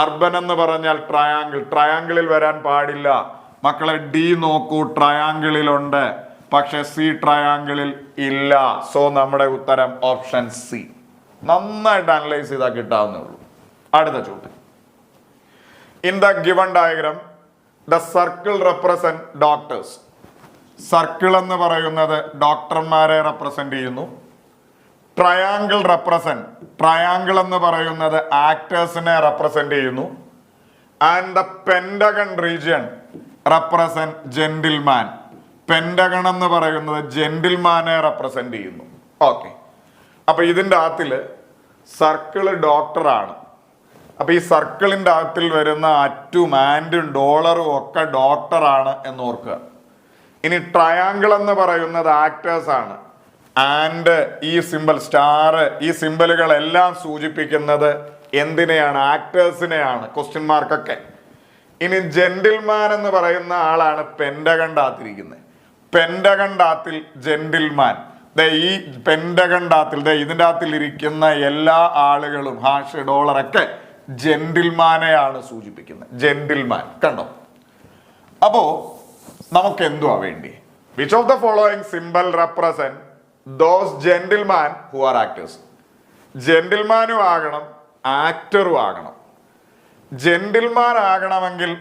അർബൻ എന്ന് പറഞ്ഞാൽ ട്രയാങ്കിൾ. ട്രയാങ്കിളിൽ വരാൻ പാടില്ല. മക്കളെ, ഡി നോക്കൂ, ട്രയാങ്കിളിലുണ്ട്, പക്ഷെ സി ട്രയാങ്കിളിൽ ഇല്ല. സോ നമ്മുടെ ഉത്തരം ഓപ്ഷൻ സി. നന്നായിട്ട് അനലൈസ് ചെയ്താൽ കിട്ടാവുന്നേ ഉള്ളൂ. അടുത്ത ചോദ്യം. In the given diagram the circle represent doctors. Circle എന്ന് പറയുന്നത് ഡോക്ടർമാരെ റെപ്രസെന്റ് ചെയ്യുന്നു. ട്രയാങ്കിൾ റെപ്രസെന്റ്, ട്രയാങ്കിൾ എന്ന് പറയുന്നത് ആക്ടേഴ്സിനെ റെപ്രസെന്റ് ചെയ്യുന്നു. And the pentagon region represent gentleman. Pentagon എന്ന് പറയുന്നത് ജെന്റിൽമാനെ റെപ്രസെന്റ് ചെയ്യുന്നു. ഓക്കെ, അപ്പൊ ഇതിൻ്റെ അകത്തില് സർക്കിള് ഡോക്ടറാണ്. അപ്പൊ ഈ സർക്കിളിൻ്റെ അകത്തിൽ വരുന്ന അറ്റും ആൻഡും ഡോളറും ഒക്കെ ഡോക്ടറാണ് എന്ന് ഓർക്കുക. ഇനി ട്രയാങ്കിൾ എന്ന് പറയുന്നത് ആക്ടേഴ്സ് ആണ്. ആൻഡ് ഈ സിമ്പൽ, സ്റ്റാർ, ഈ സിമ്പലുകളെല്ലാം സൂചിപ്പിക്കുന്നത് എന്തിനെയാണ്? ആക്ടേഴ്സിനെയാണ്. ക്വസ്റ്റ്യൻ മാർക്കൊക്കെ. ഇനി ജെന്റിൽമാൻ എന്ന് പറയുന്ന ആളാണ് പെന്റഗണ്ടാത്തിരിക്കുന്നത്. പെന്റഗണ്ടാത്തിൽ ജെന്റിൽമാൻ. ഈ പെന്റഗണ്ടാത്തിൽ ഇതിൻ്റെ അകത്തിൽ ഇരിക്കുന്ന എല്ലാ ആളുകളും ഹാഷ് ഡോളറൊക്കെ ജെന്റിൽമാനെയാണ് സൂചിപ്പിക്കുന്നത്. ജെന്റിൽമാൻ കണ്ടോ? അപ്പോ നമുക്ക് എന്തുവാ വേണ്ടി? Which of the following symbol represent those gentleman who are actors. ജെന്റിൽമാനും ആകണം, ആക്ടറും ആകണം. ജെന്റിൽമാൻ ആകണമെങ്കിൽ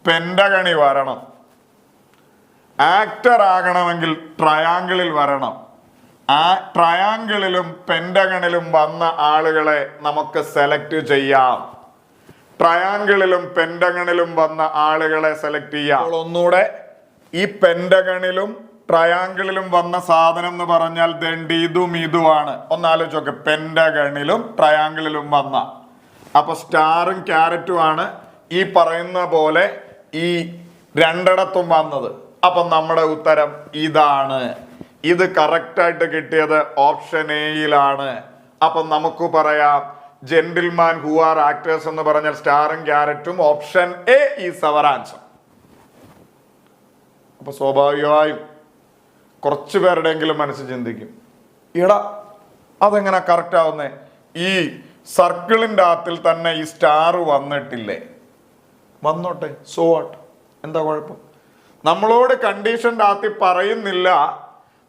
പെന്റഗണി വരണം. ആക്ടർ ആകണമെങ്കിൽ ട്രയാങ്കിളിൽ വരണം. ആ ട്രയാങ്കിളിലും പെന്റഗണിലും വന്ന ആളുകളെ നമുക്ക് സെലക്ട് ചെയ്യാം. ട്രയാങ്കിളിലും പെന്റഗണിലും വന്ന ആളുകളെ സെലക്ട് ചെയ്യാം. ഒന്നുകൂടെ, ഈ പെന്റഗണിലും ട്രയാങ്കിളിലും വന്ന സാധനം എന്ന് പറഞ്ഞാൽ ഇതും ഇതുമാണ്. ഒന്നാലോചിച്ച് നോക്ക്. പെന്റഗണിലും ട്രയാങ്കിളിലും വന്ന, അപ്പൊ സ്റ്റാറും ക്യാരറ്റും ആണ് ഈ പറയുന്ന പോലെ ഈ രണ്ടിടത്തും വന്നത്. അപ്പൊ നമ്മുടെ ഉത്തരം ഇതാണ്. ഇത് കറക്റ്റായിട്ട് കിട്ടിയത് ഓപ്ഷൻ എയിലാണ്. അപ്പൊ നമുക്ക് പറയാം ജെന്റിൽമാൻ ഹു ആർ ആക്ടേഴ്സ് എന്ന് പറഞ്ഞാൽ സ്റ്റാറും ക്യാരറ്റും. Option A is our answer. അപ്പൊ സ്വാഭാവികമായും കുറച്ചു പേരുടെയെങ്കിലും മനസ്സ് ചിന്തിക്കും, എടാ അതെങ്ങനെ കറക്റ്റ് ആവുന്നേ? ഈ സർക്കിളിൻ്റെ അകത്തിൽ തന്നെ ഈ സ്റ്റാർ വന്നിട്ടില്ലേ? വന്നോട്ടെ, സോ വാട്ട്, എന്താ കുഴപ്പം? നമ്മളോട് കണ്ടീഷൻ്റെ ആത്തി പറയുന്നില്ല,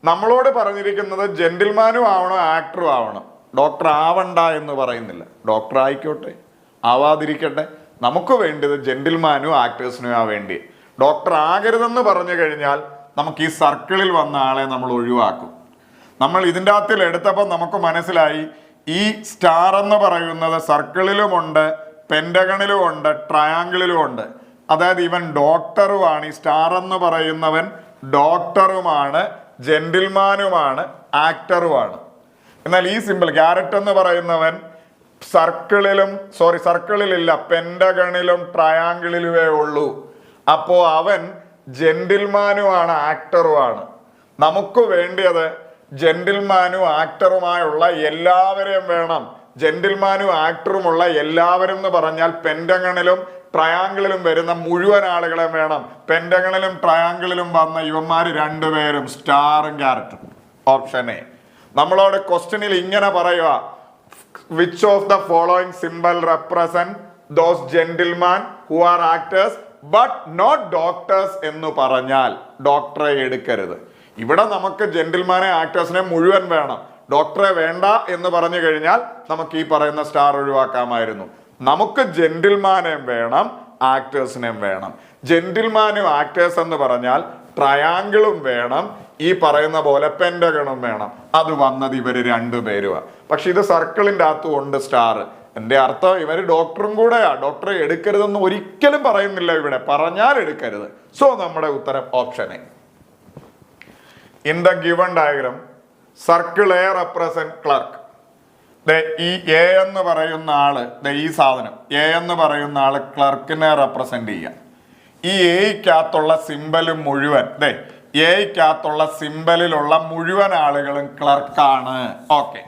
നമ്മളോട് പറഞ്ഞിരിക്കുന്നത് ജെന്റിൽമാനും ആവണം ആക്ടറും ആവണം, ഡോക്ടർ ആവണ്ട എന്ന് പറയുന്നില്ല. ഡോക്ടർ ആയിക്കോട്ടെ, ആവാതിരിക്കട്ടെ, നമുക്ക് വേണ്ടത് ജെന്റിൽമാനും ആക്ടേഴ്സിനും ആ വേണ്ടി. ഡോക്ടർ ആകരുതെന്ന് പറഞ്ഞു കഴിഞ്ഞാൽ നമുക്ക് ഈ സർക്കിളിൽ വന്ന ആളെ നമ്മൾ ഒഴിവാക്കും. നമ്മൾ ഇതിൻ്റെ അകത്തിൽ എടുത്തപ്പോൾ നമുക്ക് മനസ്സിലായി ഈ സ്റ്റാർ എന്ന് പറയുന്നത് സർക്കിളിലുമുണ്ട്, പെൻഡഗണിലും ഉണ്ട്, ട്രയാങ്കിളിലും ഉണ്ട്. അതായത് ഇവൻ ഡോക്ടറുമാണ്, ഈ സ്റ്റാർ എന്ന് പറയുന്നവൻ ഡോക്ടറുമാണ്, ജെന്റിൽമാനുമാണ്, ആക്ടറുമാണ്. എന്നാൽ ഈ സിമ്പിൾ ക്യാരറ്റ് എന്ന് പറയുന്നവൻ സർക്കിളിലില്ല, പെൻഡഗണിലും ട്രയാങ്കിളിലുമേ ഉള്ളൂ. അപ്പോ അവൻ ജെന്റിൽമാനുമാണ്, ആക്ടറുമാണ്. നമുക്ക് വേണ്ടിയത് ജെന്റിൽമാനും ആക്ടറുമായുള്ള എല്ലാവരെയും വേണം. ജെന്റിൽമാനും ആക്ടറുമുള്ള എല്ലാവരും എന്ന് പറഞ്ഞാൽ പെൻഡഗണിലും ട്രയാങ്കിളിലും വരുന്ന മുഴുവൻ ആളുകളെ വേണം. പെൻഡഗണിലും ട്രയാങ്കിളിലും വന്ന ഇവന്മാര് രണ്ടുപേരും സ്റ്റാറും ക്യാരറ്റും. Option A. നമ്മളോട് ക്വസ്റ്റ്യനിൽ ഇങ്ങനെ പറയുക, which of the following symbol represent those gentleman who are actors but not doctors എന്ന് പറഞ്ഞാൽ ഡോക്ടറെ എടുക്കരുത്. ഇവിടെ നമുക്ക് ജെന്റിൽമാനെ ആക്ടേഴ്സിനെ മുഴുവൻ വേണം, ഡോക്ടറെ വേണ്ട എന്ന് പറഞ്ഞു കഴിഞ്ഞാൽ നമുക്ക് ഈ പറയുന്ന സ്റ്റാർ ഒഴിവാക്കാമായിരുന്നു. നമുക്ക് ജെന്റിൽമാനെയും വേണം, ആക്ടേഴ്സിനെയും വേണം. ജെന്റിൽമാനും ആക്ടേഴ്സ് എന്ന് പറഞ്ഞാൽ ട്രയാങ്കിളും വേണം, ഈ പറയുന്ന പോലെ പെൻഡഗണും വേണം. അത് വന്നത് ഇവര് രണ്ടുപേരുമാണ്. പക്ഷെ ഇത് സർക്കിളിൻ്റെ അകത്തും ഉണ്ട് സ്റ്റാർ. എൻ്റെ അർത്ഥം ഇവര് ഡോക്ടറും കൂടെയാ. ഡോക്ടറെ എടുക്കരുതെന്ന് ഒരിക്കലും പറയുന്നില്ല ഇവിടെ, പറഞ്ഞാൽ എടുക്കരുത്. സോ നമ്മുടെ ഉത്തരം option A. In the given diagram circle A represent clerk. ഈ എ എന്ന് പറയുന്ന ആള്, ഈ സാധനം എ എന്ന് പറയുന്ന ആള് ക്ലർക്കിനെ റെപ്രസെന്റ് ചെയ്യുക. ഈ എയ്ക്കകത്തുള്ള സിമ്പല് മുഴുവൻ, എയ്ക്കകത്തുള്ള സിമ്പലിലുള്ള മുഴുവൻ ആളുകളും ക്ലർക്കാണ്. ഓക്കെ.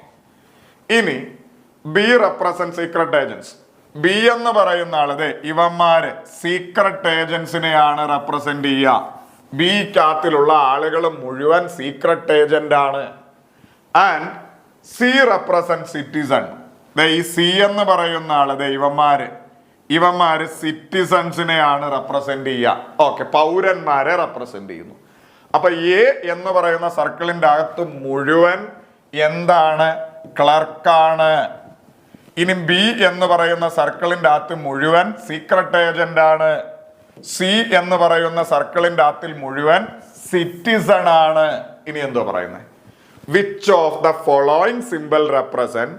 ഇനി B represent secret agents. B എന്ന് പറയുന്ന ആള് ഇവന്മാര് സീക്രട്ട് ഏജൻസിനെയാണ് റെപ്രസെന്റ് ചെയ്യുക. ബിക്കകത്തിലുള്ള ആളുകൾ മുഴുവൻ സീക്രട്ട് ഏജന്റ് ആണ്. And C represent citizen. ഈ സി എന്ന് പറയുന്ന ആള് ഇവന്മാര് സിറ്റിസൺസിനെയാണ് റെപ്രസെന്റ് ചെയ്യുക. ഓക്കെ, പൗരന്മാരെ റെപ്രസെന്റ് ചെയ്യുന്നു. അപ്പൊ എ എന്ന് പറയുന്ന സർക്കിളിന്റെ അകത്ത് മുഴുവൻ എന്താണ്? ക്ലർക്കാണ്. ഇനി ബി എന്ന് പറയുന്ന സർക്കിളിന്റെ അകത്ത് മുഴുവൻ സീക്രട്ട് ഏജന്റ് ആണ്. സി എന്ന് പറയുന്ന സർക്കിളിന്റെ അകത്തിൽ മുഴുവൻ സിറ്റിസൺ ആണ്. ഇനി എന്തോ പറയുന്നത്? Which of the following symbol represent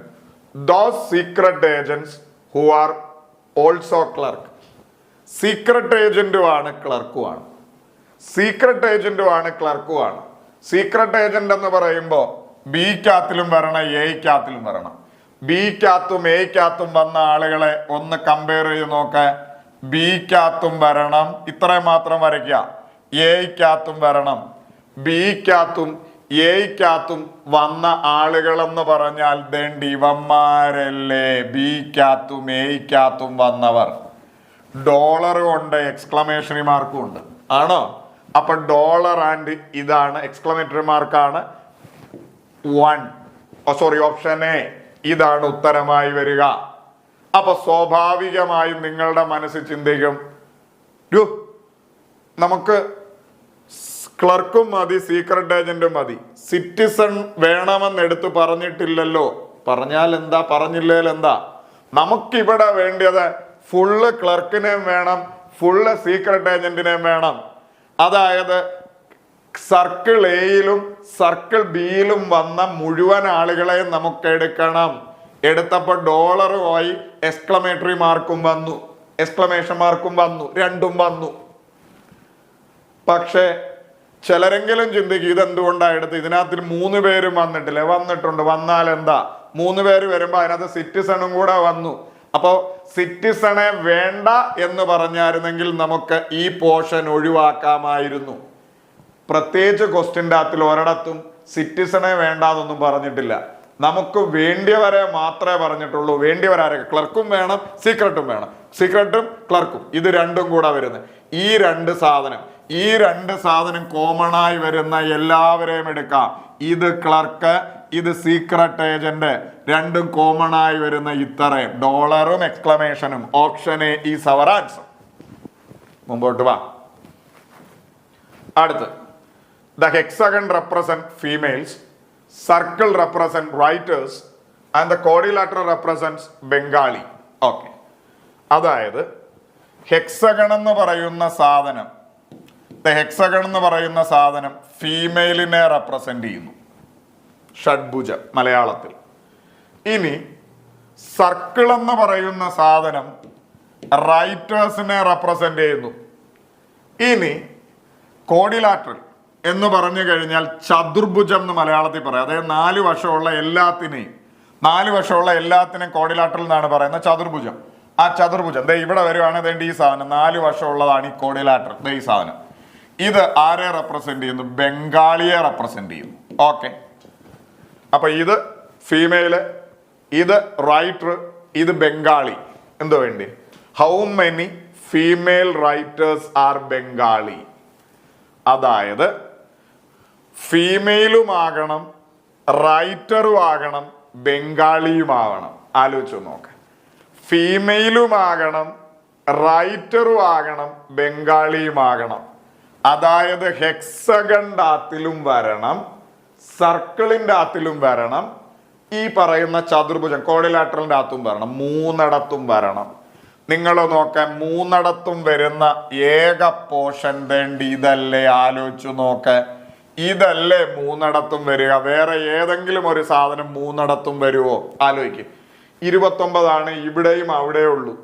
those secret agents who are also clerk. Secret ഏജന്റുമാണ്, ക്ലർക്കുമാണ്. സീക്രട്ട് ഏജന്റുമാണ്, ക്ലർക്കുമാണ്. സീക്രട്ട് ഏജന്റ് എന്ന് പറയുമ്പോൾ ബിക്കകത്തിലും വരണം, എയ്ക്കകത്തിലും വരണം. ബിക്കകത്തും എയ്ക്കകത്തും വന്ന ആളുകളെ ഒന്ന് കമ്പയർ ചെയ്ത് നോക്ക. ബിക്കകത്തും വരണം, ഇത്രയും മാത്രം വരയ്ക്കുക. എയ്ക്കകത്തും വരണം. ബിക്കകത്തും എയ്ക്കകത്തും വന്ന ആളുകളെന്ന് പറഞ്ഞാൽ ഇവന്മാരല്ലേ ബിക്കകത്തും എയ്ക്കകത്തും വന്നവർ. ഡോളറും ഉണ്ട്, എക്സ്ക്ലമേഷണറി മാർക്കും ഉണ്ട്. ആണോ? അപ്പൊ ഡോളർ ആൻഡ് ഇതാണ് എക്സ്ക്ലമേറ്ററി മാർക്കാണ്. ഓപ്ഷൻ എ ഇതാണ് ഉത്തരമായി വരിക. അപ്പൊ സ്വാഭാവികമായും നിങ്ങളുടെ മനസ്സിൽ ചിന്തിക്കും, നമുക്ക് ക്ലർക്കും മതി, സീക്രട്ട് ഏജന്റും മതി, സിറ്റിസൺ വേണമെന്ന് എടുത്ത് പറഞ്ഞിട്ടില്ലല്ലോ. പറഞ്ഞാൽ എന്താ, പറഞ്ഞില്ലേൽ എന്താ? നമുക്കിവിടെ വേണ്ടത് ഫുള്ള് ക്ലർക്കിനെയും വേണം, ഫുള്ള് സീക്രട്ട് ഏജന്റിനെയും വേണം. അതായത് സർക്കിൾ എയിലും സർക്കിൾ ബിയിലും വന്ന മുഴുവൻ ആളുകളെയും നമുക്ക് എടുക്കണം. എടുത്തപ്പോൾ ഡോളറുമായി എക്സ്ക്ലമേറ്ററി മാർക്കും വന്നു, എക്സ്ക്ലമേഷൻ മാർക്കും വന്നു, രണ്ടും വന്നു. പക്ഷേ ചിലരെങ്കിലും ചിന്തിക്കും ഇതെന്തുകൊണ്ടാണ് എടുത്ത്, ഇതിനകത്തിൽ 3 പേരും വന്നിട്ടില്ലേ? വന്നിട്ടുണ്ട്. വന്നാൽ എന്താ? 3 പേര് വരുമ്പോൾ അതിനകത്ത് സിറ്റിസണും കൂടെ വന്നു. അപ്പോൾ സിറ്റിസണെ വേണ്ട എന്ന് പറഞ്ഞായിരുന്നെങ്കിൽ നമുക്ക് ഈ പോർഷൻ ഒഴിവാക്കാമായിരുന്നു. പ്രത്യേകിച്ച് ക്വസ്റ്റ്യൻ്റെ അകത്തിൽ ഒരിടത്തും സിറ്റിസണെ വേണ്ടാന്നൊന്നും പറഞ്ഞിട്ടില്ല. നമുക്ക് വേണ്ടിയവരെ മാത്രമേ പറഞ്ഞിട്ടുള്ളൂ. വേണ്ടിയവരാരെ? ക്ലർക്കും വേണം, സീക്രട്ടും വേണം. സീക്രട്ടും ക്ലർക്കും ഇത് രണ്ടും കൂടെ വരുന്നത്. ഈ രണ്ട് സാധനം കോമൺ ആയി വരുന്ന എല്ലാവരെയും എടുക്കാം. ഇത് ക്ലർക്ക്, ഇത് സീക്രട്ട് ഏജന്റ്, രണ്ടും കോമൺ ആയി വരുന്ന ഇത്രയും ഡോളറും എക്സ്ക്ലമേഷനും. Option A is our answer. മുമ്പോട്ട് വാ. അടുത്ത്, the hexagon represent females, circle represent writers and the quadrilateral represents Bengali. Okay, അതായത് ഹെക്സഗൺ എന്ന് പറയുന്ന സാധനം, ഹെക്സഗൺ എന്ന് പറയുന്ന സാധനം ഫീമെയിലിനെ റെപ്രസെന്റ് ചെയ്യുന്നു, ഷഡ്ഭുജം മലയാളത്തിൽ. ഇനി സർക്കിൾ എന്ന് പറയുന്ന സാധനം റൈറ്റേഴ്സിനെ റെപ്രസെന്റ് ചെയ്യുന്നു. ഇനി കോഡിലാറ്ററൽ എന്ന് പറഞ്ഞു കഴിഞ്ഞാൽ ചതുർഭുജം എന്ന് മലയാളത്തിൽ പറയാം. അതായത് 4 വശമുള്ള എല്ലാത്തിനെയും കോഡിലാറ്ററൽ എന്നാണ് പറയുന്നത്, ചതുർഭുജം. ആ ചതുർഭുജം ഇവിടെ വരുവാണെങ്കിൽ ഈ സാധനം 4 വശമുള്ളതാണ് ഈ കോഡിലാറ്ററൽ. ഈ സാധനം ഇത് ആരെ റെപ്രസെന്റ് ചെയ്യുന്നു? ബംഗാളിയെ റെപ്രസെന്റ് ചെയ്യുന്നു. ഓക്കെ, അപ്പൊ ഇത് ഫീമെയില്, ഇത് റൈറ്റർ, ഇത് ബംഗാളി. എന്തോ വേണ്ടി? How many female writers are Bengali? അതായത് ഫീമെയിലുമാകണം, റൈറ്ററും ആകണം, ബംഗാളിയുമാകണം. ആലോചിച്ചു നോക്ക്. ഫീമെയിലുമാകണം, റൈറ്ററും ആകണം, ബംഗാളിയുമാകണം. അതായത് ഹെക്സഗണിന്റെ അകത്തിലും വരണം, സർക്കിളിന്റെ അകത്തിലും വരണം, ഈ പറയുന്ന ചതുർഭുജം കോഡിലാറ്ററലിന്റെ അകത്തും വരണം, 3ഇടത്തും വരണം. നിങ്ങൾ നോക്കാൻ 3ഇടത്തും വരുന്ന ഏക പോർഷൻ വേണ്ടി ഇതല്ലേ? ആലോചിച്ചു നോക്ക്. ഇതല്ലേ 3ഇടത്തും വരിക? വേറെ ഏതെങ്കിലും ഒരു സാധനം 3ഇടത്തും വരുമോ? ആലോചിക്ക്. 29 ഇവിടെയും അവിടെ ഉള്ളൂ.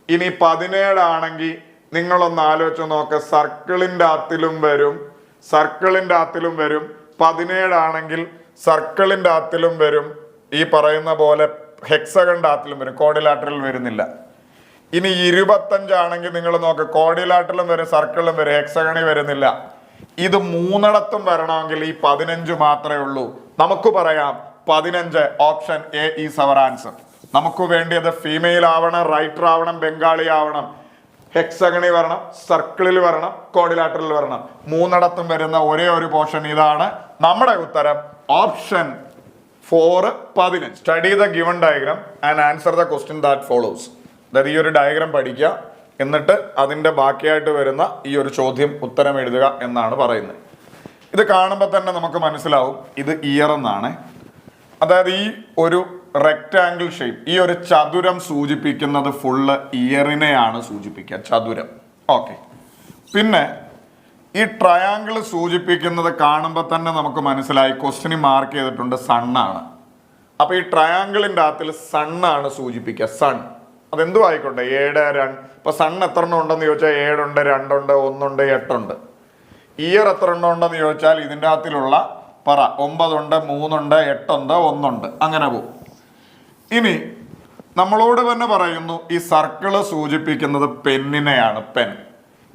ഇനി 17 ആണെങ്കിൽ നിങ്ങളൊന്ന് ആലോചിച്ച് നോക്ക്. സർക്കിളിന്റെ അകത്തിലും വരും, 17 ആണെങ്കിൽ സർക്കിളിന്റെ അകത്തിലും വരും, ഈ പറയുന്ന പോലെ ഹെക്സഗണിന്റെ അകത്തിലും വരും, കോഡിലാറ്ററൽ വരുന്നില്ല. ഇനി 25 ആണെങ്കിൽ നിങ്ങൾ നോക്ക്, കോഡിലാറ്ററലും വരും, സർക്കിളിലും വരും, ഹെക്സഗണി വരുന്നില്ല. ഇത് 3ഇടത്തും വരണമെങ്കിൽ ഈ 15 മാത്രമേ ഉള്ളൂ. നമുക്ക് പറയാം 15. Option A is our answer. നമുക്ക് വേണ്ടിയത് ഫീമെയിൽ ആവണം, റൈറ്റർ ആവണം, ബംഗാളി ആവണം, ഹെക്സഗണി വരണം, സർക്കിളിൽ വരണം, കോഡിലാറ്ററൽ വരണം. 3ഇടത്തും വരുന്ന ഒരേ ഒരു പോർഷൻ ഇതാണ്. നമ്മുടെ ഉത്തരം option 4, 15. Study the given diagram and answer the question that follows. അതായത് ഈ ഒരു ഡയഗ്രാം പഠിക്കുക, എന്നിട്ട് അതിൻ്റെ ബാക്കിയായിട്ട് വരുന്ന ഈ ഒരു ചോദ്യം ഉത്തരം എഴുതുക എന്നാണ് പറയുന്നത്. ഇത് കാണുമ്പോൾ തന്നെ നമുക്ക് മനസ്സിലാവും ഇത് ഇയർ എന്നാണ്. അതായത് ഈ ഒരു റെക്റ്റാങ്കിൾ ഷേപ്പ്, ഈ ഒരു ചതുരം സൂചിപ്പിക്കുന്നത് ഫുള്ള് ഇയറിനെയാണ് സൂചിപ്പിക്കുക, ചതുരം. ഓക്കെ, പിന്നെ ഈ ട്രയാങ്കിൾ സൂചിപ്പിക്കുന്നത് കാണുമ്പോൾ തന്നെ നമുക്ക് മനസ്സിലായി, ക്വസ്റ്റ്യന് മാർക്ക് ചെയ്തിട്ടുണ്ട് സണ്ണാണ്. അപ്പൊ ഈ ട്രയാങ്കിളിൻ്റെ അകത്തിൽ സണ്ണാണ് സൂചിപ്പിക്കുക, സൺ. അതെന്തും ആയിക്കോട്ടെ, 7, 2. ഇപ്പൊ സൺ എത്ര എണ്ണം ഉണ്ടെന്ന് ചോദിച്ചാൽ 7 ഉണ്ട്, 2 ഉണ്ട്, 1 ഉണ്ട്, 8 ഉണ്ട്. ഇയർ എത്ര എണ്ണം ഉണ്ടെന്ന് ചോദിച്ചാൽ ഇതിൻ്റെ അകത്തിലുള്ള 9 ഉണ്ട്, 3 ഉണ്ട്, 8 ഉണ്ട്, 1 ഉണ്ട്, അങ്ങനെ പോകും. ഇനി നമ്മളോട് തന്നെ പറയുന്നു ഈ സർക്കിള് സൂചിപ്പിക്കുന്നത് പെന്നിനെയാണ്, പെൻ.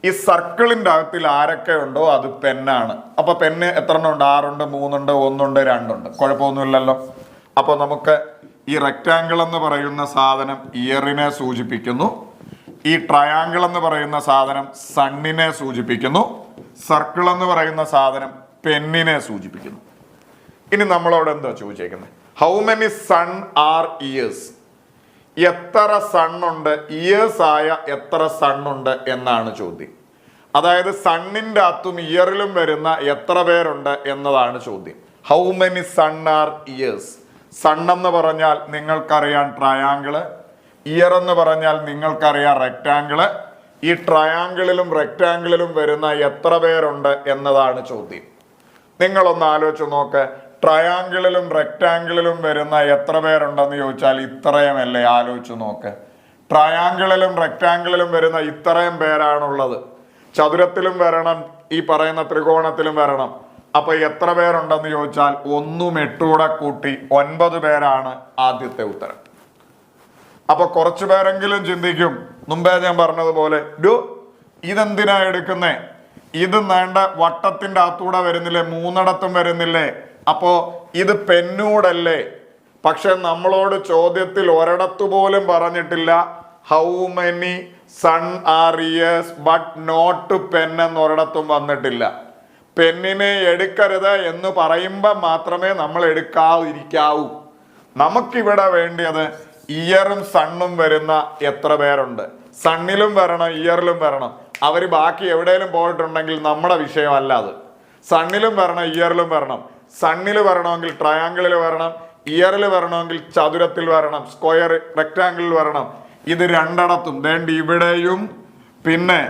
ഈ സർക്കിളിന്റെ അകത്തിൽ ആരൊക്കെ ഉണ്ടോ അത് പെന്നാണ്. അപ്പൊ പെന്ന് എത്ര എണ്ണം ഉണ്ട്? 6 ഉണ്ട്, 3 ഉണ്ട്, 1 ഉണ്ട്, 2 ഉണ്ട്. കുഴപ്പമൊന്നുമില്ലല്ലോ. അപ്പൊ നമുക്ക് ഈ റെക്റ്റാങ്കിൾ എന്ന് പറയുന്ന സാധനം ഇയറിനെ സൂചിപ്പിക്കുന്നു, ഈ ട്രയാങ്കിൾ എന്ന് പറയുന്ന സാധനം സണ്ണിനെ സൂചിപ്പിക്കുന്നു, സർക്കിൾ എന്ന് പറയുന്ന സാധനം പെന്നിനെ സൂചിപ്പിക്കുന്നു. ഇനി നമ്മളോട് എന്താ ചോദിച്ചേക്കുന്നത്? How many sun are years? എത്ര സണ്ണുണ്ട്, ഇയേഴ്സ് ആയ എത്ര സണ്ണുണ്ട് എന്നാണ് ചോദ്യം. അതായത് സണ്ണിന്റെ അകത്തും ഇയറിലും വരുന്ന എത്ര പേരുണ്ട് എന്നതാണ് ചോദ്യം. How many sun are ears? Sun എന്ന് പറഞ്ഞാൽ നിങ്ങൾക്കറിയാം ട്രയാങ്കിള്, ഇയർ എന്ന് പറഞ്ഞാൽ നിങ്ങൾക്കറിയാം റെക്റ്റാങ്കിള്. ഈ ട്രയാങ്കിളിലും റെക്റ്റാങ്കിളിലും വരുന്ന എത്ര പേരുണ്ട് എന്നതാണ് ചോദ്യം. നിങ്ങളൊന്ന് ആലോചിച്ച് നോക്ക്. ട്രയാങ്കിളിലും റെക്റ്റാങ്കിളിലും വരുന്ന എത്ര പേരുണ്ടെന്ന് ചോദിച്ചാൽ ഇത്രയുമല്ലേ? ആലോചിച്ച് നോക്ക്. ട്രയാങ്കിളിലും റെക്റ്റാങ്കിളിലും വരുന്ന ഇത്രയും പേരാണുള്ളത്. ചതുരത്തിലും വരണം, ഈ പറയുന്ന ത്രികോണത്തിലും വരണം. അപ്പൊ എത്ര പേരുണ്ടെന്ന് ചോദിച്ചാൽ 1ഉം 8ഉം കൂടെ കൂട്ടി 9 പേരാണ് ആദ്യത്തെ ഉത്തരം. അപ്പൊ കുറച്ചു പേരെങ്കിലും ചിന്തിക്കും, മുമ്പേ ഞാൻ പറഞ്ഞതുപോലെ, ഇതെന്തിനാ എടുക്കുന്നേ? ഇത് വേണ്ട വട്ടത്തിന്റെ അകത്തൂടെ വരുന്നില്ലേ, 3ഇടത്തും വരുന്നില്ലേ? അപ്പോ ഇത് പെന്നൂടല്ലേ? പക്ഷെ നമ്മളോട് ചോദ്യത്തിൽ ഒരിടത്തു പോലും പറഞ്ഞിട്ടില്ല how many sun are ears but not pen എന്ന് ഒരിടത്തും വന്നിട്ടില്ല. പെന്നിനെ എടുക്കരുത് എന്ന് പറയുമ്പോൾ മാത്രമേ നമ്മൾ എടുക്കാതിരിക്കാവൂ. നമുക്കിവിടെ വേണ്ടിയത് ഇയറും സണ്ണും വരുന്ന എത്ര പേരുണ്ട്. സണ്ണിലും വരണം, ഇയറിലും വരണം. അവർ ബാക്കി എവിടെയെങ്കിലും പോയിട്ടുണ്ടെങ്കിൽ നമ്മുടെ വിഷയമല്ല അത്. സണ്ണിലും വരണം, ഇയറിലും വരണം. സണ്ണിൽ വരണമെങ്കിൽ ട്രയാങ്കിളിൽ വരണം, ഇയറിൽ വരണമെങ്കിൽ ചതുരത്തിൽ വരണം, സ്ക്വയർ റെക്ടാങ്കിളിൽ വരണം. ഇത് രണ്ടിടത്തും വേണ്ട ഇവിടെയും പിന്നെ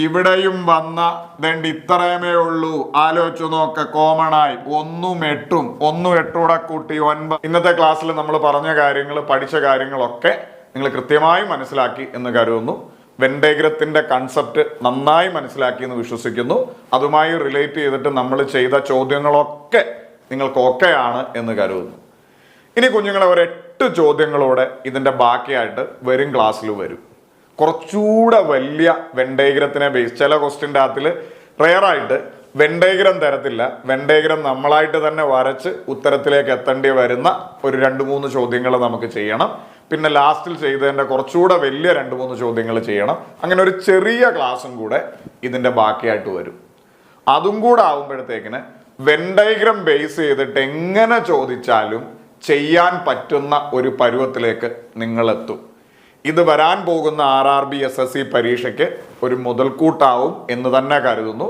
ഇവിടെയും വന്ന വേണ്ട ഇത്രയുമേ ഉള്ളൂ. ആലോചിച്ചു നോക്ക, കോമൺ ആയി 1ഉം 8ഉം 1ഉം 8ഉം കൂടെ കൂട്ടി 9. ഇന്നത്തെ ക്ലാസ്സിൽ നമ്മൾ പറഞ്ഞ കാര്യങ്ങൾ, പഠിച്ച കാര്യങ്ങളൊക്കെ നിങ്ങൾ കൃത്യമായി മനസ്സിലാക്കി എന്ന് കരുതുന്നു. വെൻ ഡയഗ്രത്തിന്റെ കൺസെപ്റ്റ് നന്നായി മനസ്സിലാക്കി എന്ന് വിശ്വസിക്കുന്നു. അതുമായി റിലേറ്റ് ചെയ്തിട്ട് നമ്മൾ ചെയ്ത ചോദ്യങ്ങളൊക്കെ നിങ്ങൾക്ക് ഓക്കെയാണ് എന്ന് കരുതുന്നു. ഇനി കുഞ്ഞുങ്ങളെ ഒരു 8 ചോദ്യങ്ങളോടെ ഇതിന്റെ ബാക്കിയായിട്ട് വരും ക്ലാസ്സിൽ വരും. കുറച്ചുകൂടെ വലിയ വെൻഡേഗ്രത്തിനെ ബേസ്, ചില ക്വസ്റ്റ്യൻ്റെ അകത്തിൽ റെയറായിട്ട് വെൻഡേഗ്രം തരത്തില്ല, വെൻഡേഗ്രം നമ്മളായിട്ട് തന്നെ വരച്ച് ഉത്തരത്തിലേക്ക് എത്തേണ്ടി വരുന്ന ഒരു 2-3 ചോദ്യങ്ങൾ നമുക്ക് ചെയ്യണം. പിന്നെ ലാസ്റ്റിൽ ചെയ്തതിൻ്റെ കുറച്ചുകൂടെ വലിയ 2-3 ചോദ്യങ്ങൾ ചെയ്യണം. അങ്ങനെ ഒരു ചെറിയ ക്ലാസ്സും കൂടെ ഇതിൻ്റെ ബാക്കിയായിട്ട് വരും. അതും കൂടെ ആവുമ്പോഴത്തേക്കിന് വെൻഡേഗ്രം ബേസ് ചെയ്തിട്ട് എങ്ങനെ ചോദിച്ചാലും ചെയ്യാൻ പറ്റുന്ന ഒരു പരുവത്തിലേക്ക് നിങ്ങളെത്തും. ഇത് വരാൻ പോകുന്ന RRB SSC പരീക്ഷയ്ക്ക് ഒരു മുതൽക്കൂട്ടാവും എന്ന് തന്നെ കരുതുന്നു.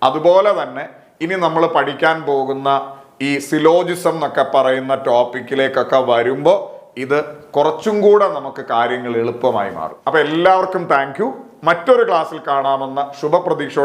അതുപോലെ തന്നെ ഇനി നമ്മൾ പഠിക്കാൻ പോകുന്ന ഈ സിലോജിസം എന്നൊക്കെ പറയുന്ന ടോപ്പിക്കിലേക്കൊക്കെ വരുമ്പോൾ ഇത് കുറച്ചും കൂടെ നമുക്ക് കാര്യങ്ങൾ എളുപ്പമായി മാറും. അപ്പൊ എല്ലാവർക്കും താങ്ക് യു. മറ്റൊരു ക്ലാസ്സിൽ കാണാമെന്ന ശുഭപ്രതീക്ഷ